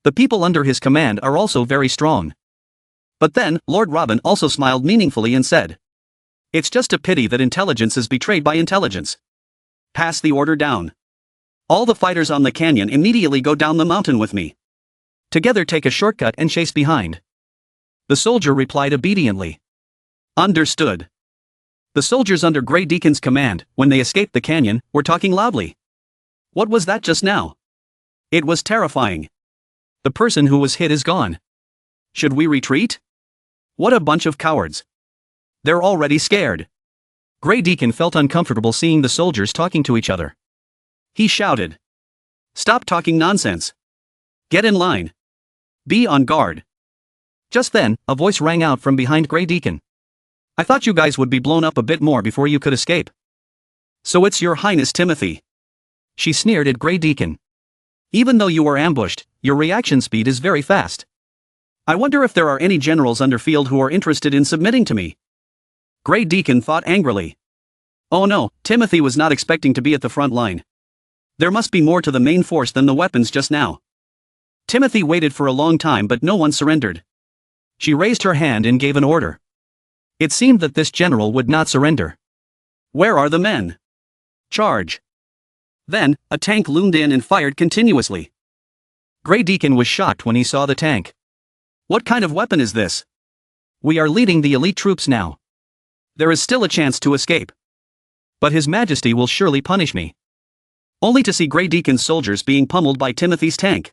The people under his command are also very strong. But then, Lord Robin also smiled meaningfully and said, "It's just a pity that intelligence is betrayed by intelligence. Pass the order down. All the fighters on the canyon immediately go down the mountain with me. Together take a shortcut and chase behind." The soldier replied obediently. Understood. The soldiers under Gry Deacon's command, when they escaped the canyon, were talking loudly. What was that just now? It was terrifying. The person who was hit is gone. Should we retreat? What a bunch of cowards. They're already scared. Gry Deacon felt uncomfortable seeing the soldiers talking to each other. He shouted, "Stop talking nonsense. Get in line. Be on guard." Just then, a voice rang out from behind Gry Deacon. "I thought you guys would be blown up a bit more before you could escape." "So it's your Highness Timothy." She sneered at Gry Deacon. "Even though you were ambushed, your reaction speed is very fast. I wonder if there are any generals under field who are interested in submitting to me." Gry Deacon thought angrily. Oh no, Timothy was not expecting to be at the front line. There must be more to the main force than the weapons just now. Timothy waited for a long time but no one surrendered. She raised her hand and gave an order. It seemed that this general would not surrender. Where are the men? Charge. Then, a tank loomed in and fired continuously. Gry Deacon was shocked when he saw the tank. What kind of weapon is this? We are leading the elite troops now. There is still a chance to escape. But His Majesty will surely punish me. Only to see Gry Deacon's soldiers being pummeled by Timothy's tank.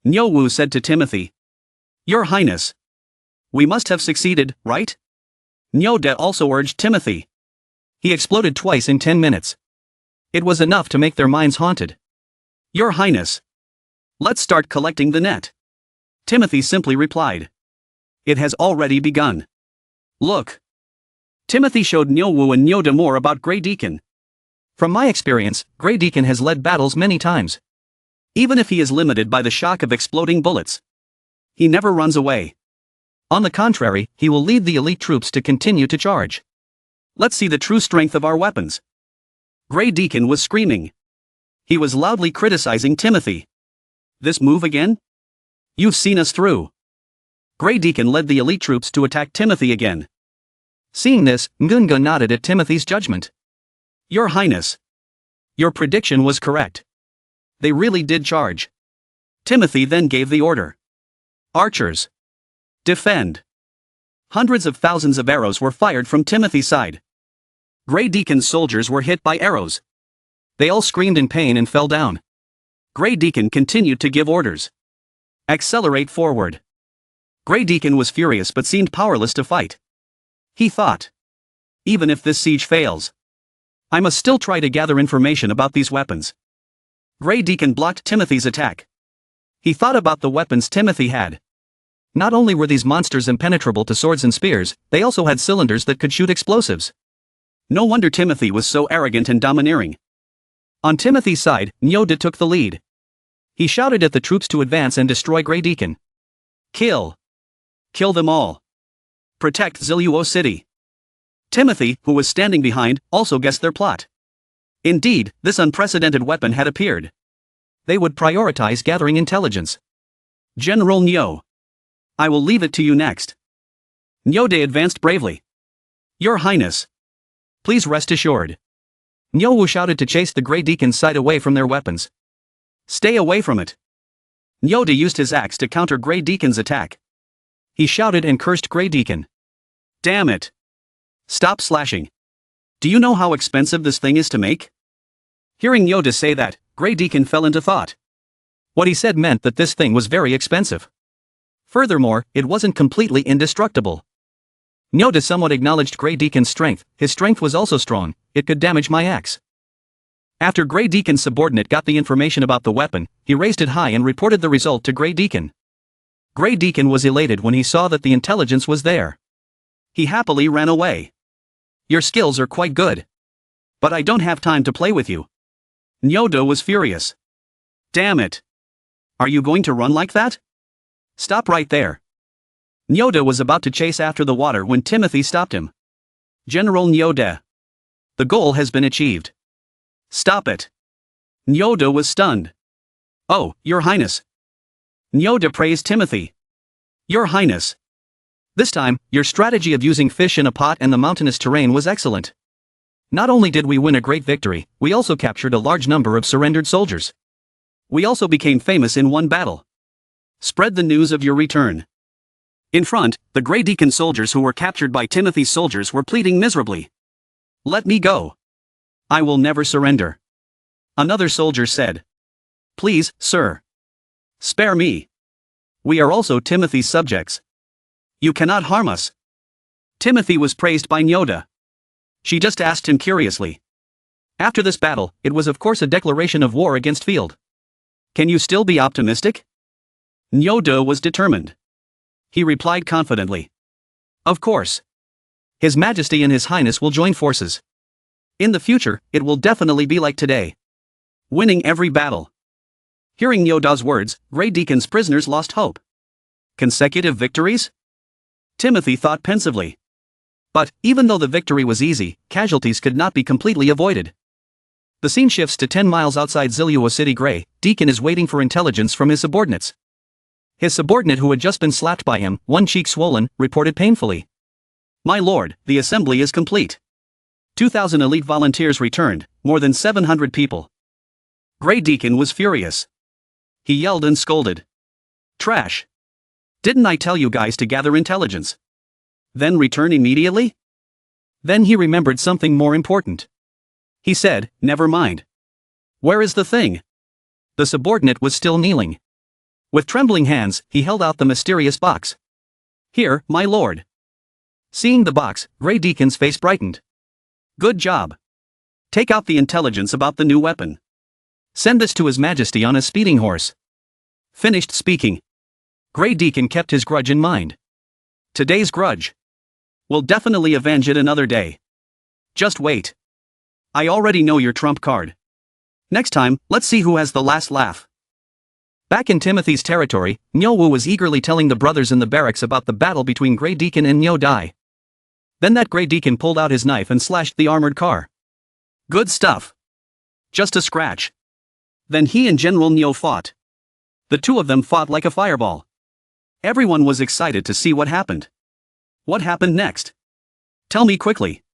Nyo said to Timothy. Your Highness. We must have succeeded, right? Nyo also urged Timothy. He exploded twice in 10 minutes. It was enough to make their minds haunted. Your Highness. Let's start collecting the net. Timothy simply replied. It has already begun. Look. Timothy showed Nyo and Nyo more about Gry Deacon. From my experience, Gry Deacon has led battles many times. Even if he is limited by the shock of exploding bullets, he never runs away. On the contrary, he will lead the elite troops to continue to charge. Let's see the true strength of our weapons. Gry Deacon was screaming. He was loudly criticizing Timothy. This move again? You've seen us through. Gry Deacon led the elite troops to attack Timothy again. Seeing this, Manga nodded at Timothy's judgment. Your Highness. Your prediction was correct. They really did charge. Timothy then gave the order. Archers. Defend. Hundreds of thousands of arrows were fired from Timothy's side. Gry Deacon's soldiers were hit by arrows. They all screamed in pain and fell down. Gry Deacon continued to give orders. Accelerate forward. Gry Deacon was furious but seemed powerless to fight. He thought. Even if this siege fails, I must still try to gather information about these weapons. Gry Deacon blocked Timothy's attack. He thought about the weapons Timothy had. Not only were these monsters impenetrable to swords and spears, they also had cylinders that could shoot explosives. No wonder Timothy was so arrogant and domineering. On Timothy's side, Nyo took the lead. He shouted at the troops to advance and destroy Gry Deacon. Kill. Kill them all. Protect Ziluo City. Timothy, who was standing behind, also guessed their plot. Indeed, this unprecedented weapon had appeared. They would prioritize gathering intelligence. General Nyo. I will leave it to you next. Nyo advanced bravely. Your Highness. Please rest assured. Nyo shouted to chase the Gry Deacon's side away from their weapons. Stay away from it. Nyo used his axe to counter Gry Deacon's attack. He shouted and cursed Gry Deacon. Damn it. Stop slashing. Do you know how expensive this thing is to make? Hearing Nyo say that, Gry Deacon fell into thought. What he said meant that this thing was very expensive. Furthermore, it wasn't completely indestructible. Nyo somewhat acknowledged Gry Deacon's strength. His strength was also strong. It could damage my axe. After Gry Deacon's subordinate got the information about the weapon, he raised it high and reported the result to Gry Deacon. Gry Deacon was elated when he saw that the intelligence was there. He happily ran away. Your skills are quite good. But I don't have time to play with you. Nyo was furious. Damn it. Are you going to run like that? Stop right there. Nyo was about to chase after the water when Timothy stopped him. General Nyo. The goal has been achieved. Stop it. Nyo was stunned. Oh, Your Highness. Nyo praised Timothy. Your Highness. This time, your strategy of using fish in a pot and the mountainous terrain was excellent. Not only did we win a great victory, we also captured a large number of surrendered soldiers. We also became famous in one battle. Spread the news of your return. In front, the Gry Deacon soldiers who were captured by Timothy's soldiers were pleading miserably. Let me go. I will never surrender. Another soldier said. Please, sir. Spare me. We are also Timothy's subjects. You cannot harm us. Timothy was praised by Nyo. She just asked him curiously. After this battle, it was of course a declaration of war against Field. Can you still be optimistic? Nyo was determined. He replied confidently. Of course. His Majesty and His Highness will join forces. In the future, it will definitely be like today. Winning every battle. Hearing Nyo's words, Gry Deacon's prisoners lost hope. Consecutive victories? Timothy thought pensively. But, even though the victory was easy, casualties could not be completely avoided. The scene shifts to 10 miles outside Zilluo City. Gry Deacon is waiting for intelligence from his subordinates. His subordinate, who had just been slapped by him, one cheek swollen, reported painfully. "My lord, the assembly is complete. 2,000 elite volunteers returned, more than 700 people." Gry Deacon was furious. He yelled and scolded. "Trash. Didn't I tell you guys to gather intelligence? Then return immediately?" Then he remembered something more important. He said, "Never mind. Where is the thing?" The subordinate was still kneeling. With trembling hands, he held out the mysterious box. "Here, my lord." Seeing the box, Gry Deacon's face brightened. "Good job. Take out the intelligence about the new weapon. Send this to His Majesty on a speeding horse." Finished speaking. Gry Deacon kept his grudge in mind. Today's grudge. We'll definitely avenge it another day. Just wait. I already know your trump card. Next time, let's see who has the last laugh. Back in Timothy's territory, Nyowu was eagerly telling the brothers in the barracks about the battle between Gry Deacon and Nyo Dai. Then that Gry Deacon pulled out his knife and slashed the armored car. Good stuff. Just a scratch. Then he and General Nyo fought. The two of them fought like a fireball. Everyone was excited to see what happened. What happened next? Tell me quickly.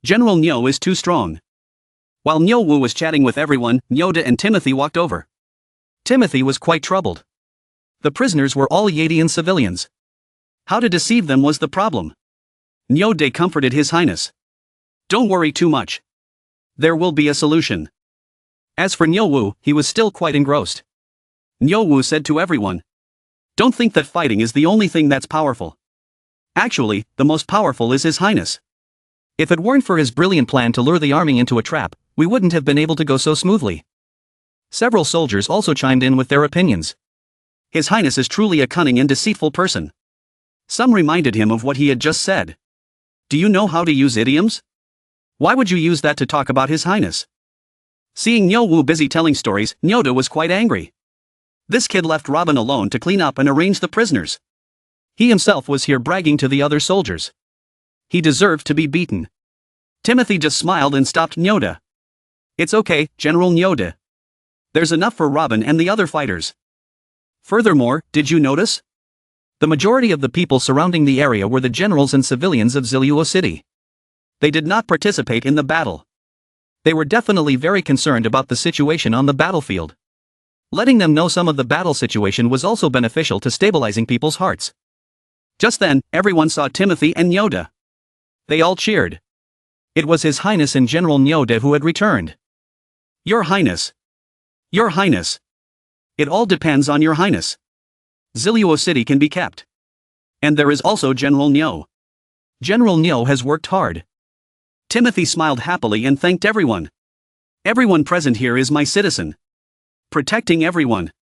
General Nyo is too strong. While Nyowu was chatting with everyone, Nyoda and Timothy walked over. Timothy was quite troubled. The prisoners were all Yadian civilians. How to deceive them was the problem. Nyoda comforted His Highness. Don't worry too much. There will be a solution. As for Nyowu, he was still quite engrossed. Nyowu said to everyone, "Don't think that fighting is the only thing that's powerful. Actually, the most powerful is His Highness. If it weren't for his brilliant plan to lure the army into a trap, we wouldn't have been able to go so smoothly." Several soldiers also chimed in with their opinions. His Highness is truly a cunning and deceitful person. Some reminded him of what he had just said. Do you know how to use idioms? Why would you use that to talk about His Highness? Seeing Nyowu busy telling stories, Nyoda was quite angry. This kid left Robin alone to clean up and arrange the prisoners. He himself was here bragging to the other soldiers. He deserved to be beaten. Timothy just smiled and stopped Nyoda. It's okay, General Nyoda. There's enough for Robin and the other fighters. Furthermore, did you notice? The majority of the people surrounding the area were the generals and civilians of Zilluo City. They did not participate in the battle. They were definitely very concerned about the situation on the battlefield. Letting them know some of the battle situation was also beneficial to stabilizing people's hearts. Just then, everyone saw Timothy and Nyoda. They all cheered. It was His Highness and General Nyoda who had returned. Your Highness. Your Highness. It all depends on Your Highness. Zilluo City can be kept. And there is also General Nyo. General Nyo has worked hard. Timothy smiled happily and thanked everyone. Everyone present here is my citizen. Protecting everyone.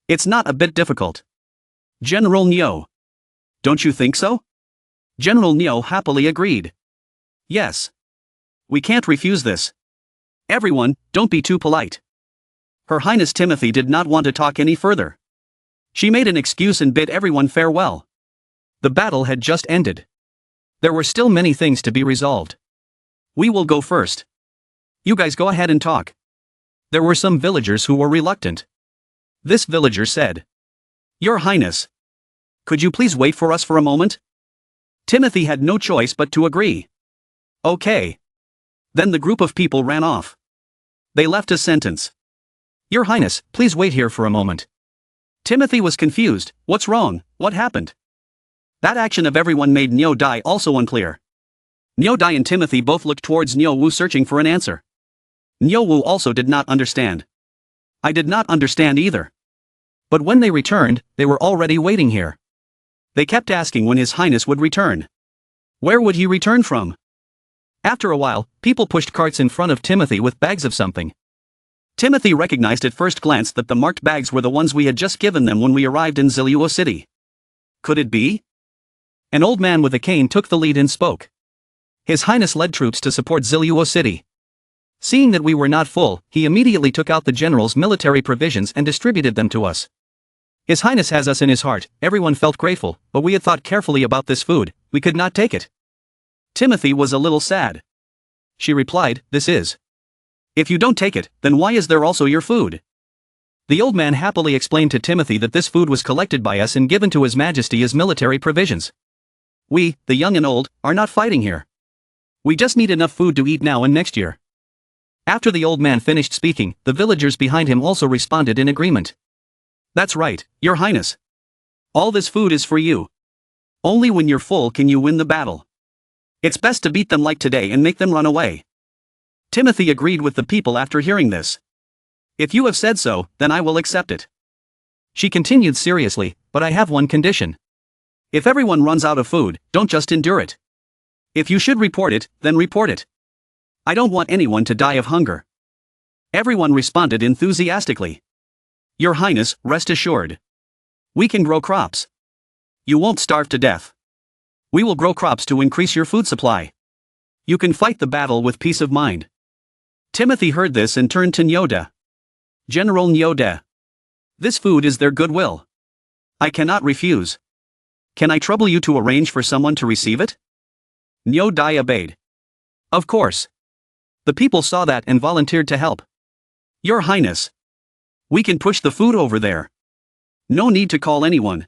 It's not a bit difficult. General Nyo. Don't you think so? General Nyo happily agreed. Yes. We can't refuse this. Everyone, don't be too polite. Her Highness Timothy did not want to talk any further. She made an excuse and bid everyone farewell. The battle had just ended. There were still many things to be resolved. We will go first. You guys go ahead and talk. There were some villagers who were reluctant. This villager said, Your Highness. Could you please wait for us for a moment? Timothy had no choice but to agree. Okay. Then the group of people ran off. They left a sentence. Your Highness, please wait here for a moment. Timothy was confused. What's wrong? What happened? That action of everyone made Nyo Dai also unclear. Nyo Dai and Timothy both looked towards Nyo Wu searching for an answer. Nyo Wu also did not understand. I did not understand either. But when they returned, they were already waiting here. They kept asking when His Highness would return. Where would he return from? After a while, people pushed carts in front of Timothy with bags of something. Timothy recognized at first glance that the marked bags were the ones we had just given them when we arrived in Zilluo City. Could it be? An old man with a cane took the lead and spoke. His Highness led troops to support Zilluo City. Seeing that we were not full, he immediately took out the general's military provisions and distributed them to us. His Highness has us in his heart. Everyone felt grateful, but we had thought carefully about this food. We could not take it. Timothy was a little sad. She replied, "This is. If you don't take it, then why is there also your food?" The old man happily explained to Timothy that this food was collected by us and given to His Majesty as military provisions. We, the young and old, are not fighting here. We just need enough food to eat now and next year. After the old man finished speaking, the villagers behind him also responded in agreement. That's right, Your Highness. All this food is for you. Only when you're full can you win the battle. It's best to beat them like today and make them run away. Timothy agreed with the people after hearing this. If you have said so, then I will accept it. She continued seriously, but I have one condition. If everyone runs out of food, don't just endure it. If you should report it, then report it. I don't want anyone to die of hunger. Everyone responded enthusiastically. Your Highness, rest assured. We can grow crops. You won't starve to death. We will grow crops to increase your food supply. You can fight the battle with peace of mind. Timothy heard this and turned to Nyoda. General Nyoda. This food is their goodwill. I cannot refuse. Can I trouble you to arrange for someone to receive it? Nyoda obeyed. Of course. The people saw that and volunteered to help. Your Highness. We can push the food over there. No need to call anyone.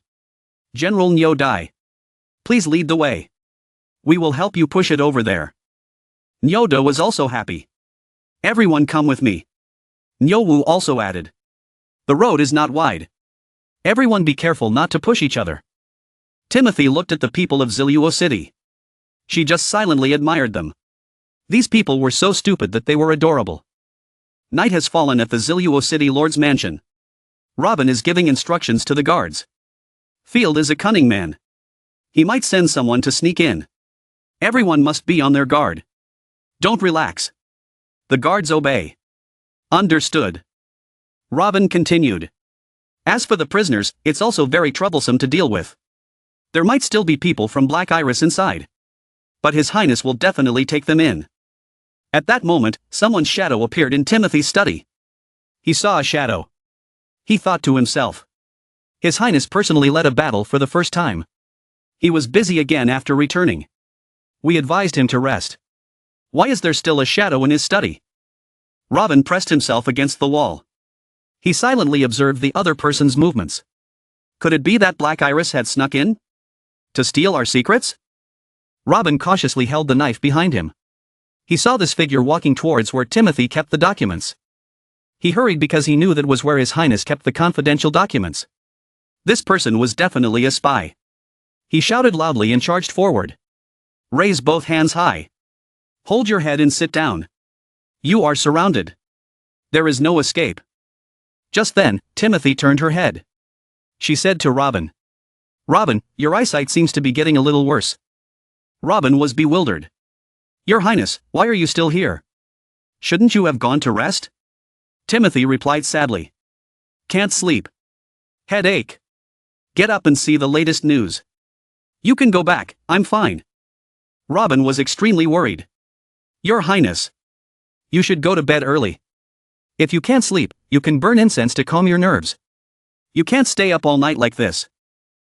General Nyoda. Please lead the way. We will help you push it over there. Nyoda was also happy. Everyone come with me. Nyowu also added. The road is not wide. Everyone be careful not to push each other. Timothy looked at the people of Ziluo City. She just silently admired them. These people were so stupid that they were adorable. Night has fallen at the Ziluo City Lord's mansion. Robin is giving instructions to the guards. Field is a cunning man. He might send someone to sneak in. Everyone must be on their guard. Don't relax. The guards obey. Understood. Robin continued. As for the prisoners, it's also very troublesome to deal with. There might still be people from Black Iris inside. But His Highness will definitely take them in. At that moment, someone's shadow appeared in Timothy's study. He saw a shadow. He thought to himself. His Highness personally led a battle for the first time. He was busy again after returning. We advised him to rest. Why is there still a shadow in his study? Robin pressed himself against the wall. He silently observed the other person's movements. Could it be that Black Iris had snuck in? To steal our secrets? Robin cautiously held the knife behind him. He saw this figure walking towards where Timothy kept the documents. He hurried because he knew that was where His Highness kept the confidential documents. This person was definitely a spy. He shouted loudly and charged forward. Raise both hands high. Hold your head and sit down. You are surrounded. There is no escape. Just then, Timothy turned her head. She said to Robin. Robin, your eyesight seems to be getting a little worse. Robin was bewildered. Your Highness, why are you still here? Shouldn't you have gone to rest? Timothy replied sadly. Can't sleep. Headache. Get up and see the latest news. You can go back, I'm fine. Robin was extremely worried. Your Highness. You should go to bed early. If you can't sleep, you can burn incense to calm your nerves. You can't stay up all night like this.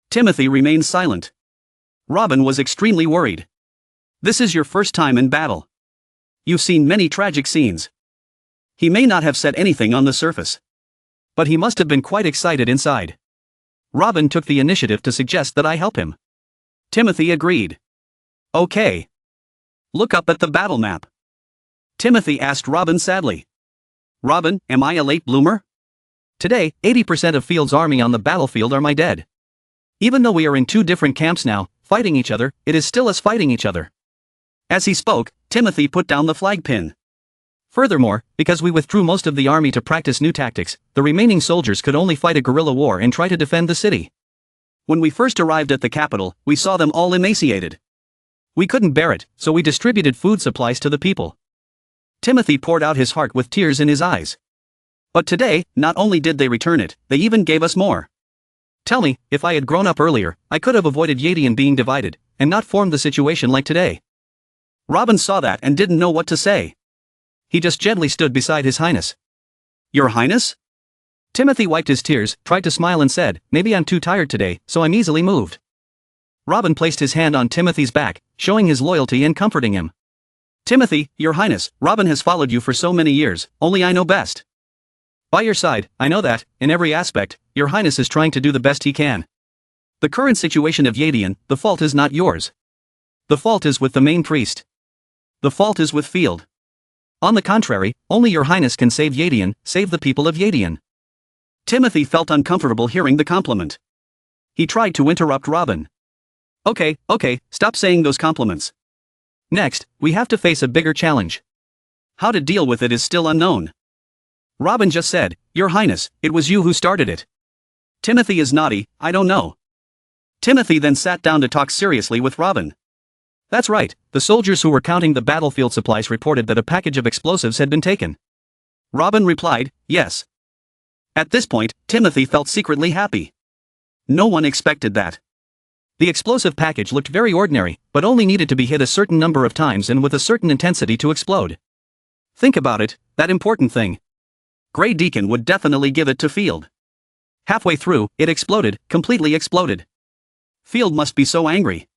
Timothy remained silent. Robin was extremely worried. This is your first time in battle. You've seen many tragic scenes. He may not have said anything on the surface. But he must have been quite excited inside. Robin took the initiative to suggest that I help him. Timothy agreed. Okay. Look up at the battle map. Timothy asked Robin sadly. Robin, am I a late bloomer? Today, 80% of Field's army on the battlefield are my dead. Even though we are in two different camps now, fighting each other, it is still us fighting each other. As he spoke, Timothy put down the flag pin. Furthermore, because we withdrew most of the army to practice new tactics, the remaining soldiers could only fight a guerrilla war and try to defend the city. When we first arrived at the capital, we saw them all emaciated. We couldn't bear it, so we distributed food supplies to the people. Timothy poured out his heart with tears in his eyes. But today, not only did they return it, they even gave us more. Tell me, if I had grown up earlier, I could have avoided Yadian being divided, and not formed the situation like today. Robin saw that and didn't know what to say. He just gently stood beside His Highness. Your Highness? Timothy wiped his tears, tried to smile and said, maybe I'm too tired today, so I'm easily moved. Robin placed his hand on Timothy's back, showing his loyalty and comforting him. Timothy, your highness, Robin has followed you for so many years, only I know best. By your side, I know that, in every aspect, your highness is trying to do the best he can. The current situation of Yadian, the fault is not yours. The fault is with the main priest. The fault is with Field. On the contrary, only your highness can save Yadian, save the people of Yadian. Timothy felt uncomfortable hearing the compliment. He tried to interrupt Robin. Okay, stop saying those compliments. Next, we have to face a bigger challenge. How to deal with it is still unknown. Robin just said, Your Highness, it was you who started it. Timothy is naughty, I don't know. Timothy then sat down to talk seriously with Robin. That's right, the soldiers who were counting the battlefield supplies reported that a package of explosives had been taken. Robin replied, yes. At this point, Timothy felt secretly happy. No one expected that. The explosive package looked very ordinary, but only needed to be hit a certain number of times and with a certain intensity to explode. Think about it, that important thing. Gry Deacon would definitely give it to Field. Halfway through, it exploded, completely exploded. Field must be so angry.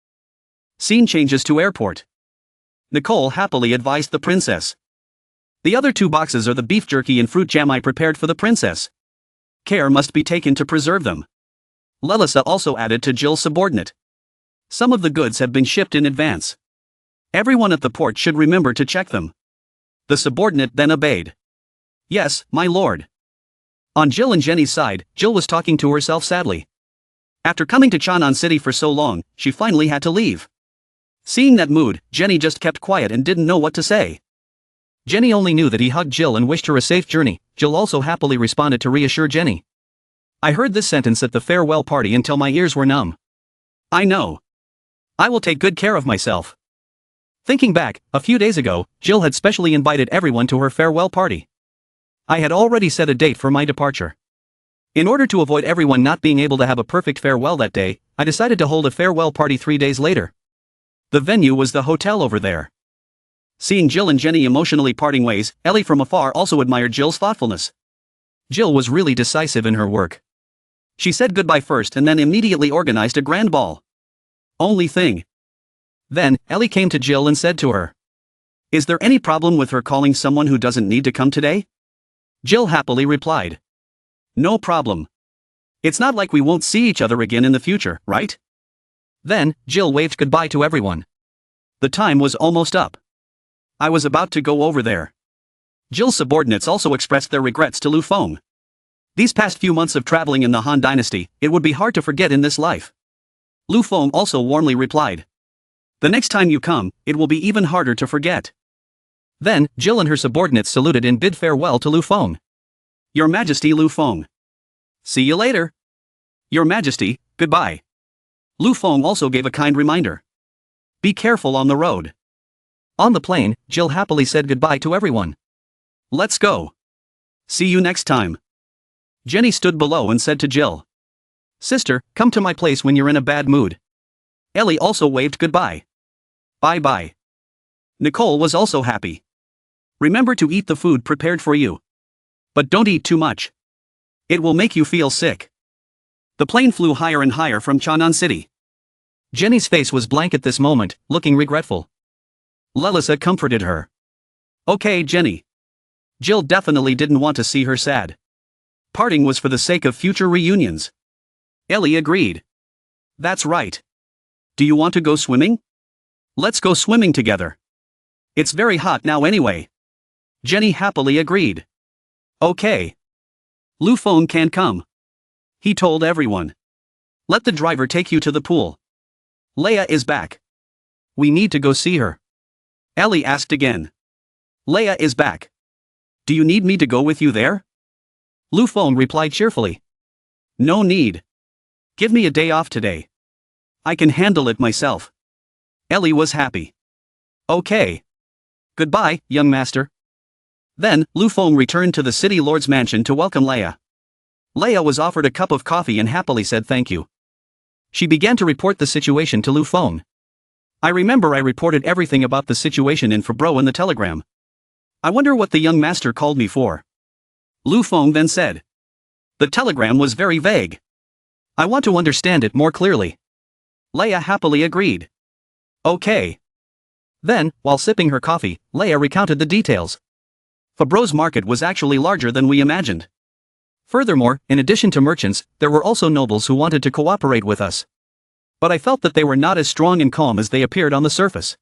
Scene changes to airport. Nicole happily advised the princess. The other 2 boxes are the beef jerky and fruit jam I prepared for the princess. Care must be taken to preserve them. Elsa also added to Jill's subordinate. Some of the goods have been shipped in advance. Everyone at the port should remember to check them. The subordinate then obeyed. Yes, my lord. On Jill and Jenny's side, Jill was talking to herself sadly. After coming to Chanan City for so long, she finally had to leave. Seeing that mood, Jenny just kept quiet and didn't know what to say. Jenny only knew that he hugged Jill and wished her a safe journey. Jill also happily responded to reassure Jenny. I heard this sentence at the farewell party until my ears were numb. I know. I will take good care of myself. Thinking back, a few days ago, Jill had specially invited everyone to her farewell party. I had already set a date for my departure. In order to avoid everyone not being able to have a perfect farewell that day, I decided to hold a farewell party 3 days later. The venue was the hotel over there. Seeing Jill and Jenny emotionally parting ways, Ellie from afar also admired Jill's thoughtfulness. Jill was really decisive in her work. She said goodbye first and then immediately organized a grand ball. Only thing. Then, Ellie came to Jill and said to her. Is there any problem with her calling someone who doesn't need to come today? Jill happily replied. No problem. It's not like we won't see each other again in the future, right? Then, Jill waved goodbye to everyone. The time was almost up. I was about to go over there. Jill's subordinates also expressed their regrets to Lu Feng. These past few months of traveling in the Han Dynasty, it would be hard to forget in this life. Lu Feng also warmly replied. The next time you come, it will be even harder to forget. Then, Jill and her subordinates saluted and bid farewell to Lu Feng. Your Majesty Lu Feng. See you later. Your Majesty, goodbye. Lu Feng also gave a kind reminder. Be careful on the road. On the plane, Jill happily said goodbye to everyone. Let's go. See you next time. Jenny stood below and said to Jill. Sister, come to my place when you're in a bad mood. Ellie also waved goodbye. Bye-bye. Nicole was also happy. Remember to eat the food prepared for you. But don't eat too much. It will make you feel sick. The plane flew higher and higher from Chanan City. Jenny's face was blank at this moment, looking regretful. Leia comforted her. Okay, Jenny. Jill definitely didn't want to see her sad. Parting was for the sake of future reunions. Ellie agreed. That's right. Do you want to go swimming? Let's go swimming together. It's very hot now anyway. Jenny happily agreed. Okay. Lu Feng can come. He told everyone. Let the driver take you to the pool. Leia is back. We need to go see her. Ellie asked again. Leia is back. Do you need me to go with you there? Lu Feng replied cheerfully. No need. Give me a day off today. I can handle it myself. Ellie was happy. Okay. Goodbye, young master. Then, Lu Feng returned to the city lord's mansion to welcome Leia. Leia was offered a cup of coffee and happily said thank you. She began to report the situation to Lu Feng. I remember I reported everything about the situation in Fabro in the telegram. I wonder what the young master called me for. Lu Feng then said. The telegram was very vague. I want to understand it more clearly. Leia happily agreed. Okay. Then, while sipping her coffee, Leia recounted the details. Fabro's market was actually larger than we imagined. Furthermore, in addition to merchants, there were also nobles who wanted to cooperate with us. But I felt that they were not as strong and calm as they appeared on the surface.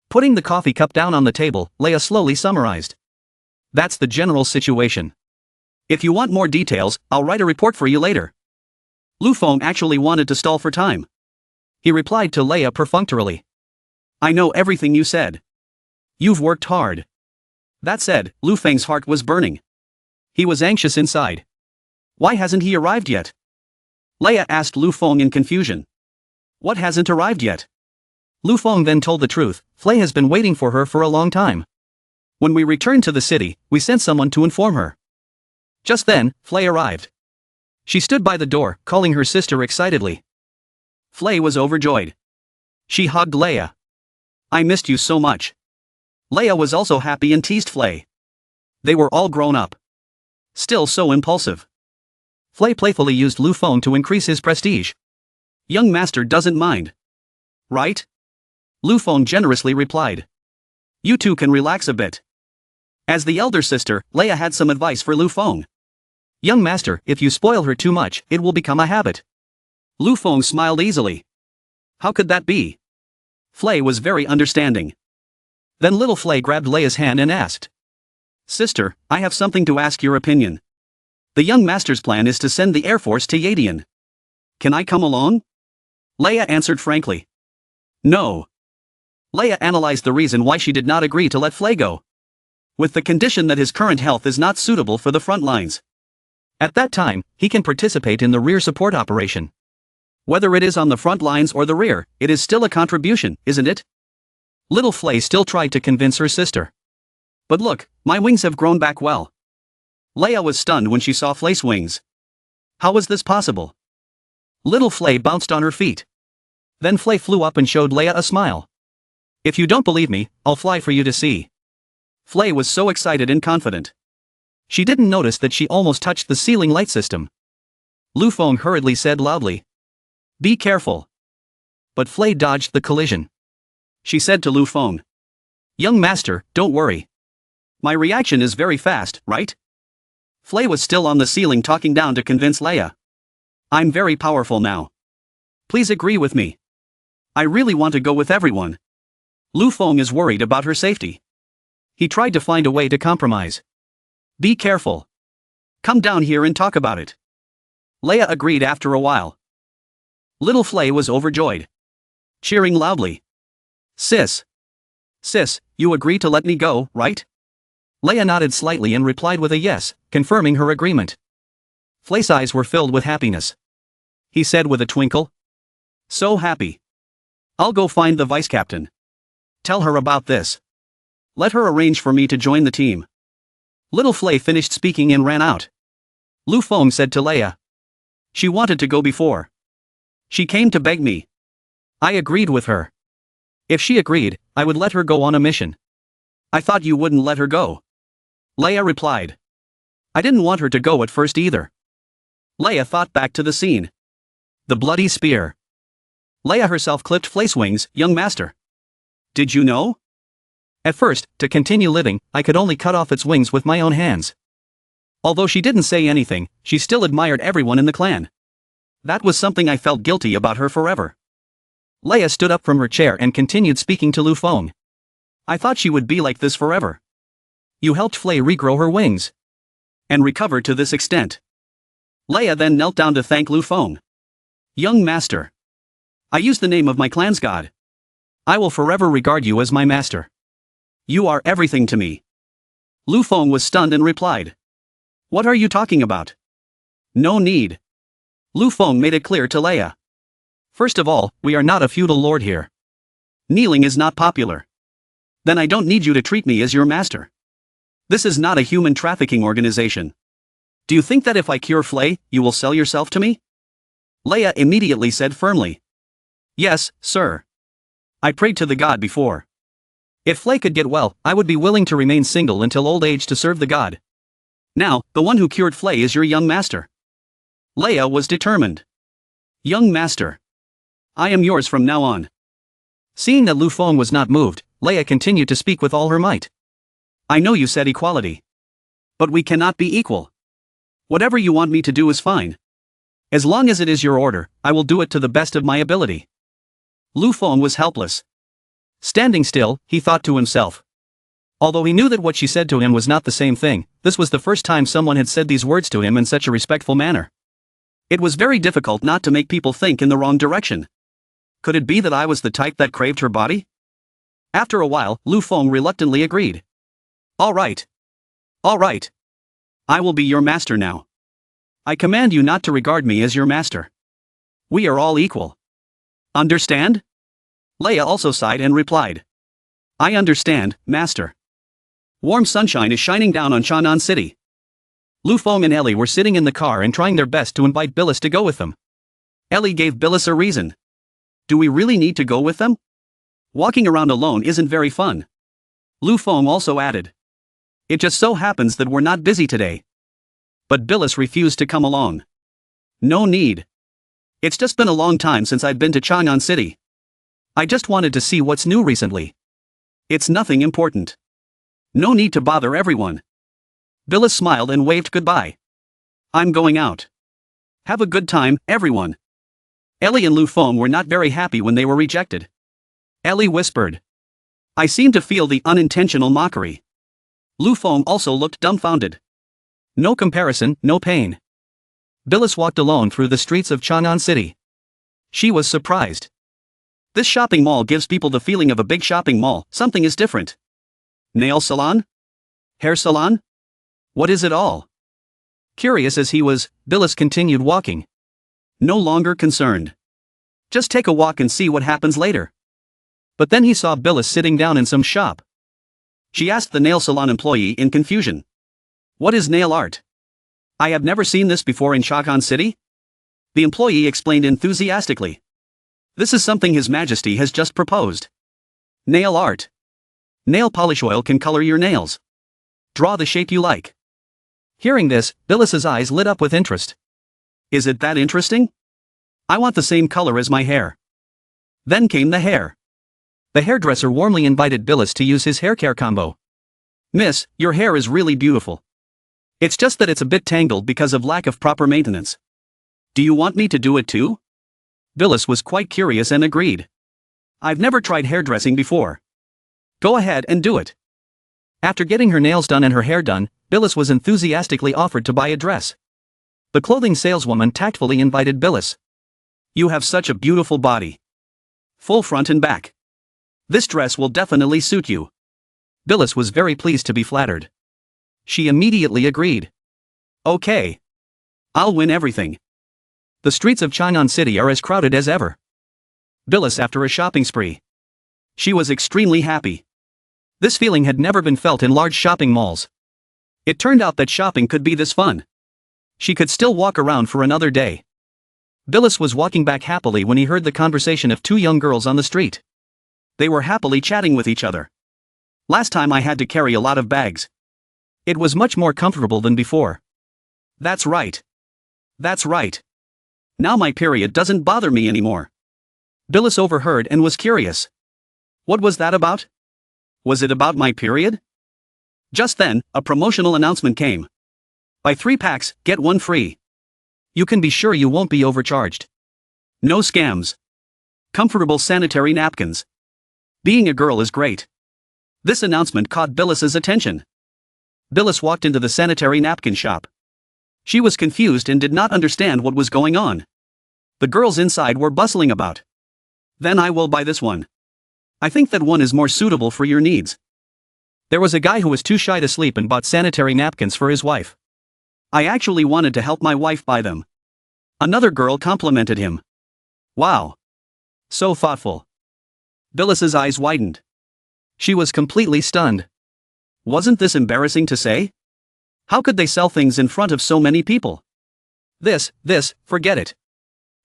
Putting the coffee cup down on the table, Leia slowly summarized. That's the general situation. If you want more details, I'll write a report for you later. Lu Feng actually wanted to stall for time. He replied to Leia perfunctorily. I know everything you said. You've worked hard. That said, Lu Feng's heart was burning. He was anxious inside. Why hasn't he arrived yet? Leia asked Lu Feng in confusion. What hasn't arrived yet? Lu Feng then told the truth. Flay has been waiting for her for a long time. When we returned to the city, we sent someone to inform her. Just then, Flay arrived. She stood by the door, calling her sister excitedly. Flay was overjoyed. She hugged Leia. I missed you so much. Leia was also happy and teased Flay. They were all grown up. Still so impulsive. Flay playfully used Lu Feng to increase his prestige. Young master doesn't mind. Right? Lu Feng generously replied. You two can relax a bit. As the elder sister, Leia had some advice for Lu Feng. Young master, if you spoil her too much, it will become a habit. Lu Feng smiled easily. How could that be? Flay was very understanding. Then little Flay grabbed Leia's hand and asked. Sister, I have something to ask your opinion. The young master's plan is to send the Air Force to Yadian. Can I come along? Leia answered frankly. No. Leia analyzed the reason why she did not agree to let Flay go. With the condition that his current health is not suitable for the front lines. At that time, he can participate in the rear support operation. Whether it is on the front lines or the rear, it is still a contribution, isn't it? Little Flay still tried to convince her sister. But look, my wings have grown back well. Leia was stunned when she saw Flay's wings. How was this possible? Little Flay bounced on her feet. Then Flay flew up and showed Leia a smile. If you don't believe me, I'll fly for you to see. Flay was so excited and confident. She didn't notice that she almost touched the ceiling light system. Lu Feng hurriedly said loudly. Be careful. But Flay dodged the collision. She said to Lu Feng. Young master, don't worry. My reaction is very fast, right? Flay was still on the ceiling talking down to convince Leia. I'm very powerful now. Please agree with me. I really want to go with everyone. Lu Feng is worried about her safety. He tried to find a way to compromise. Be careful. Come down here and talk about it. Leia agreed after a while. Little Flay was overjoyed. Cheering loudly. Sis. Sis, you agree to let me go, right? Leia nodded slightly and replied with a yes, confirming her agreement. Flay's eyes were filled with happiness. He said with a twinkle. So happy. I'll go find the vice captain. Tell her about this. Let her arrange for me to join the team. Little Flay finished speaking and ran out. Lu Feng said to Leia. She wanted to go before. She came to beg me. I agreed with her. If she agreed, I would let her go on a mission. I thought you wouldn't let her go. Leia replied. I didn't want her to go at first either. Leia thought back to the scene. The bloody spear. Leia herself clipped Flay's wings, young master. Did you know? At first, to continue living, I could only cut off its wings with my own hands. Although she didn't say anything, she still admired everyone in the clan. That was something I felt guilty about her forever. Leia stood up from her chair and continued speaking to Lu Feng. I thought she would be like this forever. You helped Flay regrow her wings. And recover to this extent. Leia then knelt down to thank Lu Feng. Young master. I use the name of my clan's god. I will forever regard you as my master. You are everything to me. Lu Feng was stunned and replied. What are you talking about? No need. Lu Feng made it clear to Leia. First of all, we are not a feudal lord here. Kneeling is not popular. Then I don't need you to treat me as your master. This is not a human trafficking organization. Do you think that if I cure Flay, you will sell yourself to me? Leia immediately said firmly. Yes, sir. I prayed to the god before. If Flay could get well, I would be willing to remain single until old age to serve the god. Now, the one who cured Flay is your young master. Leia was determined. Young master. I am yours from now on. Seeing that Lu Feng was not moved, Leia continued to speak with all her might. I know you said equality. But we cannot be equal. Whatever you want me to do is fine. As long as it is your order, I will do it to the best of my ability. Lu Feng was helpless. Standing still, he thought to himself. Although he knew that what she said to him was not the same thing, this was the first time someone had said these words to him in such a respectful manner. It was very difficult not to make people think in the wrong direction. Could it be that I was the type that craved her body? After a while, Lu Feng reluctantly agreed. All right. All right. I will be your master now. I command you not to regard me as your master. We are all equal. Understand? Leia also sighed and replied. I understand, master. Warm sunshine is shining down on Chang'an City. Lu Feng and Ellie were sitting in the car and trying their best to invite Bilis to go with them. Ellie gave Bilis a reason. Do we really need to go with them? Walking around alone isn't very fun. Lu Feng also added. It just so happens that we're not busy today. But Bilis refused to come along. No need. It's just been a long time since I've been to Chang'an City. I just wanted to see what's new recently. It's nothing important. No need to bother everyone. Bilis smiled and waved goodbye. I'm going out. Have a good time, everyone. Ellie and Lu Feng were not very happy when they were rejected. Ellie whispered. I seem to feel the unintentional mockery. Lu Feng also looked dumbfounded. No comparison, no pain. Bilis walked alone through the streets of Chang'an City. She was surprised. This shopping mall gives people the feeling of a big shopping mall. Something is different. Nail salon? Hair salon? What is it all? Curious as he was, Bilis continued walking. No longer concerned. Just take a walk and see what happens later. But then he saw Bilis sitting down in some shop. She asked the nail salon employee in confusion. What is nail art? I have never seen this before in Chang'an City. The employee explained enthusiastically. This is something His Majesty has just proposed. Nail art. Nail polish oil can color your nails. Draw the shape you like. Hearing this, Bilis's eyes lit up with interest. Is it that interesting? I want the same color as my hair. Then came the hair. The hairdresser warmly invited Bilis to use his hair care combo. Miss, your hair is really beautiful. It's just that it's a bit tangled because of lack of proper maintenance. Do you want me to do it too? Bilis was quite curious and agreed. I've never tried hairdressing before. Go ahead and do it. After getting her nails done and her hair done, Bilis was enthusiastically offered to buy a dress. The clothing saleswoman tactfully invited Bilis. You have such a beautiful body. Full front and back. This dress will definitely suit you. Bilis was very pleased to be flattered. She immediately agreed. Okay. I'll win everything. The streets of Chang'an City are as crowded as ever. Bilis after a shopping spree. She was extremely happy. This feeling had never been felt in large shopping malls. It turned out that shopping could be this fun. She could still walk around for another day. Bilis was walking back happily when he heard the conversation of two young girls on the street. They were happily chatting with each other. Last time I had to carry a lot of bags. It was much more comfortable than before. That's right. That's right. Now my period doesn't bother me anymore. Bilis overheard and was curious. What was that about? Was it about my period? Just then, a promotional announcement came. Buy 3 packs, get 1 free. You can be sure you won't be overcharged. No scams. Comfortable sanitary napkins. Being a girl is great. This announcement caught Bilis's attention. Bilis walked into the sanitary napkin shop. She was confused and did not understand what was going on. The girls inside were bustling about. Then I will buy this one. I think that one is more suitable for your needs. There was a guy who was too shy to sleep and bought sanitary napkins for his wife. I actually wanted to help my wife buy them. Another girl complimented him. Wow. So thoughtful. Bilis's eyes widened. She was completely stunned. Wasn't this embarrassing to say? How could they sell things in front of so many people? Forget it.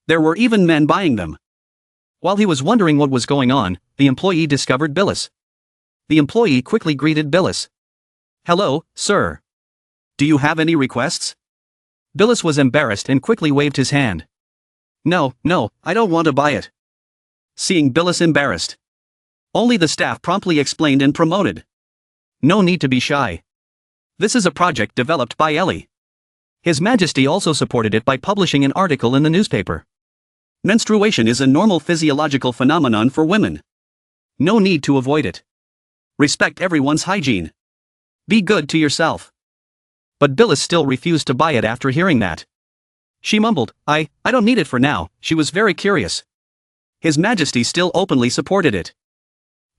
There were even men buying them. While he was wondering what was going on, the employee discovered Bilis. The employee quickly greeted Bilis. Hello, sir. Do you have any requests? Bilis was embarrassed and quickly waved his hand. No, I don't want to buy it. Seeing Bilis embarrassed. Only the staff promptly explained and promoted. No need to be shy. This is a project developed by Ellie. His Majesty also supported it by publishing an article in the newspaper. Menstruation is a normal physiological phenomenon for women. No need to avoid it. Respect everyone's hygiene. Be good to yourself. But Bilis still refused to buy it after hearing that. She mumbled, I don't need it for now. She was very curious. His Majesty still openly supported it.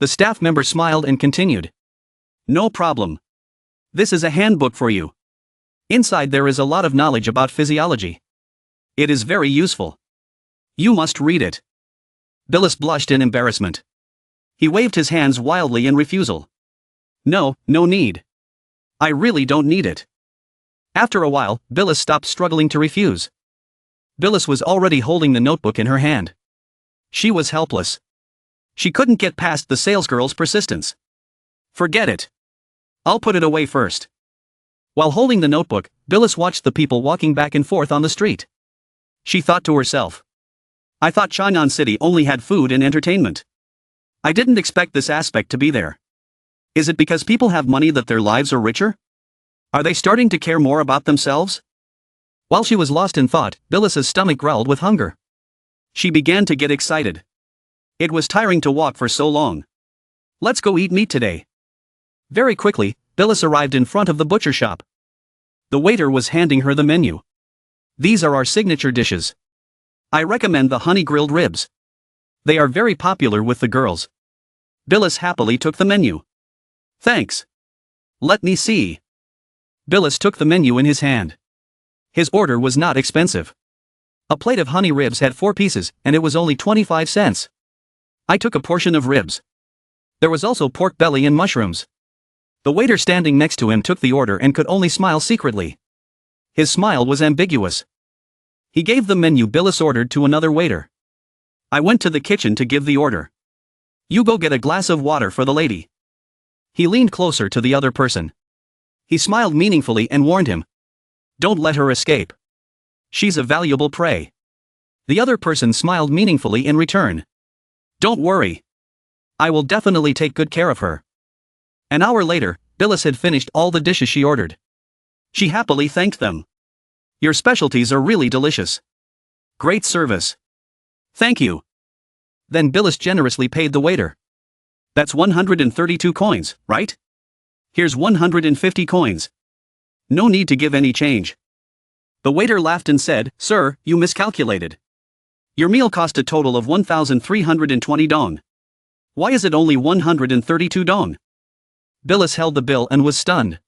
The staff member smiled and continued. No problem. This is a handbook for you. Inside there is a lot of knowledge about physiology. It is very useful. You must read it. Bilis blushed in embarrassment. He waved his hands wildly in refusal. No need. I really don't need it. After a while, Bilis stopped struggling to refuse. Bilis was already holding the notebook in her hand. She was helpless. She couldn't get past the salesgirl's persistence. Forget it. I'll put it away first. While holding the notebook, Bilis watched the people walking back and forth on the street. She thought to herself. I thought Chang'an City only had food and entertainment. I didn't expect this aspect to be there. Is it because people have money that their lives are richer? Are they starting to care more about themselves? While she was lost in thought, Bilis's stomach growled with hunger. She began to get excited. It was tiring to walk for so long. Let's go eat meat today. Very quickly, Bilis arrived in front of the butcher shop. The waiter was handing her the menu. These are our signature dishes. I recommend the honey grilled ribs. They are very popular with the girls. Bilis happily took the menu. Thanks. Let me see. Bilis took the menu in his hand. His order was not expensive. A plate of honey ribs had 4 pieces, and it was only 25 cents. I took a portion of ribs. There was also pork belly and mushrooms. The waiter standing next to him took the order and could only smile secretly. His smile was ambiguous. He gave the menu Bilis ordered to another waiter. I went to the kitchen to give the order. You go get a glass of water for the lady. He leaned closer to the other person. He smiled meaningfully and warned him. Don't let her escape. She's a valuable prey. The other person smiled meaningfully in return. Don't worry. I will definitely take good care of her. An hour later, Bilis had finished all the dishes she ordered. She happily thanked them. Your specialties are really delicious. Great service. Thank you. Then Bilis generously paid the waiter. That's 132 coins, right? Here's 150 coins. No need to give any change. The waiter laughed and said, Sir, you miscalculated. Your meal cost a total of 1,320 dong. Why is it only 132 dong? Bilis held the bill and was stunned.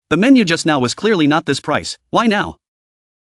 The menu just now was clearly not this price, why now?